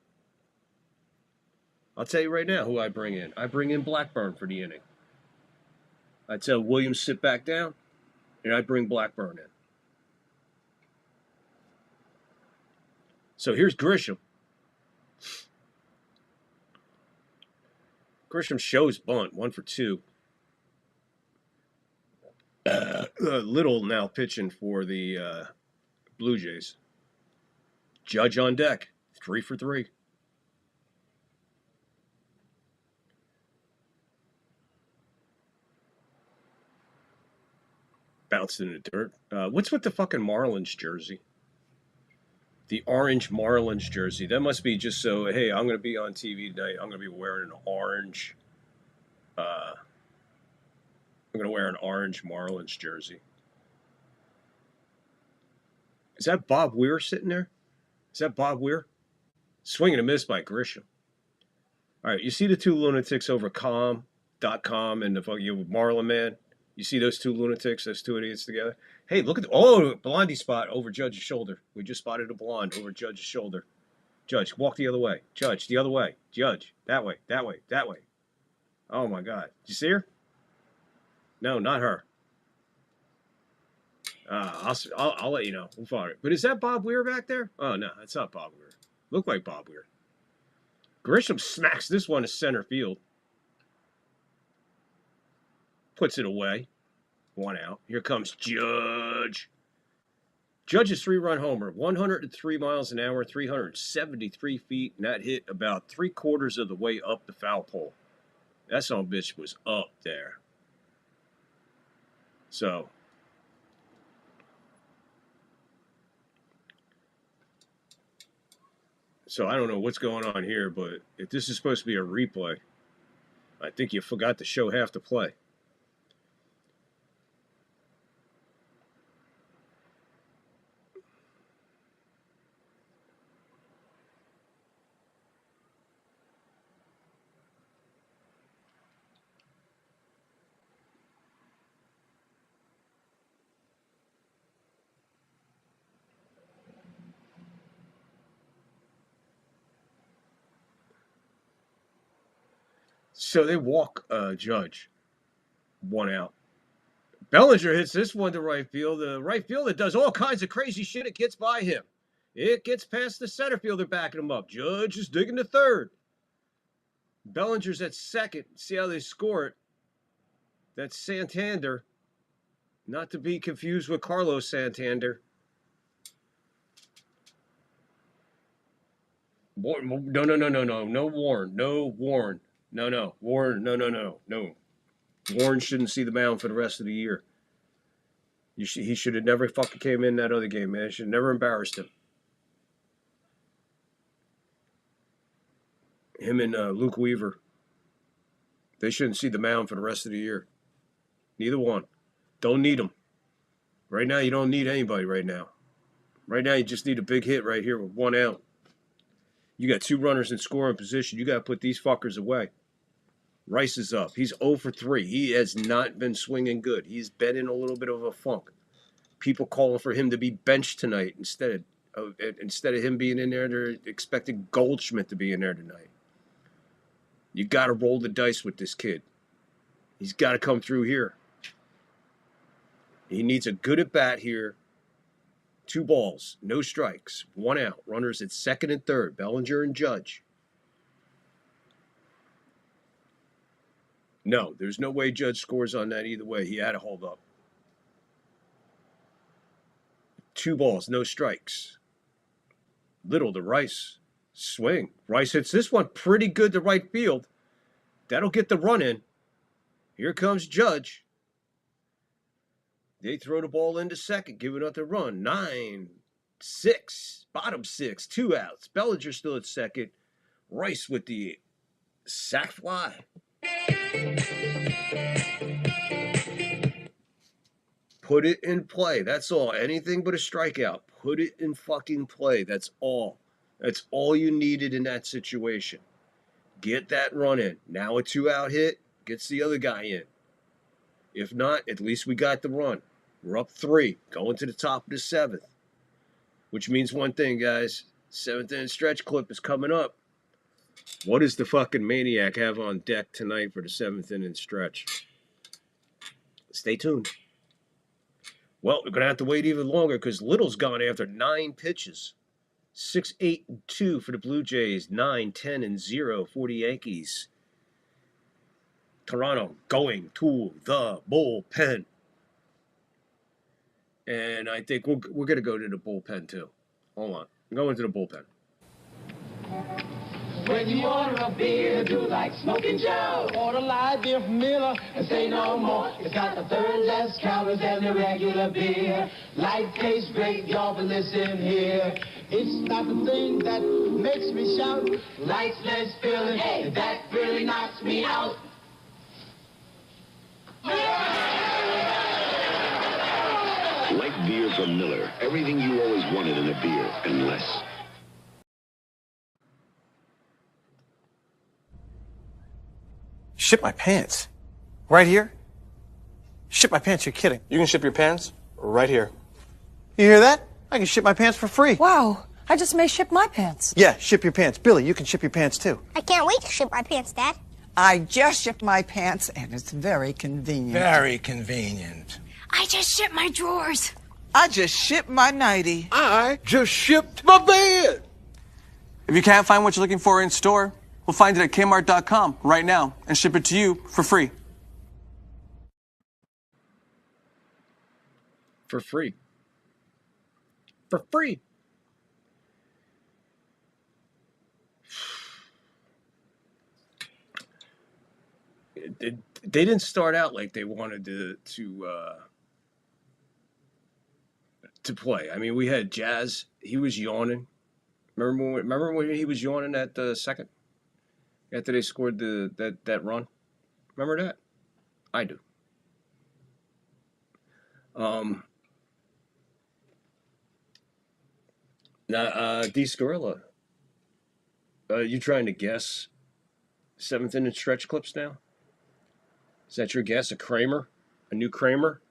I'll tell you right now who I bring in. I bring in Blackburn for the inning. I tell Williams sit back down, and I bring Blackburn in. So here's Grisham. Grisham shows bunt, 1 for 2. Little now pitching for the Blue Jays. Judge on deck, 3 for 3. Bounced in the dirt. What's with the fucking Marlins jersey? The orange Marlins jersey. That must be just so, hey, I'm going to be on TV tonight. I'm going to be wearing an orange. I'm going to wear an orange Marlins jersey. Is that Bob Weir sitting there? Is that Bob Weir? Swing and a miss by Grisham. All right, you see the 2 lunatics over calm.com and the fucking Marlin Man? You see those 2 lunatics, those 2 idiots together? Hey, look at blondie spot over Judge's shoulder. We just spotted a blonde over Judge's shoulder. Judge, walk the other way. Judge, the other way. Judge, that way, that way, that way. Oh, my God. Did you see her? No, not her. I'll let you know. We'll find it. But is that Bob Weir back there? Oh, no, that's not Bob Weir. Look like Bob Weir. Grisham smacks this one to center field. Puts it away. 1 out. Here comes Judge. Judge's 3-run homer. 103 miles an hour, 373 feet. And that hit about 3/4 of the way up the foul pole. That son of a bitch was up there. So. I don't know what's going on here, but if this is supposed to be a replay, I think you forgot to show half the play. So they walk Judge. 1 out. Bellinger hits this one to right field. The right fielder does all kinds of crazy shit. It gets by him. It gets past the center fielder backing him up. Judge is digging to third. Bellinger's at second. See how they score it. That's Santander. Not to be confused with Carlos Santander. No, Warren. No, Warren. No. Warren, no. Warren shouldn't see the mound for the rest of the year. He should have never fucking came in that other game, man. Should have never embarrassed him. Him and Luke Weaver. They shouldn't see the mound for the rest of the year. Neither one. Don't need them. Right now, you don't need anybody right now. Right now, you just need a big hit right here with 1 out. You got 2 runners in scoring position. You got to put these fuckers away. Rice is up. He's 0 for 3. He has not been swinging good. He's been in a little bit of a funk. People calling for him to be benched tonight instead of him being in there. They're expecting Goldschmidt to be in there tonight. You got to roll the dice with this kid. He's got to come through here. He needs a good at bat here. 2 balls, no strikes, 1 out. Runners at second and third. Bellinger and Judge. No, there's no way Judge scores on that either way. He had to hold up. 2 balls, no strikes. Little to Rice. Swing. Rice hits this one pretty good to right field. That'll get the run in. Here comes Judge. They throw the ball into second, giving up the run. 9-6. Bottom 6. 2 outs. Bellinger still at second. Rice with the sac fly. Put it in play. That's all. Anything but a strikeout. Put it in fucking play. That's all. That's all you needed in that situation. Get that run in. Now a 2-out hit gets the other guy in. If not, at least we got the run. We're up 3, going to the top of the 7th. Which means one thing, guys. 7th inning stretch clip is coming up. What does the fucking maniac have on deck tonight for the 7th inning stretch? Stay tuned. Well, we're going to have to wait even longer because Little's gone after 9 pitches. 6-8-2 for the Blue Jays. 9-10-0 for the Yankees. Toronto going to the bullpen. And I think we're going to go to the bullpen, too. Hold on. I'm going to the bullpen. When you order a beer, do like Smoking Joe. Order light beer from Miller and say no more. It's got the third less calories than the regular beer. Light tastes great, y'all, but listen here. It's not the thing that makes me shout. Light's less filling, hey, that really knocks me out. Light beer from Miller. Everything you always wanted in a beer, and less. Ship my pants? Right here? Ship my pants, you're kidding. You can ship your pants right here. You hear that? I can ship my pants for free. Wow, I just may ship my pants. Yeah, ship your pants. Billy, you can ship your pants too. I can't wait to ship my pants, Dad. I just shipped my pants, and it's very convenient. Very convenient. I just shipped my drawers. I just shipped my nightie. I just shipped my bed. If you can't find what you're looking for in store, we'll find it at Kmart.com right now and ship it to you for free. For free. For free. They didn't start out like they wanted to play. I mean, we had Jazz. He was yawning. Remember when he was yawning at the second after they scored that run? Remember that? I do. Now, D. Scarilla, you trying to guess 7th inning stretch clips now? Is that your guess? A Kramer? A new Kramer?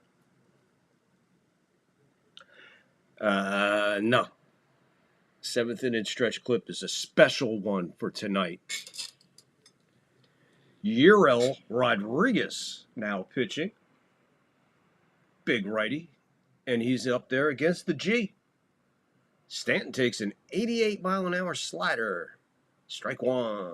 No. 7th inning stretch clip is a special one for tonight. Yurel Rodriguez now pitching. Big righty. And he's up there against the G. Stanton takes an 88-mile-an-hour slider. Strike one.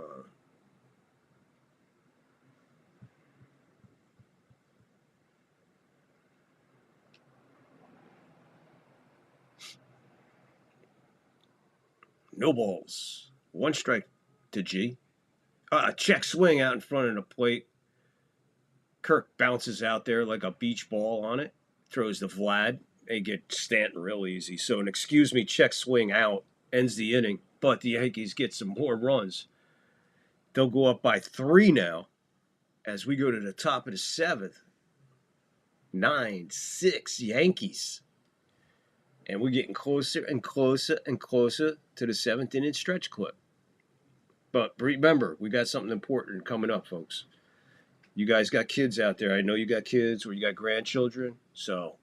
No balls. One strike to G. Check swing out in front of the plate. Kirk bounces out there like a beach ball on it. Throws to Vlad. They get Stanton real easy. So an excuse me check swing out ends the inning. But the Yankees get some more runs. They'll go up by 3 now as we go to the top of the 7th. 9-6 Yankees. And we're getting closer and closer and closer to the 7th inning stretch clip. But remember, we got something important coming up, folks. You guys got kids out there. I know you got kids or you got grandchildren. So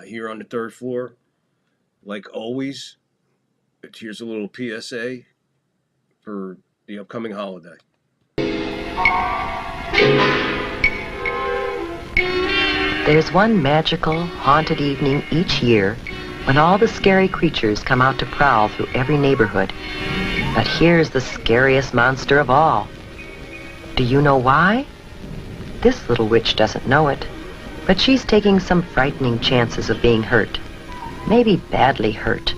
here on the 3rd floor, like always, here's a little PSA for the upcoming holiday. There's one magical, haunted evening each year when all the scary creatures come out to prowl through every neighborhood. But here's the scariest monster of all. Do you know why? This little witch doesn't know it, but she's taking some frightening chances of being hurt. Maybe badly hurt.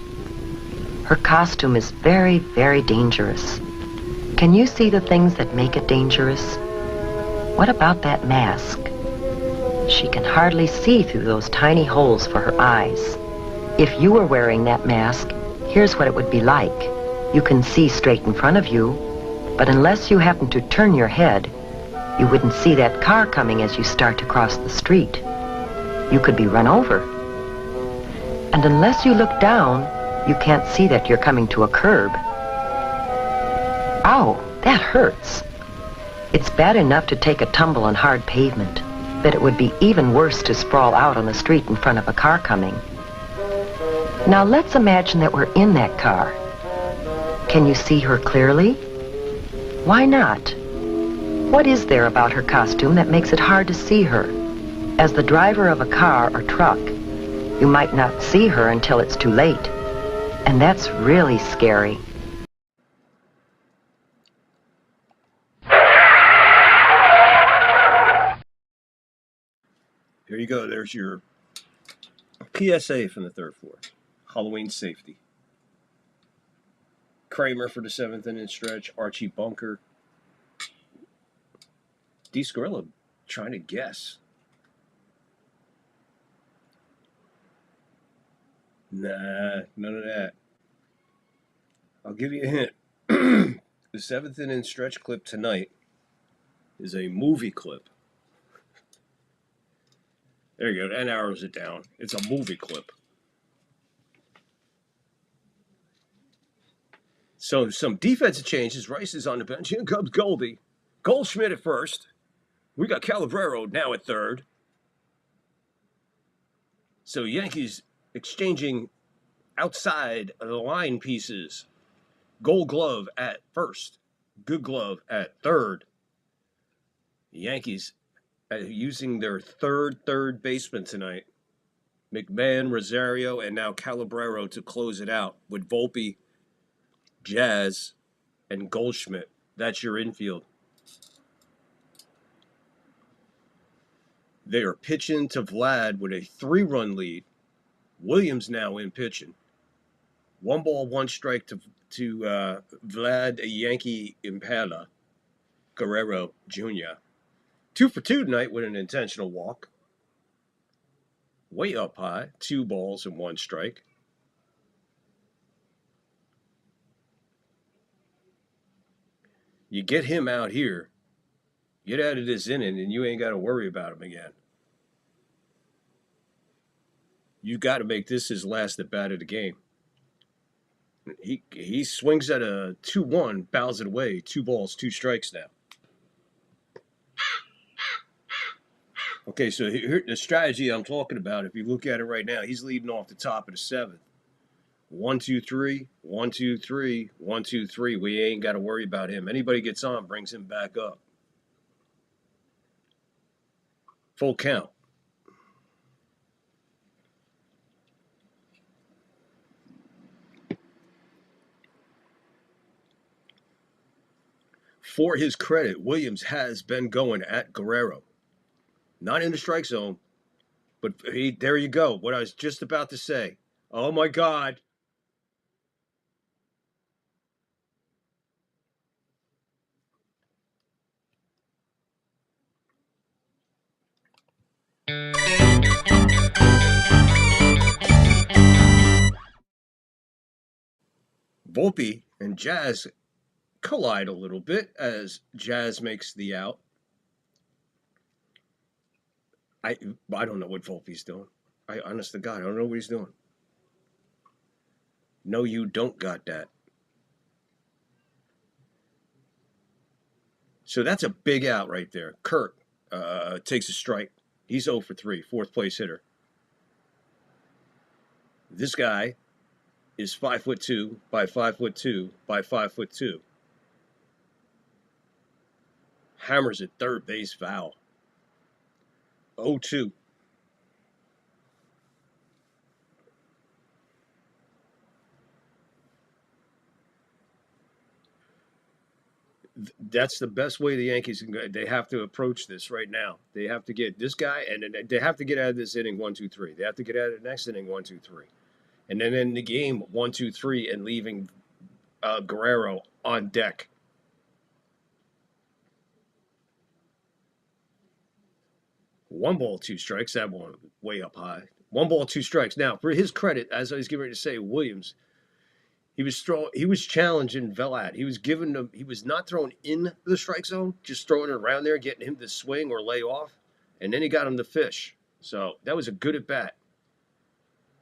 Her costume is very, very dangerous. Can you see the things that make it dangerous? What about that mask? She can hardly see through those tiny holes for her eyes. If you were wearing that mask, here's what it would be like. You can see straight in front of you, but unless you happen to turn your head, you wouldn't see that car coming as you start to cross the street. You could be run over. And unless you look down, you can't see that you're coming to a curb. Ow, that hurts. It's bad enough to take a tumble on hard pavement, but it would be even worse to sprawl out on the street in front of a car coming. Now let's imagine that we're in that car. Can you see her clearly? Why not? What is there about her costume that makes it hard to see her? As the driver of a car or truck, you might not see her until it's too late. And that's really scary. Here you go. There's your PSA from the 3rd floor. Halloween safety. Kramer for the 7th inning stretch. Archie Bunker. D. Scarilla trying to guess. Nah, none of that. I'll give you a hint. The 7th inning stretch clip tonight is a movie clip. There you go. That narrows it down. It's a movie clip. So some defensive changes. Rice is on the bench. Here comes Goldie. Goldschmidt at first. We got Calabrero now at 3rd. So Yankees exchanging outside of the line pieces. Gold Glove at 1st. Good Glove at 3rd. Yankees using their third baseman tonight. McMahon, Rosario, and now Calabrero to close it out with Volpe, Jazz, and Goldschmidt. That's your infield. They are pitching to Vlad with a 3-run lead. Williams now in pitching. 1 ball, 1 strike to Vlad Yankee Impala Guerrero Jr. 2 for 2 tonight with an intentional walk. Way up high. 2 balls and 1 strike. You get him out here, get out of this inning, and you ain't got to worry about him again. You got to make this his last at bat of the game. He swings at a 2-1, bows it away. 2 balls, 2 strikes now. Okay, so here, the strategy I'm talking about, if you look at it right now, he's leading off the top of the 7th. 1, 2, 3, 1, 2, 3, 1, 2, 3. We ain't got to worry about him. Anybody gets on, brings him back up. Full count. For his credit, Williams has been going at Guerrero. Not in the strike zone, but there you go. What I was just about to say. Oh, my God. Volpe and Jazz collide a little bit as Jazz makes the out. I don't know what Volpe's doing. Honest to God, I don't know what he's doing. No, you don't got that. So that's a big out right there. Kurt takes a strike. He's 0 for 3, fourth place hitter. This guy is 5'2" by 5'2" by 5'2". Hammers at third base foul. 0-2. That's the best way the Yankees can go. They have to approach this right now. They have to get this guy, and they have to get out of this inning 1-2-3. They have to get out of the next inning 1-2-3, and then in the game 1-2-3, and leaving Guerrero on deck. One ball, two strikes. That one way up high. 1 ball, 2 strikes. Now, for his credit, as I was getting ready to say, Williams, he was challenging Velat. He was not throwing in the strike zone, just throwing it around there, getting him to swing or lay off, and then he got him to fish. So that was a good at bat.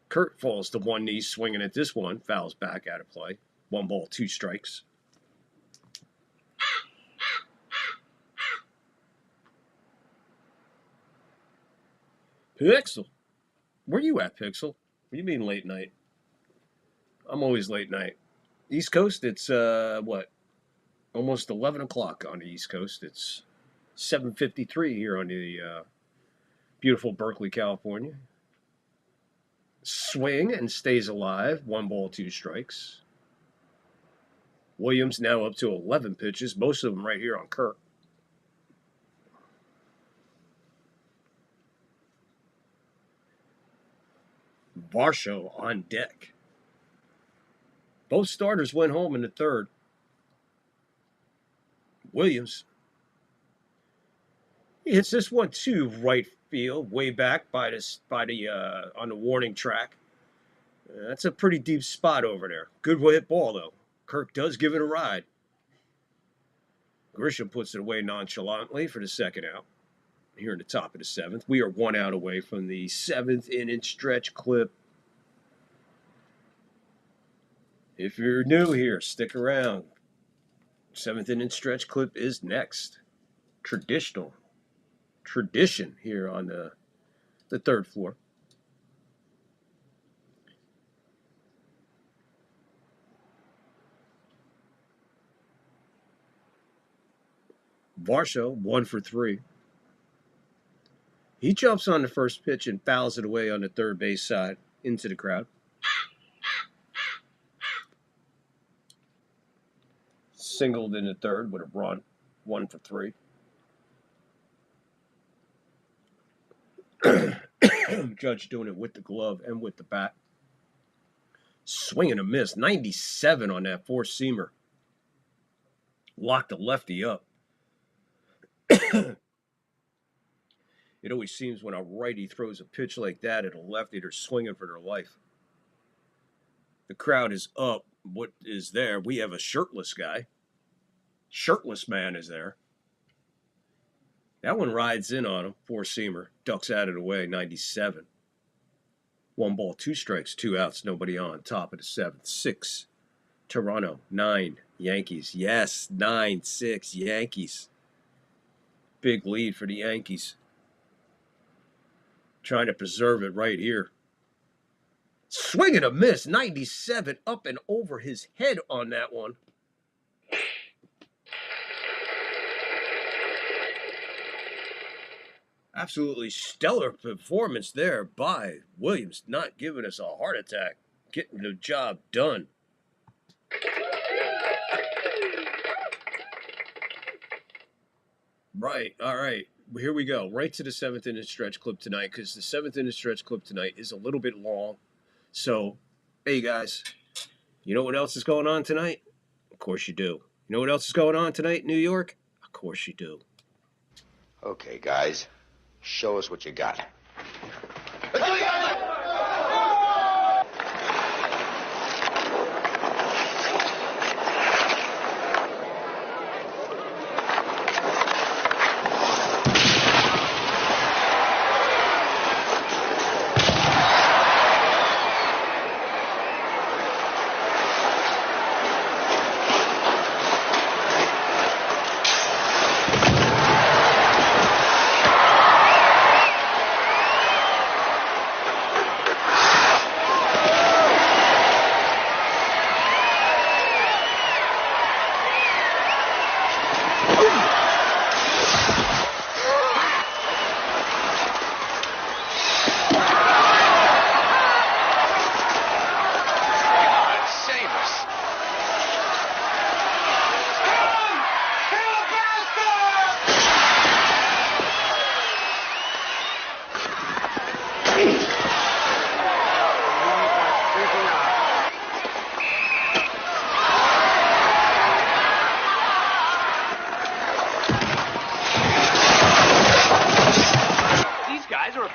Kurt falls to one knee, swinging at this one, fouls back out of play. 1 ball, 2 strikes. Pixel. Where you at, Pixel? What do you mean late night? I'm always late night. East Coast, it's, almost 11 o'clock on the East Coast. It's 7:53 here on the beautiful Berkeley, California. Swing and stays alive. 1 ball, 2 strikes. Williams now up to 11 pitches, most of them right here on Kirk. Varsho on deck. Both starters went home in the third. Williams, he hits this one to right field, way back on the warning track. That's a pretty deep spot over there. Good hit ball though. Kirk does give it a ride. Grisham puts it away nonchalantly for the second out. Here in the top of the 7th, we are 1 out away from the 7th inning stretch clip. If you're new here, stick around. 7th inning stretch clip is next. Tradition here on the 3rd floor. Varsho, 1 for 3. He jumps on the first pitch and fouls it away on the third base side into the crowd. Singled in the third with a run, 1 for 3. Judge doing it with the glove and with the bat. Swing and a miss. 97 on that 4-seamer. Locked the lefty up. It always seems when a righty throws a pitch like that at a lefty, they're swinging for their life. The crowd is up. What is there? We have a shirtless guy. Shirtless man is there. That one rides in on him. 4-seamer. Ducks out of the way. 97. 1 ball, 2 strikes, 2 outs, nobody on. Top of the 7th. 6. Toronto. 9. Yankees. Yes, 9-6 Yankees. Big lead for the Yankees. Trying to preserve it right here. Swing and a miss. 97 up and over his head on that one. Absolutely stellar performance there by Williams, not giving us a heart attack, getting the job done. Right, all right. Here we go. Right to the 7th inning stretch clip tonight, because the 7th inning stretch clip tonight is a little bit long. So, hey guys, you know what else is going on tonight? Of course you do. You know what else is going on tonight in New York? Of course you do. Okay, guys, show us what you got.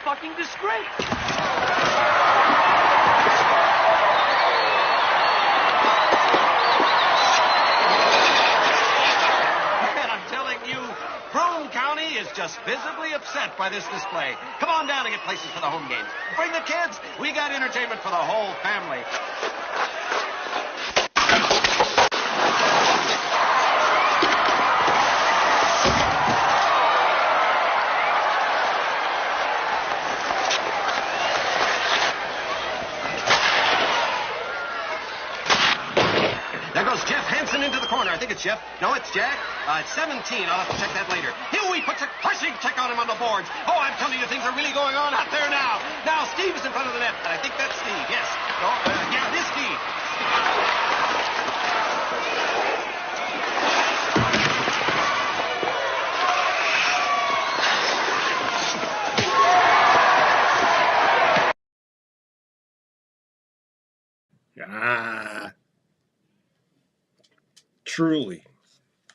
fucking disgrace. And I'm telling you, Broome County is just visibly upset by this display. Come on down and get places for the home games. Bring the kids. We got entertainment for the whole family. There goes Jeff Hansen into the corner. I think it's Jeff. No, it's Jack. It's 17. I'll have to check that later. Huey puts a crushing check on him on the boards. Oh, I'm telling you, things are really going on out there now. Now, Steve's in front of the net. I think that's Steve. Yes. No, yeah, it is Steve.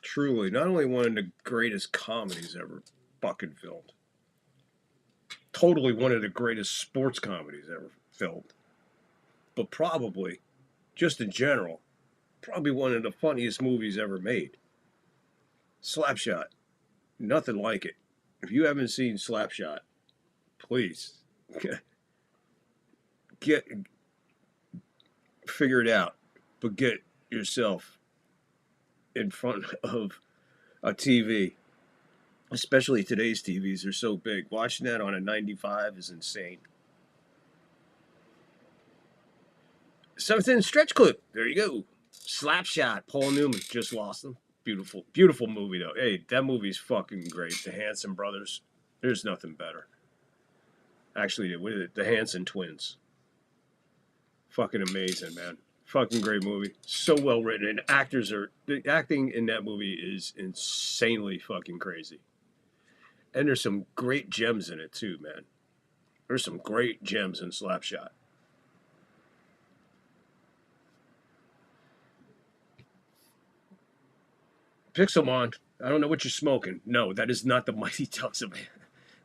Truly, not only one of the greatest comedies ever fucking filmed, totally one of the greatest sports comedies ever filmed, but probably, just in general, probably one of the funniest movies ever made. Slapshot. Nothing like it. If you haven't seen Slapshot, please, figure it out, but get yourself in front of a TV, especially today's TVs are so big. Watching that on a 95 is insane. Seventh inning stretch clip. There you go. Slapshot. Paul Newman just lost them. Beautiful, beautiful movie though. Hey, that movie's fucking great. The Hanson brothers. There's nothing better. Actually, the Hanson twins. Fucking amazing, man. Fucking great movie. So well written. And the acting in that movie is insanely fucking crazy. And there's some great gems in it too, man. There's some great gems in Slapshot. Pixelmon, I don't know what you're smoking. No, that is not the Mighty Ducks of it.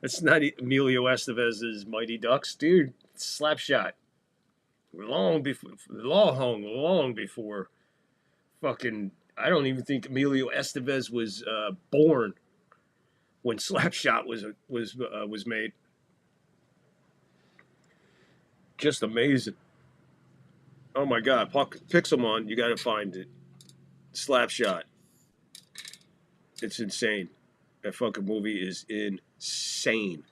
That's not Emilio Estevez's Mighty Ducks, dude. It's Slapshot. Long before fucking, I don't even think Emilio Estevez was born when Slapshot was made. Just amazing. Oh my God, Pixelmon, you gotta find it. Slapshot. It's insane. That fucking movie is insane.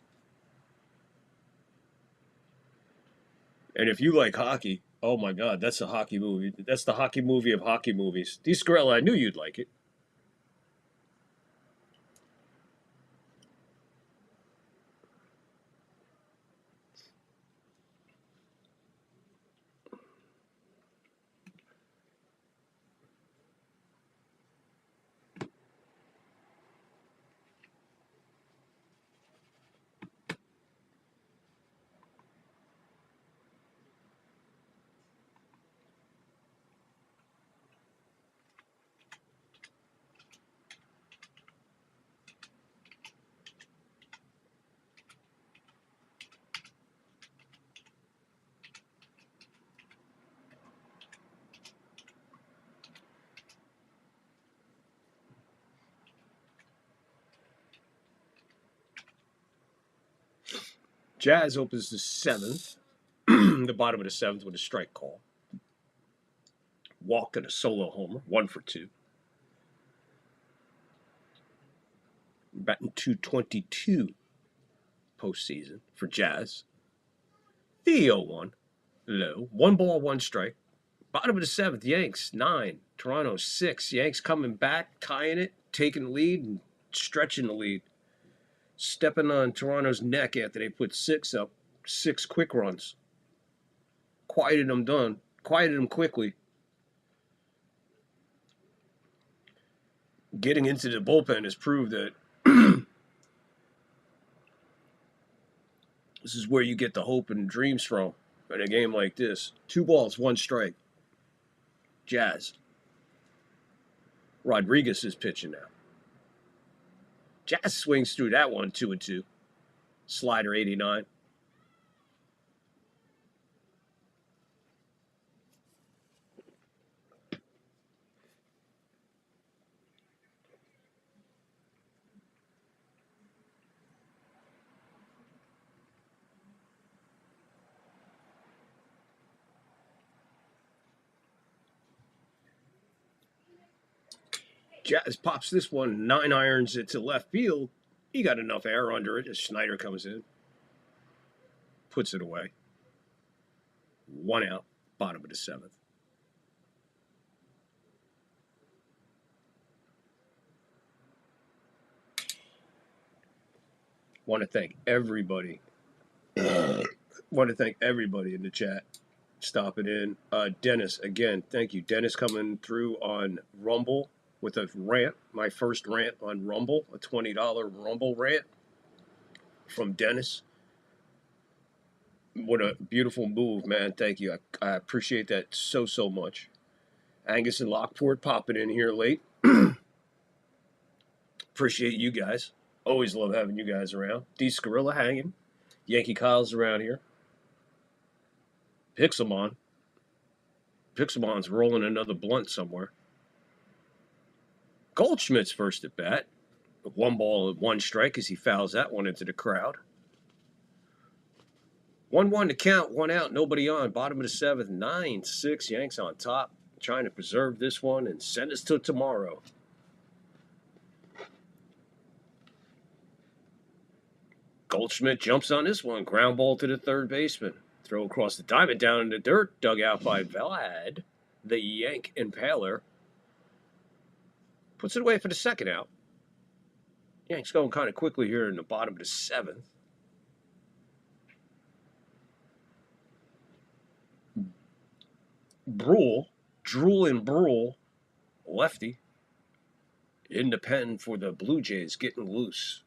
And if you like hockey, oh my God, that's a hockey movie. That's the hockey movie of hockey movies. D. Scarella, I knew you'd like it. Jazz opens the 7th, the bottom of the 7th with a strike call. Walk and a solo homer, 1 for 2. Batting .222 postseason for Jazz. The 0-1, low. 1 ball, 1 strike. Bottom of the 7th, Yanks 9, Toronto 6. Yanks coming back, tying it, taking the lead, and stretching the lead. Stepping on Toronto's neck after they put 6 up, 6 quick runs. Quieted them quickly. Getting into the bullpen has proved that this is where you get the hope and dreams from in a game like this. 2 balls, 1 strike. Jazz. Rodriguez is pitching now. Jazz swings through that one, 2-2. Slider 89. Jazz pops this one, 9 irons it to left field. He got enough air under it as Schneider comes in. Puts it away. 1 out, bottom of the 7th. Want to thank everybody. Want to thank everybody in the chat stopping in. Dennis, again, thank you. Dennis coming through on Rumble with a rant, my first rant on Rumble, a $20 Rumble rant from Dennis. What a beautiful move, man. Thank you. I appreciate that so much. Angus and Lockport popping in here late. Appreciate you guys. Always love having you guys around. D. Scarilla hanging. Yankee Kyle's around here. Pixelmon. Pixelmon's rolling another blunt somewhere. Goldschmidt's first at bat. 1 ball, 1 strike as he fouls that one into the crowd. 1-1 to count, 1 out, nobody on. Bottom of the 7th, 9-6. Yanks on top, trying to preserve this one and send us to tomorrow. Goldschmidt jumps on this one. Ground ball to the third baseman. Throw across the diamond, down in the dirt. Dug out by Vlad, the Yank Impaler. Puts it away for the 2nd out. Yanks going kind of quickly here in the bottom of the 7th. Drool and Brule, lefty. In the pen for the Blue Jays, getting loose.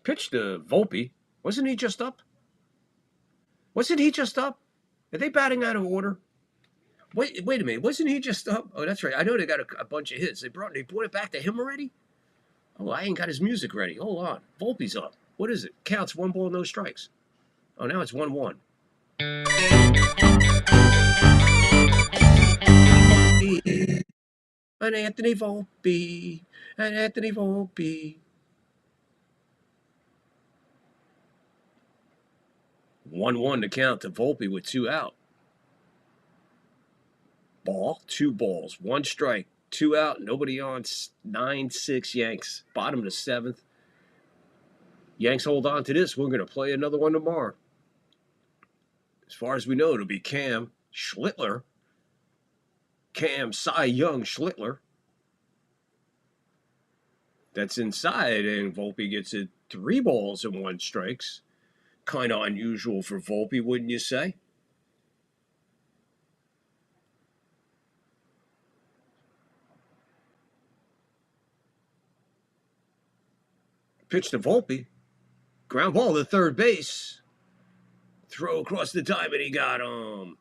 Pitch to Volpe. Wasn't he just up? Are they batting out of order? Wait a minute. Wasn't he just up? Oh, that's right. I know they got a bunch of hits. They brought it back to him already? Oh, I ain't got his music ready. Hold on. Volpe's up. What is it? Counts 1 ball, no strikes. Oh, now it's 1-1. And Anthony Volpe. 1-1 to count to Volpe with 2 out. Ball, 2 balls, 1 strike, 2 out, nobody on. 9-6 Yanks. Bottom of the 7th. Yanks hold on to this. We're going to play another one tomorrow. As far as we know, it'll be Cam Schlittler. Cam Cy Young Schlittler. That's inside, and Volpe gets it 3 balls and 1 strikes. Kind of unusual for Volpe, wouldn't you say? Pitch to Volpe. Ground ball to third base. Throw across the diamond. He got him.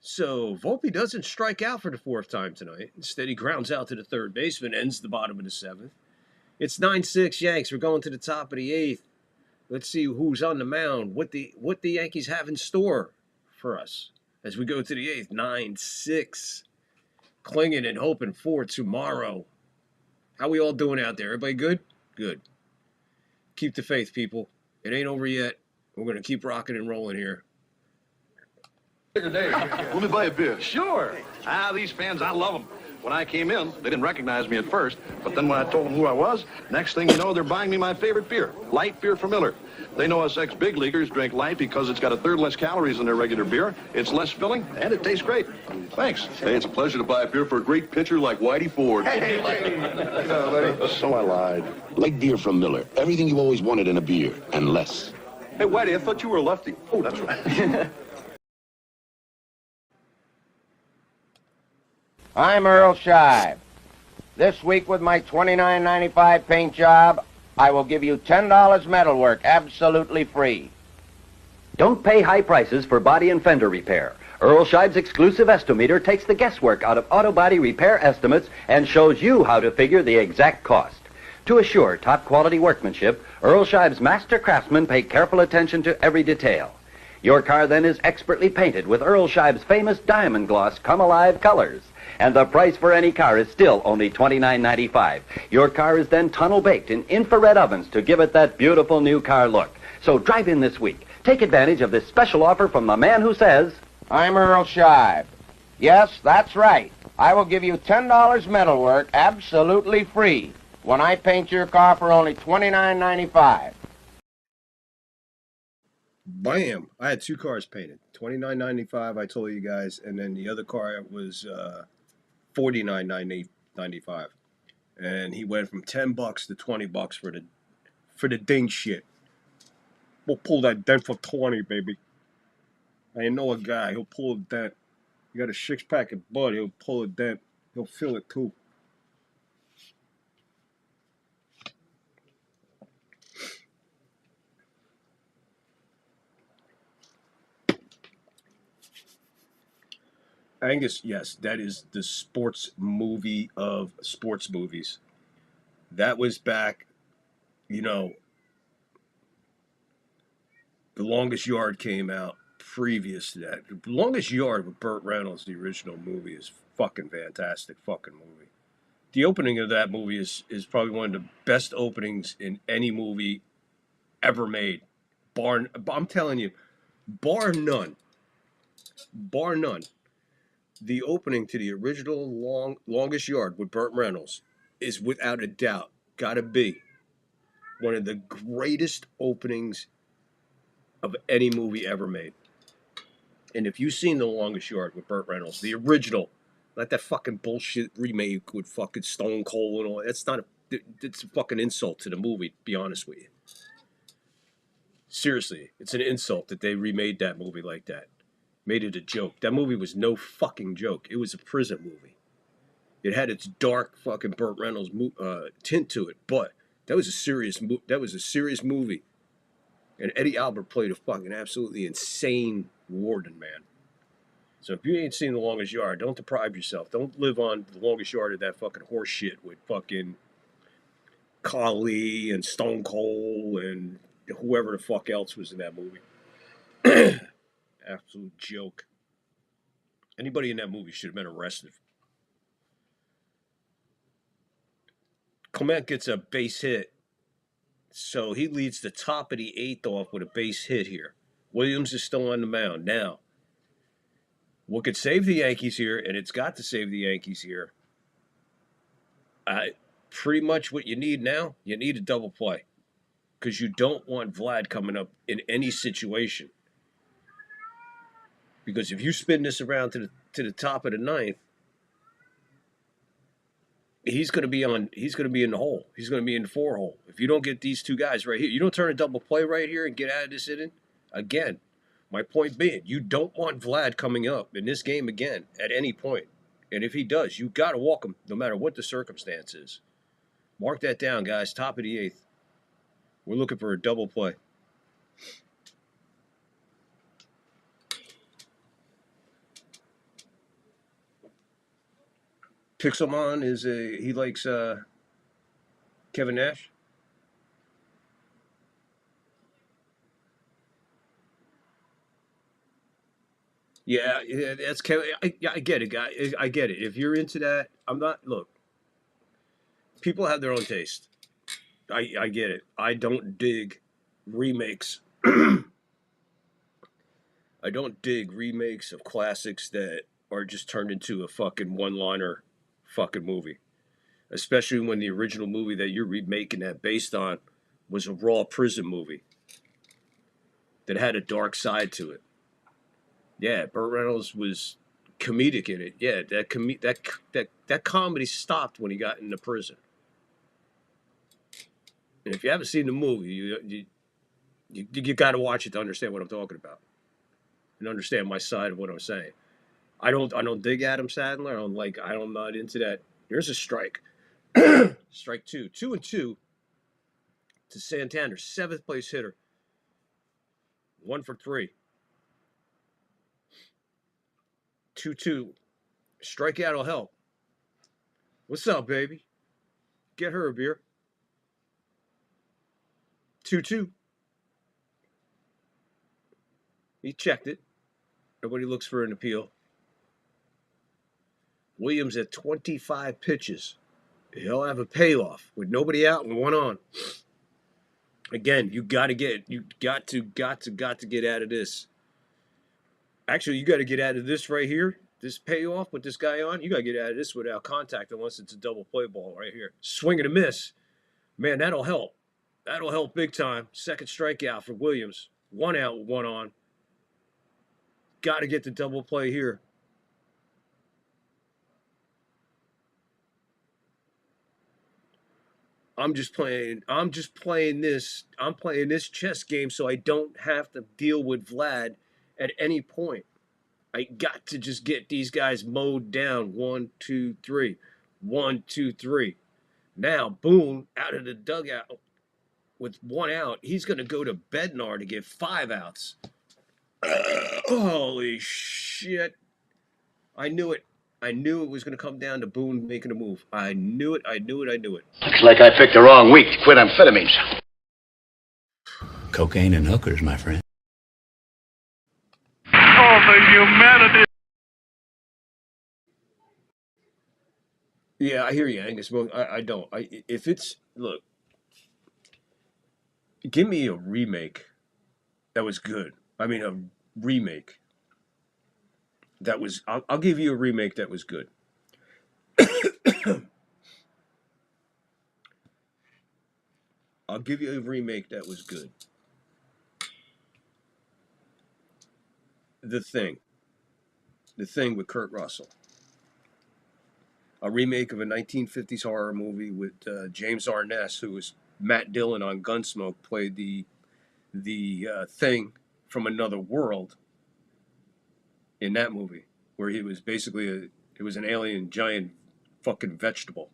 So Volpe doesn't strike out for the 4th time tonight. Instead, he grounds out to the third baseman. Ends the bottom of the 7th. It's 9-6 Yanks. We're going to the top of the 8th. Let's see who's on the mound. What the Yankees have in store for us as we go to the 8th. 9-6. Clinging and hoping for tomorrow. How we all doing out there? Everybody good? Good. Keep the faith, people. It ain't over yet. We're going to keep rocking and rolling here. Let me buy a beer. Sure. These fans, I love them. When I came in, they didn't recognize me at first, but then when I told them who I was, next thing you know, they're buying me my favorite beer, light beer from Miller. They know us ex-big leaguers drink light because it's got a third less calories than their regular beer. It's less filling, and it tastes great. Thanks. Hey, it's a pleasure to buy a beer for a great pitcher like Whitey Ford. Hey, so I lied. Light beer from Miller. Everything you always wanted in a beer, and less. Hey, Whitey, I thought you were a lefty. Oh, that's right. I'm Earl Shive. This week with my $29.95 paint job, I will give you $10 metalwork absolutely free. Don't pay high prices for body and fender repair. Earl Shive's exclusive Estometer takes the guesswork out of auto body repair estimates and shows you how to figure the exact cost. To assure top quality workmanship, Earl Shive's master craftsmen pay careful attention to every detail. Your car then is expertly painted with Earl Shive's famous Diamond Gloss Come Alive colors. And the price for any car is still only $29.95. Your car is then tunnel baked in infrared ovens to give it that beautiful new car look. So drive in this week. Take advantage of this special offer from the man who says, I'm Earl Shive. Yes, that's right. I will give you $10 metalwork absolutely free when I paint your car for only $29.95. Bam! I had 2 cars painted. $29.95, I told you guys, and then the other car was $49.95, and he went from $10 to $20 for the ding shit. We'll pull that dent for 20, baby. I know a guy. He'll pull a dent. You got a 6-pack of Bud. He'll pull a dent. He'll fill it too. Angus, yes, that is the sports movie of sports movies. That was back, you know, The Longest Yard came out previous to that. The Longest Yard with Burt Reynolds, the original movie, is fucking fantastic fucking movie. The opening of that movie is probably one of the best openings in any movie ever made. I'm telling you, bar none. Bar none. The opening to the original Longest Yard with Burt Reynolds is without a doubt got to be one of the greatest openings of any movie ever made. And if you've seen The Longest Yard with Burt Reynolds, the original, not that fucking bullshit remake with fucking Stone Cold and all, it's a fucking insult to the movie, to be honest with you. Seriously, it's an insult that they remade that movie like that. Made it a joke. That movie was no fucking joke. It was a prison movie. It had its dark fucking Burt Reynolds tint to it, but that was a serious movie. And Eddie Albert played a fucking absolutely insane warden, man. So if you ain't seen The Longest Yard, don't deprive yourself. Don't live on The Longest Yard of that fucking horse shit with fucking Khali and Stone Cold and whoever the fuck else was in that movie. Absolute joke. Anybody in that movie should have been arrested. Clement gets a base hit, so he leads the top of the 8th off with a base hit here. Williams is still on the mound. Now, what could save the Yankees here, and it's got to save the Yankees here, pretty much what you need now, you need a double play. Because you don't want Vlad coming up in any situation. Because if you spin this around to the top of the 9th, he's going to be in the hole. He's going to be in the 4 hole. If you don't get these 2 guys right here, you don't turn a double play right here and get out of this inning. Again, my point being, you don't want Vlad coming up in this game again at any point. And if he does, you got to walk him no matter what the circumstance is. Mark that down, guys. Top of the 8th. We're looking for a double play. Pixelmon he likes Kevin Nash. Yeah, that's Kevin. I get it, guy. I get it. If you're into that, I'm not. Look, people have their own taste. I get it. I don't dig remakes. I don't dig remakes of classics that are just turned into a fucking one-liner fucking movie. Especially when the original movie that you're remaking that based on was a raw prison movie that had a dark side to it. Yeah, Burt Reynolds was comedic in it. Yeah, that comedy stopped when he got into prison. And if you haven't seen the movie, you got to watch it to understand what I'm talking about and understand my side of what I'm saying. I don't dig Adam Sandler. I'm not into that. Here's a strike. Strike 2. 2-2 to Santander, 7th place hitter. 1 for 3. 2-2. Strikeout will help. What's up, baby? Get her a beer. 2-2. He checked it. Nobody looks for an appeal. Williams at 25 pitches. He'll have a payoff with nobody out and 1 on. Again, you got to get out of this. Actually, you got to get out of this right here. This payoff with this guy on. You got to get out of this without contact unless it's a double play ball right here. Swing and a miss. Man, that'll help. That'll help big time. 2nd strikeout for Williams. 1 out, 1 on. Got to get the double play here. I'm playing this chess game so I don't have to deal with Vlad at any point. I got to just get these guys mowed down. 1, 2, 3. 1, 2, 3. Now, Boone out of the dugout with 1 out. He's going to go to Bednar to get 5 outs. Holy shit. I knew it. I knew it was going to come down to Boone making a move. I knew it. Looks like I picked the wrong week to quit amphetamines. Cocaine and hookers, my friend. Oh, the humanity. Yeah, I hear you, Angus. I don't. If it's, look, give me a remake that was good. I mean, a remake that was, I'll give you a remake that was good. I'll give you a remake that was good. The Thing with Kurt Russell. A remake of a 1950s horror movie with James Arness, who was Matt Dillon on Gunsmoke, played the Thing from another world in that movie, where he was basically it was an alien giant fucking vegetable.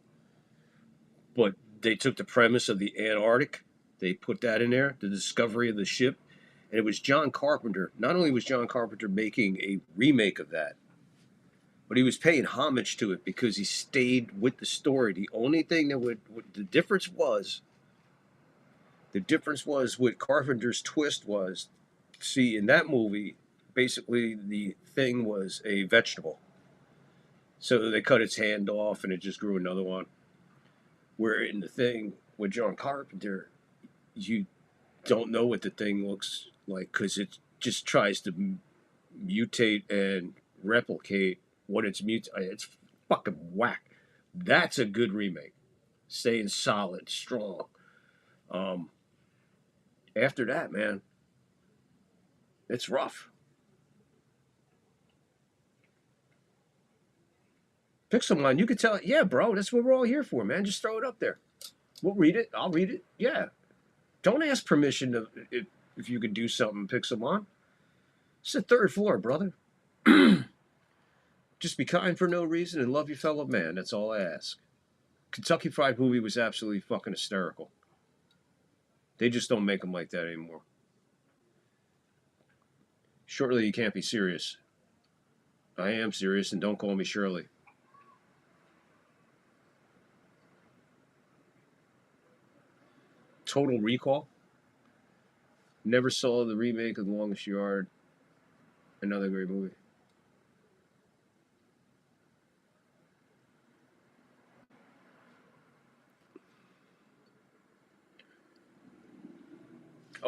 But they took the premise of the Antarctic, they put that in there, the discovery of the ship, and it was John Carpenter. Not only was John Carpenter making a remake of that, but he was paying homage to it because he stayed with the story. The only thing the difference was what Carpenter's twist was. See, in that movie, basically the Thing was a vegetable. So they cut its hand off and it just grew another one. Where in the Thing with John Carpenter, you don't know what the Thing looks like because it just tries to mutate and replicate what it's it's fucking whack. That's a good remake. Staying solid, strong. After that, man, it's rough. Pick someone. You could tell it, yeah, bro, that's what we're all here for, man. Just throw it up there. We'll read it. I'll read it. Yeah. Don't ask permission if you could do something, pick someone. It's the 3rd floor, brother. Just be kind for no reason and love your fellow man. That's all I ask. Kentucky Fried Movie was absolutely fucking hysterical. They just don't make them like that anymore. Shortly, you can't be serious. I am serious, and don't call me Shirley. Total Recall. Never saw the remake of The Longest Yard. Another great movie.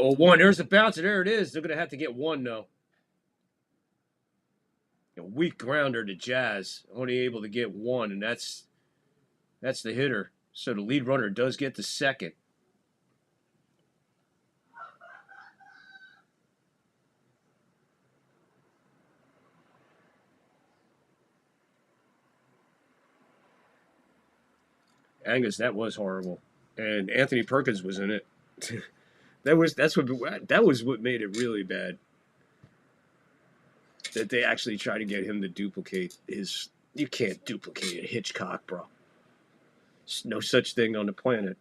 Oh, one. There's the bouncer. There it is. They're going to have to get one, though. A weak grounder to Jazz. Only able to get one, and that's the hitter. So the lead runner does get the second. Angus, that was horrible. And Anthony Perkins was in it. that was what made it really bad. That they actually try to get him to duplicate his. You can't duplicate a Hitchcock, bro. There's no such thing on the planet.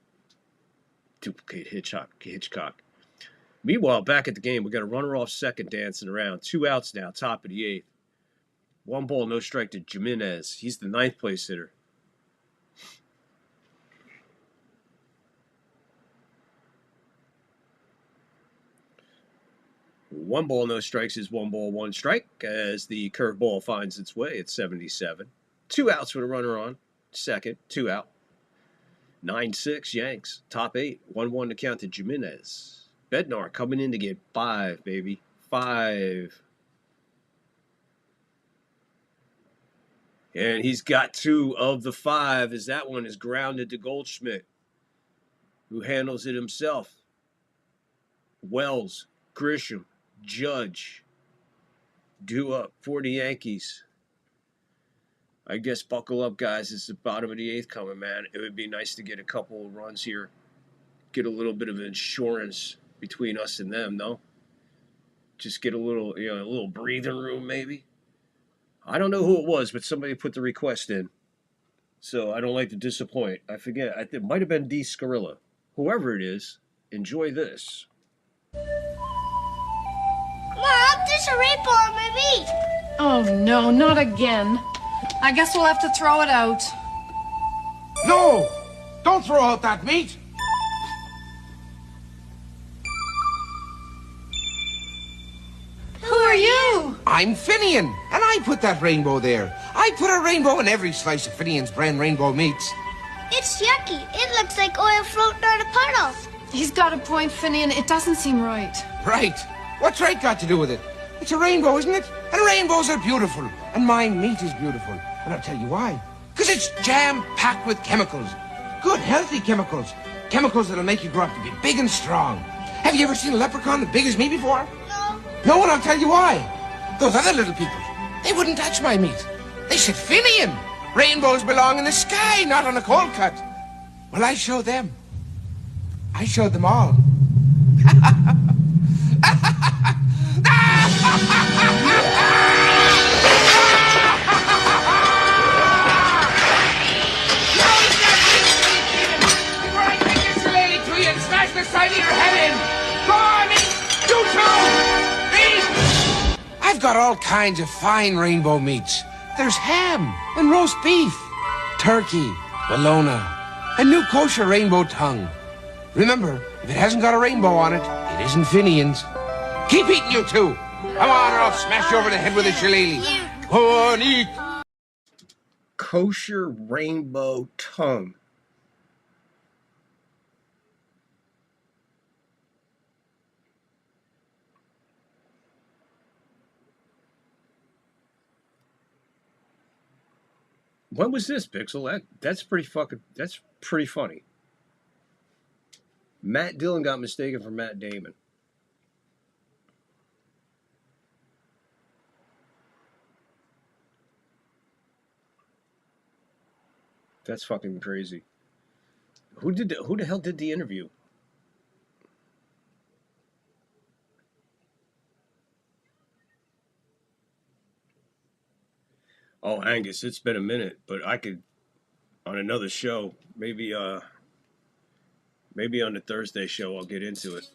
Duplicate Hitchcock. Meanwhile, back at the game, we got a runner off second dancing around. 2 outs now, top of the 8th. 1 ball, no strike to Jimenez. He's the 9th place hitter. One ball, no strikes is 1 ball, 1 strike as the curveball finds its way at 77. 2 outs with a runner on second, 2 out. 9-6 Yanks, top 8, 1-1 to count to Jimenez. Bednar coming in to get 5, baby. 5. And he's got 2 of the 5 as that one is grounded to Goldschmidt, who handles it himself. Wells, Grisham, Judge, due up for the Yankees. I guess buckle up, guys. It's the bottom of the 8th coming, man. It would be nice to get a couple of runs here. Get a little bit of insurance between us and them, no? Just get a little, a little breathing room, maybe. I don't know who it was, but somebody put the request in. So I don't like to disappoint. I forget. It might have been D. Scarilla. Whoever it is, enjoy this. Mom, there's a rainbow on my meat. Oh, no, not again. I guess we'll have to throw it out. No! Don't throw out that meat! Who are you? I'm Finian, and I put that rainbow there. I put a rainbow in every slice of Finian's brand rainbow meats. It's yucky. It looks like oil floating on a puddle. He's got a point, Finian. It doesn't seem right. Right. What's right got to do with it? It's a rainbow, isn't it? And rainbows are beautiful. And my meat is beautiful. And I'll tell you why. Because it's jam-packed with chemicals. Good, healthy chemicals. Chemicals that'll make you grow up to be big and strong. Have you ever seen a leprechaun as big as me before? No. No, and I'll tell you why. Those other little people, they wouldn't touch my meat. They said, Finian, rainbows belong in the sky, not on a cold cut. Well, I showed them. I showed them all. I've got all kinds of fine rainbow meats. There's ham and roast beef, turkey, bologna, and new kosher rainbow tongue. Remember, if it hasn't got a rainbow on it, it isn't Finian's. Keep eating, you two. Come on, or I'll smash you over the head with a shillelagh. Go on, eat. Kosher rainbow tongue. When was this, Pixel? That's pretty funny. Matt Dillon got mistaken for Matt Damon. That's fucking crazy. Who the hell did the interview? Oh, Angus, it's been a minute, but I could, on another show, maybe on the Thursday show, I'll get into it.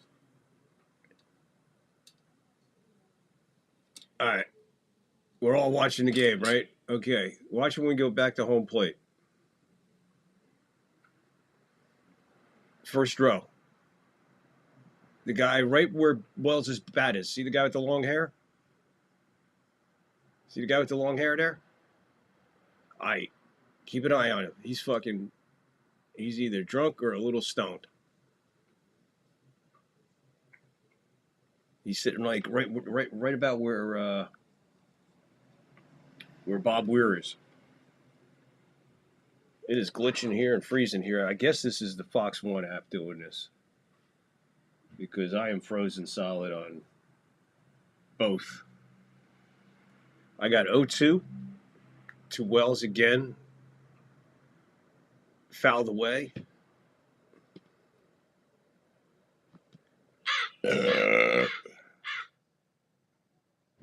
All right. We're all watching the game, right? Okay. Watch when we go back to home plate. First row. The guy right where Wells' bat is. See the guy with the long hair? See the guy with the long hair there? Keep an eye on him. He's either drunk or a little stoned. He's sitting like right about where Bob Weir is. It is glitching here and freezing here. I guess this is the Fox One app doing this, because I am frozen solid on both. I got 0-2 to Wells again. Fouled away.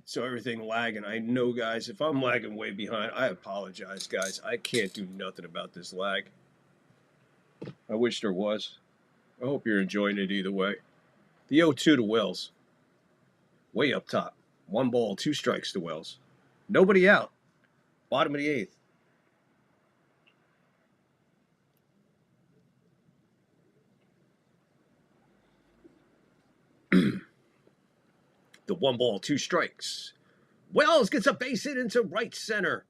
So everything lagging. I know, guys, if I'm lagging way behind, I apologize, guys. I can't do nothing about this lag. I wish there was. I hope you're enjoying it either way. The 0-2 to Wells. Way up top. 1 ball, 2 strikes to Wells. Nobody out. Bottom of the 8th. The 1 ball, 2 strikes. Wells gets a base hit into right center.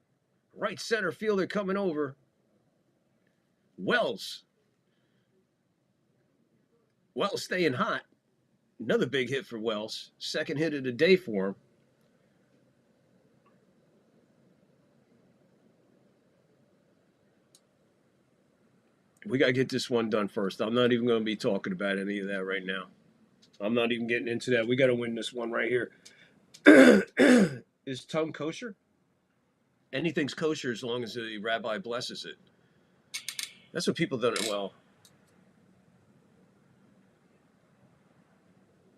Right center fielder coming over. Wells staying hot. Another big hit for Wells. Second hit of the day for him. We got to get this one done first. I'm not even going to be talking about any of that right now. I'm not even getting into that. We got to win this one right here. Is tongue kosher? Anything's kosher as long as the rabbi blesses it. That's what people don't know. Well,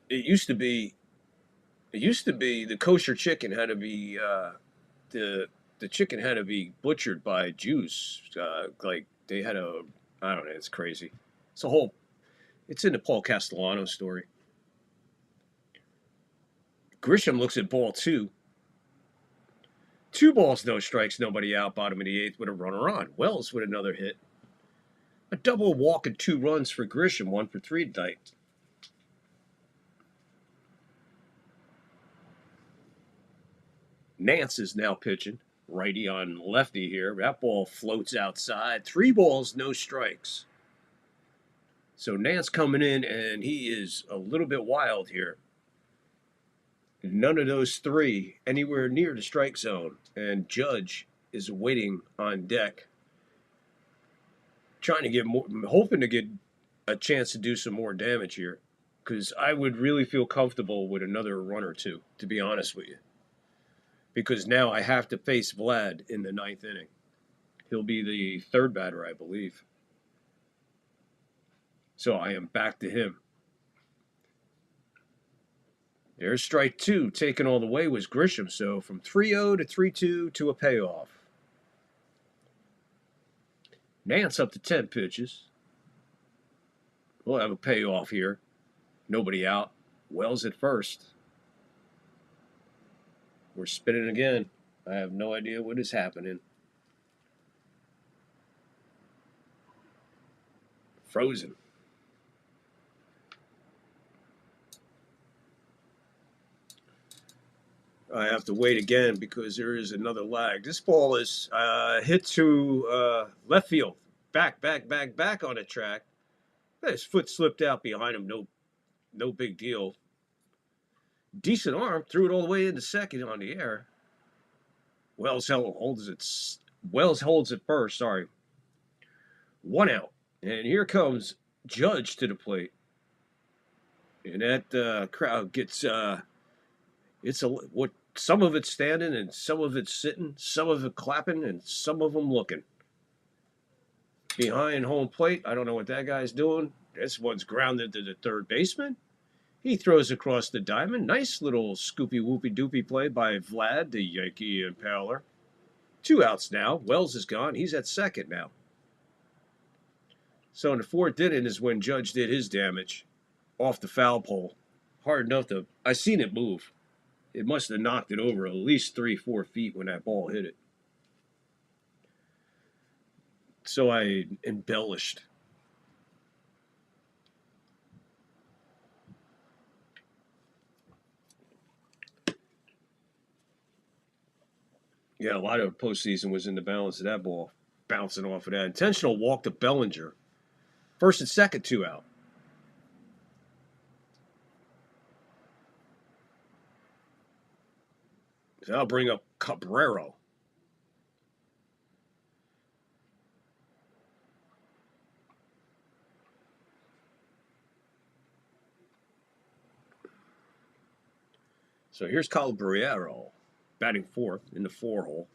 it used to be the kosher chicken had to be the chicken had to be butchered by Jews. Like they had a, I don't know, it's crazy. It's in the Paul Castellano story. Grisham looks at ball 2. 2 balls, no strikes, nobody out, bottom of the 8th with a runner on. Wells with another hit. A double walk and 2 runs for Grisham, 1 for 3 tonight. Nance is now pitching. Righty on lefty here. That ball floats outside. 3 balls, no strikes. So Nance coming in, and he is a little bit wild here. None of those 3 anywhere near the strike zone. And Judge is waiting on deck. Trying to get more, hoping to get a chance to do some more damage here. Because I would really feel comfortable with another run or 2, to be honest with you. Because now I have to face Vlad in the 9th inning. He'll be the 3rd batter, I believe. So I am back to him. There's strike 2. Taken all the way was Grisham. So from 3-0 to 3-2 to a payoff. Nance up to 10 pitches. We'll have a payoff here. Nobody out. Wells at first. We're spinning again. I have no idea what is happening. Frozen. I have to wait again because there is another lag. This ball is hit to left field. Back on the track. His foot slipped out behind him. No big deal. Decent arm. Threw it all the way into second on the air. Wells holds it first. Sorry. 1 out. And here comes Judge to the plate. And that crowd gets... some of it's standing and some of it's sitting, some of it clapping and some of them looking. Behind home plate, I don't know what that guy's doing. This one's grounded to the 3rd baseman. He throws across the diamond. Nice little scoopy-whoopy-doopy play by Vlad, the Yankee impaler. 2 outs now. Wells is gone. He's at second now. So in the 4th inning is when Judge did his damage off the foul pole. Hard enough to... I seen it move. It must have knocked it over at least 3-4 feet when that ball hit it. So I embellished. Yeah, a lot of postseason was in the balance of that ball. Bouncing off of that. Intentional walk to Bellinger. 1st and 2nd, 2 out. So I'll bring up Cabrero. So here's Cabrero, batting fourth in the 4-hole.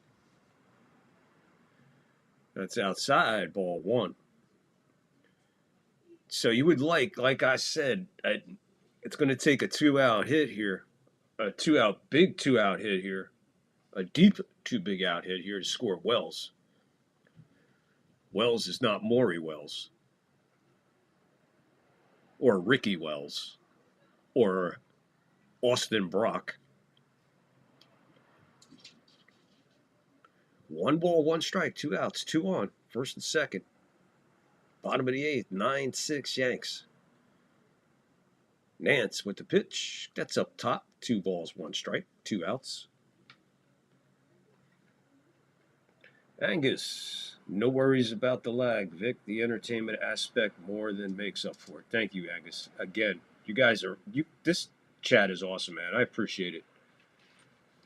That's outside, ball 1. So you would like I said, it's going to take a 2-out hit here, a big 2-out hit here, a deep 2 out hit here to score Wells. Wells is not Maury Wells, or Ricky Wells, or Austin Brock. 1 ball, 1 strike, 2 outs, 2 on, first and second. Bottom of the 8th, 9-6 Yanks. Nance with the pitch. That's up top. 2 balls, 1 strike, 2 outs. Angus, no worries about the lag, Vic. The entertainment aspect more than makes up for it. Thank you, Angus. Again, you guys are, this chat is awesome, man. I appreciate it.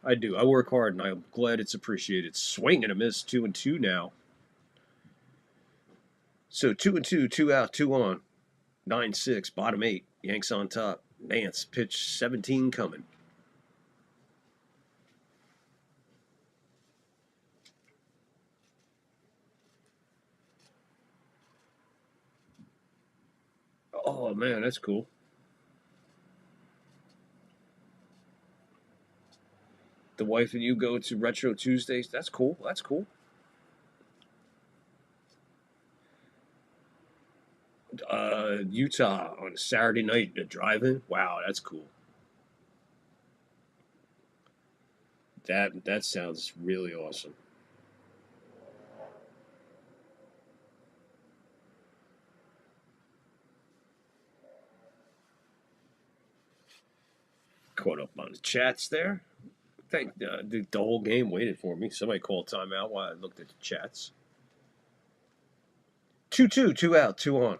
I do. I work hard, and I'm glad it's appreciated. Swing and a miss, 2-2 now. So 2-2, 2 out, 2 on. 9-6, bottom 8. Yanks on top. Nance, pitch 17 coming. Oh, man, that's cool. The wife and you go to Retro Tuesdays. That's cool. That's cool. Utah on a Saturday night to drive-in. Wow, that's cool. That sounds really awesome. Caught up on the chats there. Thank the whole game waited for me. Somebody called timeout while I looked at the chats. 2-2, 2 out, 2 on.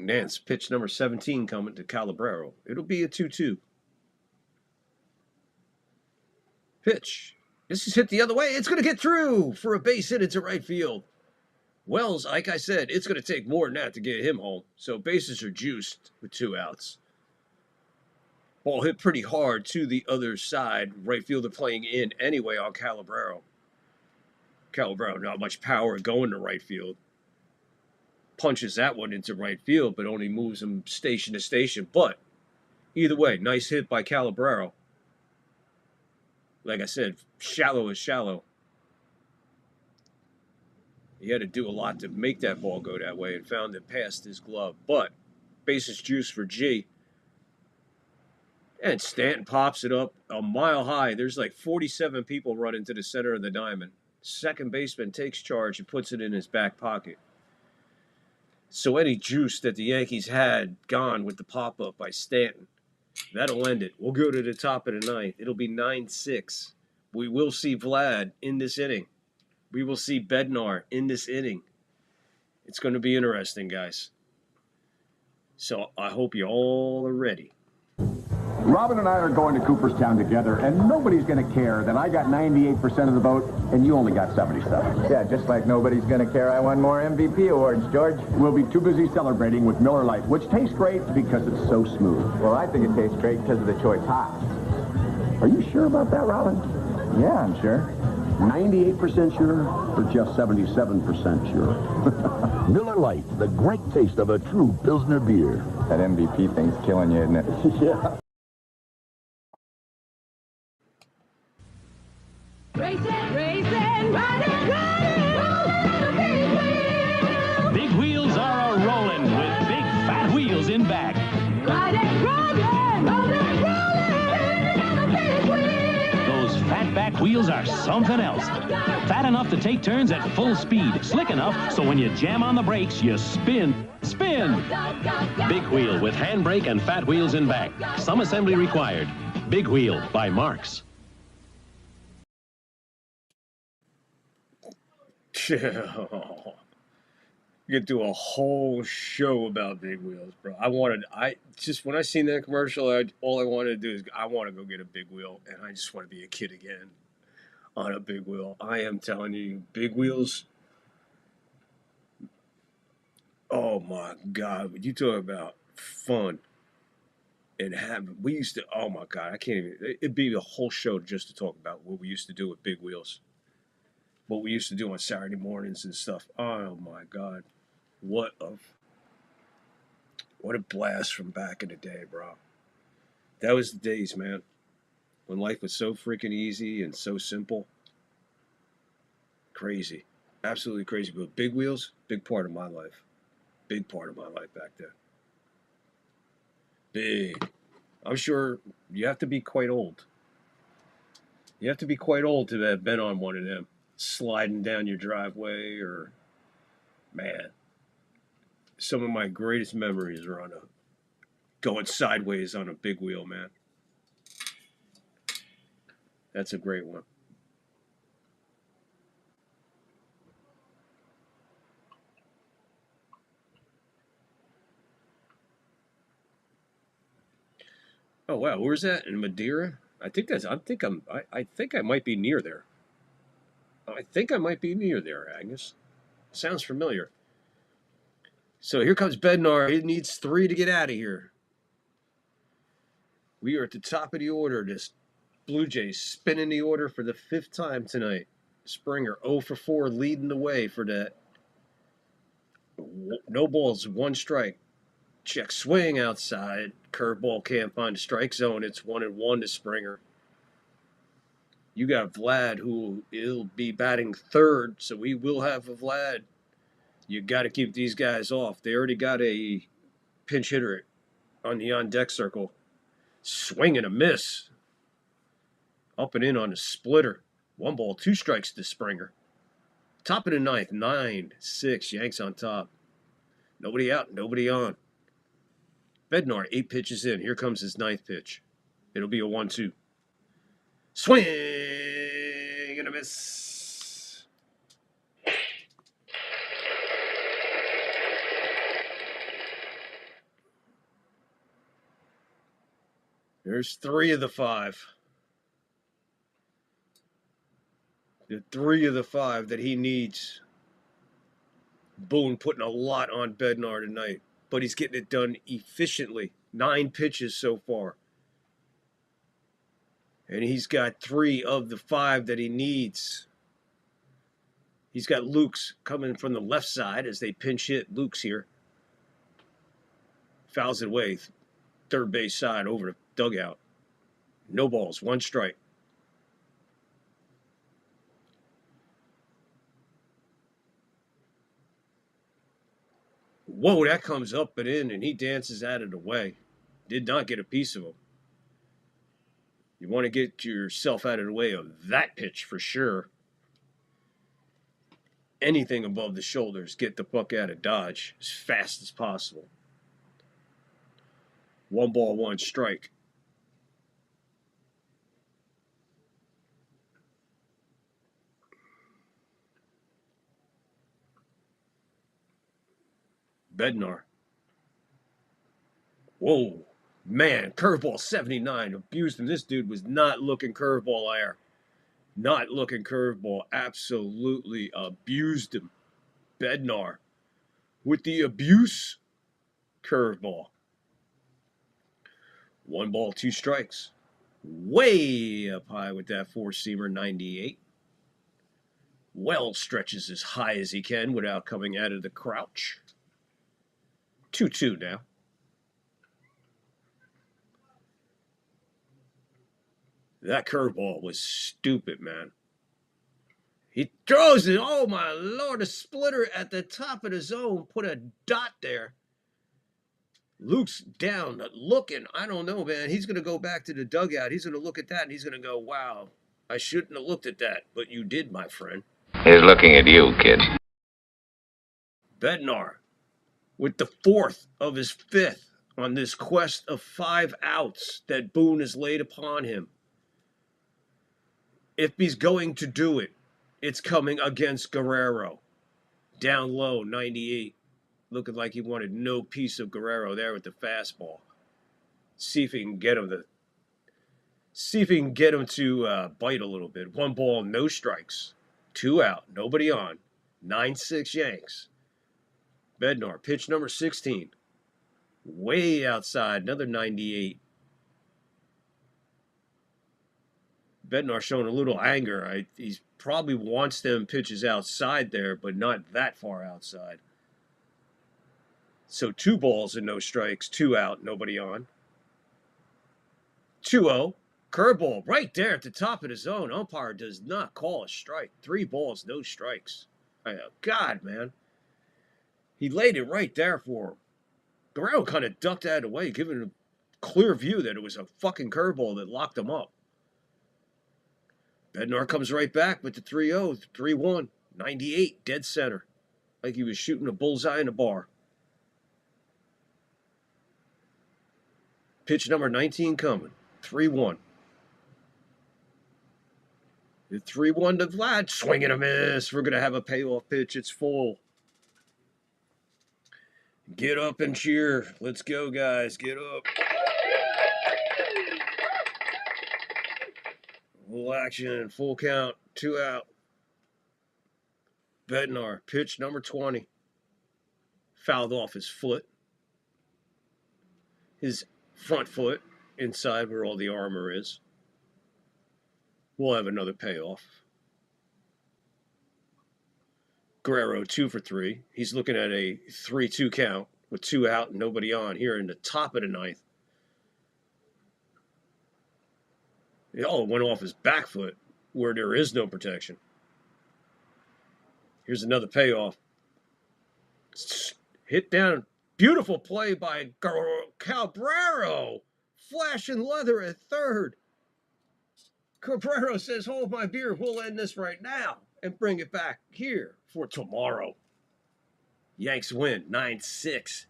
Nance, pitch number 17 coming to Cabrero. It'll be a 2-2. Pitch. This is hit the other way. It's going to get through for a base hit into right field. Wells, like I said, it's going to take more than that to get him home. So bases are juiced with 2 outs. Ball hit pretty hard to the other side. Right fielder playing in anyway on Cabrero. Cabrero, not much power going to right field. Punches that one into right field, but only moves him station to station. But either way, nice hit by Cabrero. Like I said, shallow is shallow. He had to do a lot to make that ball go that way and found it past his glove. But bases juice for G. And Stanton pops it up a mile high. There's like 47 people running to the center of the diamond. Second baseman takes charge and puts it in his back pocket. So any juice that the Yankees had gone with the pop-up by Stanton, that'll end it. We'll go to the top of the 9th. It'll be 9-6. We will see Vlad in this inning. We will see Bednar in this inning. It's going to be interesting, guys. So I hope you all are ready. Robin and I are going to Cooperstown together, and nobody's going to care that I got 98% of the vote and you only got 77. Yeah, just like nobody's going to care I won more MVP awards, George. We'll be too busy celebrating with Miller Lite, which tastes great because it's so smooth. Well, I think it tastes great because of the choice hops. Are you sure about that, Robin? Yeah, I'm sure. 98% sure or just 77% sure? Miller Lite, the great taste of a true Pilsner beer. That MVP thing's killing you, isn't it? Yeah. Big wheels are a-rolling with big fat wheels in back. Those fat back wheels are something else. Fat enough to take turns at full speed. Slick enough so when you jam on the brakes, you spin. Spin! Big Wheel with handbrake and fat wheels in back. Some assembly required. Big Wheel by Marx. We could do a whole show about big wheels, bro. When I seen that commercial, all I wanted to do is I want to go get a big wheel, and I just want to be a kid again on a big wheel. I am telling you, big wheels. Oh my God, when you talk about fun and we used to. Oh my God, I can't even. It'd be a whole show just to talk about what we used to do with big wheels. What we used to do on Saturday mornings and stuff. Oh my God. What a blast from back in the day, bro. That was the days, man, when life was so freaking easy and so simple. Crazy. Absolutely crazy. But big wheels, big part of my life. Big part of my life back then. Big. I'm sure you have to be quite old. You have to be quite old to have been on one of them, sliding down your driveway or, man. Some of my greatest memories are going sideways on a big wheel, man. That's a great one. Oh wow, where's that? In Madeira? I think I might be near there. I think I might be near there, Agnes. Sounds familiar. So here comes Bednar. He needs 3 to get out of here. We are at the top of the order. This Blue Jays spinning the order for the 5th time tonight. Springer 0 for 4 leading the way for that. No balls, 1 strike. Check swing outside. Curveball can't find the strike zone. It's 1-1 to Springer. You got Vlad, who will be batting 3rd, so we will have a Vlad. You got to keep these guys off. They already got a pinch hitter on the on-deck circle. Swing and a miss. Up and in on the splitter. 1 ball, 2 strikes to Springer. Top of the 9th, 9-6. Yanks on top. Nobody out, nobody on. Bednar, 8 pitches in. Here comes his 9th pitch. It'll be a 1-2. Swing and a miss. There's 3 of the 5. The 3 of the 5 that he needs. Boone putting a lot on Bednar tonight, but he's getting it done efficiently. 9 pitches so far. And he's got 3 of the 5 that he needs. He's got Lukes coming from the left side as they pinch hit Lukes here. Fouls it away. 3rd base side over to dugout. No balls, 1 strike. Whoa, that comes up and in, and he dances out of the way. Did not get a piece of him. You want to get yourself out of the way of that pitch for sure. Anything above the shoulders, get the puck out of dodge as fast as possible. 1 ball, 1 strike. Bednar. Whoa. Man, curveball 79. Abused him. This dude was not looking curveball air. Not looking curveball. Absolutely abused him. Bednar with the abuse curveball. 1 ball, 2 strikes. Way up high with that 4-seamer, 98. Well stretches as high as he can without coming out of the crouch. 2-2 now. That curveball was stupid, man. He throws it. Oh, my Lord. A splitter at the top of the zone. Put a dot there. Luke's down, looking. I don't know, man. He's going to go back to the dugout. He's going to look at that, and he's going to go, wow, I shouldn't have looked at that. But you did, my friend. He's looking at you, kid. Bednar with the 4th of his 5th on this quest of 5 outs that Boone has laid upon him. If he's going to do it, it's coming against Guerrero. Down low, 98. looking like he wanted no piece of Guerrero there with the fastball. See if he can get him to bite a little bit. 1 ball, no strikes. 2 out, nobody on. 9-6 Yanks. Bednar, pitch number 16. Way outside, another 98. Bednar showing a little anger. He probably wants them pitches outside there, but not that far outside. So 2 balls and no strikes, 2 out, nobody on. 2-0. Curveball right there at the top of the zone. Umpire does not call a strike. 3 balls, no strikes. God, man. He laid it right there for him. Guerrero kind of ducked out of the way, giving a clear view that it was a fucking curveball that locked him up. Bednar comes right back with the 3-0, 3-1, 98, dead center. Like he was shooting a bullseye in a bar. Pitch number 19 coming. 3-1. The 3-1 to Vlad. Swing and a miss. We're going to have a payoff pitch. It's full. Get up and cheer. Let's go, guys. Get up. Full action. Full count. 2 out. Bednar. Pitch number 20. Fouled off his foot. His front foot. Inside where all the armor is. We'll have another payoff. Guerrero 2 for 3. He's looking at a 3-2 count with 2 out and nobody on here in the top of the 9th. It all went off his back foot where there is no protection. Here's another payoff. Hit down. Beautiful play by Cabrera. Flashing leather at third. Cabrera says, hold my beer. We'll end this right now and bring it back here for tomorrow. Yanks win 9-6.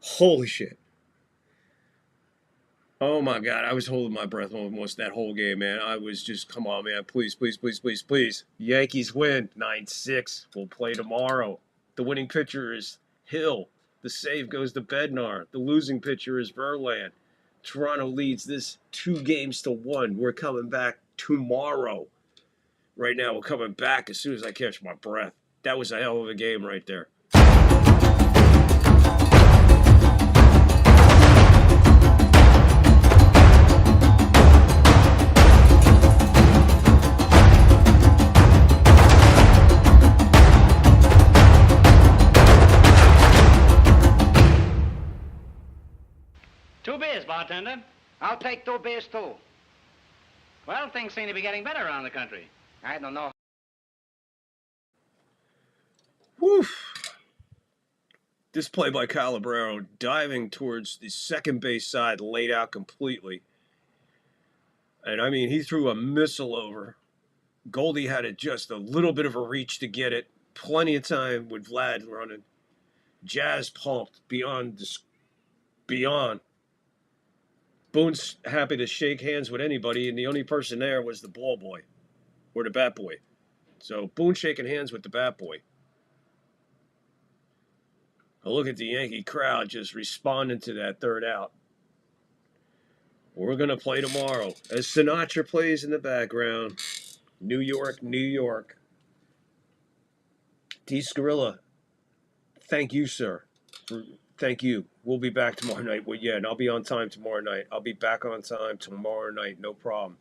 Holy shit. Oh my God. I was holding my breath almost that whole game, man. I was just, come on, man. Please, please, please, please, please. Yankees win 9-6. We'll play tomorrow. The winning pitcher is Hill. The save goes to Bednar. The losing pitcher is Verlander. Toronto leads this 2-1. We're coming back tomorrow. Right now, we're coming back as soon as I catch my breath. That was a hell of a game right there. Two beers, bartender. I'll take 2 beers, too. Well, things seem to be getting better around the country. I don't know. Woof. This play by Cabrera, diving towards the second base side, laid out completely. And, I mean, he threw a missile over. Goldie had just a little bit of a reach to get it. Plenty of time with Vlad running. Jazz pumped beyond. Boone's happy to shake hands with anybody, and the only person there was the ball boy, or the bat boy. So Boone shaking hands with the bat boy. A look at the Yankee crowd just responding to that third out. We're going to play tomorrow. As Sinatra plays in the background. New York, New York. D. Scarilla, thank you, sir. Thank you. We'll be back tomorrow night. Well, yeah, and I'll be on time tomorrow night. I'll be back on time tomorrow night. No problem.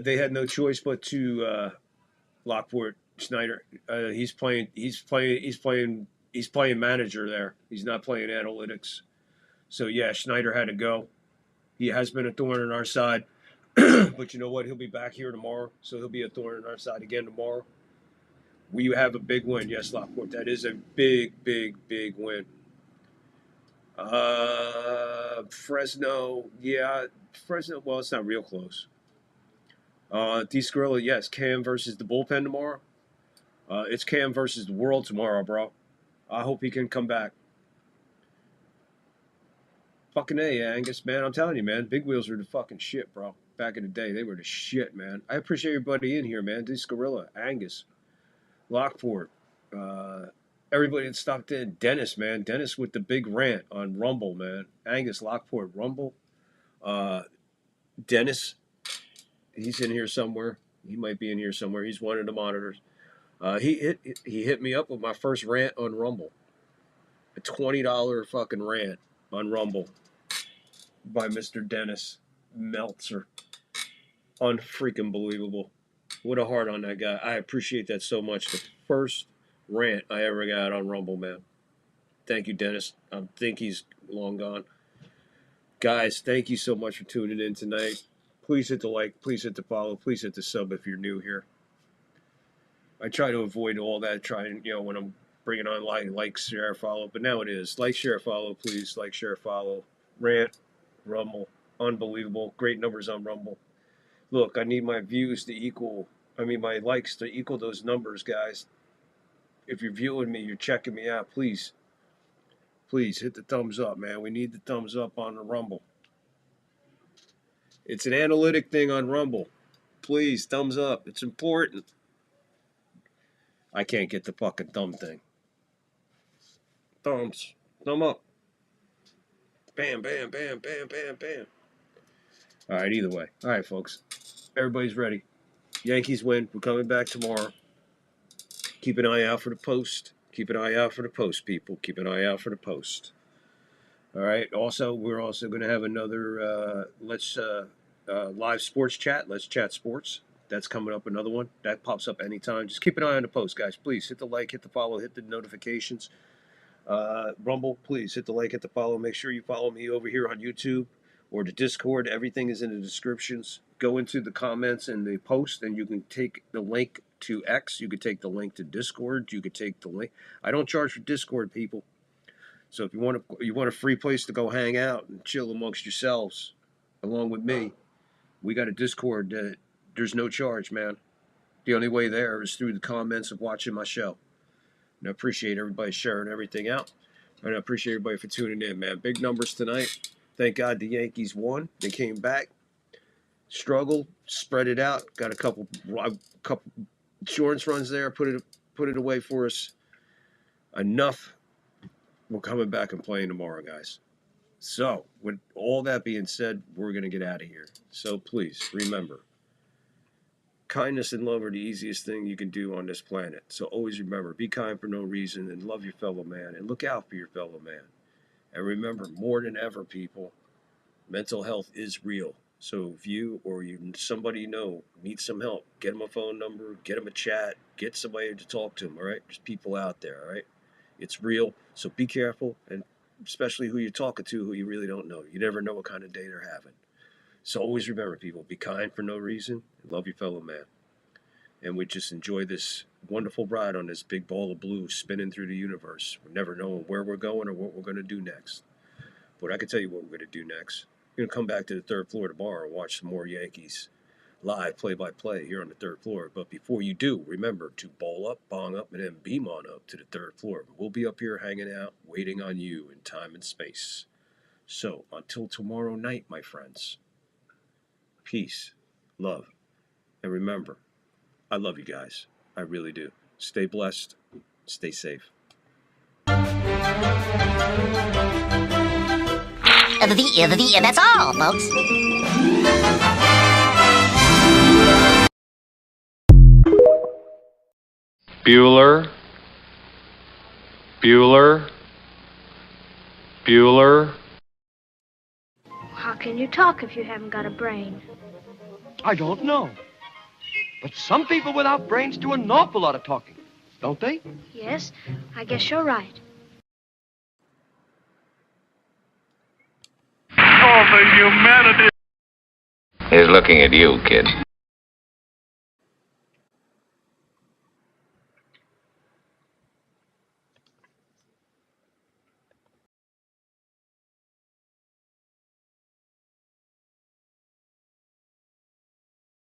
They had no choice but to Lockport Schneider. He's playing manager there. He's not playing analytics. So yeah, Schneider had to go. He has been a thorn in our side. But you know what? He'll be back here tomorrow. So he'll be a thorn in our side again tomorrow. We have a big win. Yes, Lockport. That is a big, big, big win. Fresno. Yeah, Fresno. Well, it's not real close. D. Scarilla, yes. Cam versus the bullpen tomorrow. It's Cam versus the world tomorrow, bro. I hope he can come back. Fucking A, Angus, man. I'm telling you, man. Big wheels are the fucking shit, bro. Back in the day, they were the shit, man. I appreciate everybody in here, man. This Gorilla, Angus, Lockport, everybody that stopped in. Dennis, man. Dennis with the big rant on Rumble, man. Angus, Lockport, Rumble. Dennis, he's in here somewhere. He might be in here somewhere. He's one of the monitors. He hit me up with my first rant on Rumble. A $20 fucking rant on Rumble by Mr. Dennis Meltzer. Unfreaking believable. What a heart on that guy. I appreciate that so much. The first rant I ever got on Rumble, man. Thank you, Dennis. I think he's long gone. Guys, thank you so much for tuning in tonight. Please hit the like. Please hit the follow. Please hit the sub if you're new here. I try to avoid all that, when I'm bringing on like, share, follow. But now it is. Like, share, follow, please. Like, share, follow. Rant, Rumble. Unbelievable. Great numbers on Rumble. Look, I need my views to equal, my likes to equal those numbers, guys. If you're viewing me, you're checking me out, please hit the thumbs up, man. We need the thumbs up on the Rumble. It's an analytic thing on Rumble. Please, thumbs up. It's important. I can't get the fucking thumb thing. Thumbs. Thumb up. Bam, bam, bam, bam, bam, bam. All right, either way. All right, folks. Everybody's ready. Yankees win. We're coming back tomorrow. Keep an eye out for the post. Keep an eye out for the post, people. Keep an eye out for the post. All right. Also, we're also going to have another live sports chat. Let's chat sports. That's coming up, another one. That pops up anytime. Just keep an eye on the post, guys. Please hit the like, hit the follow, hit the notifications. Rumble, please hit the like, hit the follow. Make sure you follow me over here on YouTube or the Discord. Everything is in the descriptions. Go into the comments and the post, and you can take the link to X. You could take the link to Discord. You could take the link. I don't charge for Discord, people. So if you want a free place to go hang out and chill amongst yourselves, along with me, we got a Discord that there's no charge, man. The only way there is through the comments of watching my show. And I appreciate everybody sharing everything out. And I appreciate everybody for tuning in, man. Big numbers tonight. Thank God the Yankees won. They came back, struggled, spread it out, got a couple insurance runs there, put it away for us. Enough. We're coming back and playing tomorrow, guys. So, with all that being said, we're going to get out of here. So please, remember, kindness and love are the easiest thing you can do on this planet. So always remember, be kind for no reason and love your fellow man and look out for your fellow man. And remember, more than ever, people, mental health is real. So if you or somebody you know needs some help, get them a phone number, get them a chat, get somebody to talk to them, all right? There's people out there, all right? It's real, so be careful, and especially who you're talking to, who you really don't know. You never know what kind of day they're having. So always remember, people, be kind for no reason and love your fellow man. And we just enjoy this wonderful ride on this big ball of blue spinning through the universe. We're never knowing where we're going or what we're going to do next. But I can tell you what we're going to do next. We're going to come back to the third floor tomorrow and watch some more Yankees live play-by-play here on the third floor. But before you do, remember to ball up, bong up, and then beam on up to the third floor. We'll be up here hanging out, waiting on you in time and space. So until tomorrow night, my friends, peace, love, and remember, I love you guys. I really do. Stay blessed. Stay safe. That's all, folks. Bueller. How can you talk if you haven't got a brain? I don't know. But some people without brains do an awful lot of talking, don't they? Yes, I guess you're right. Oh, the humanity. He's looking at you, kid.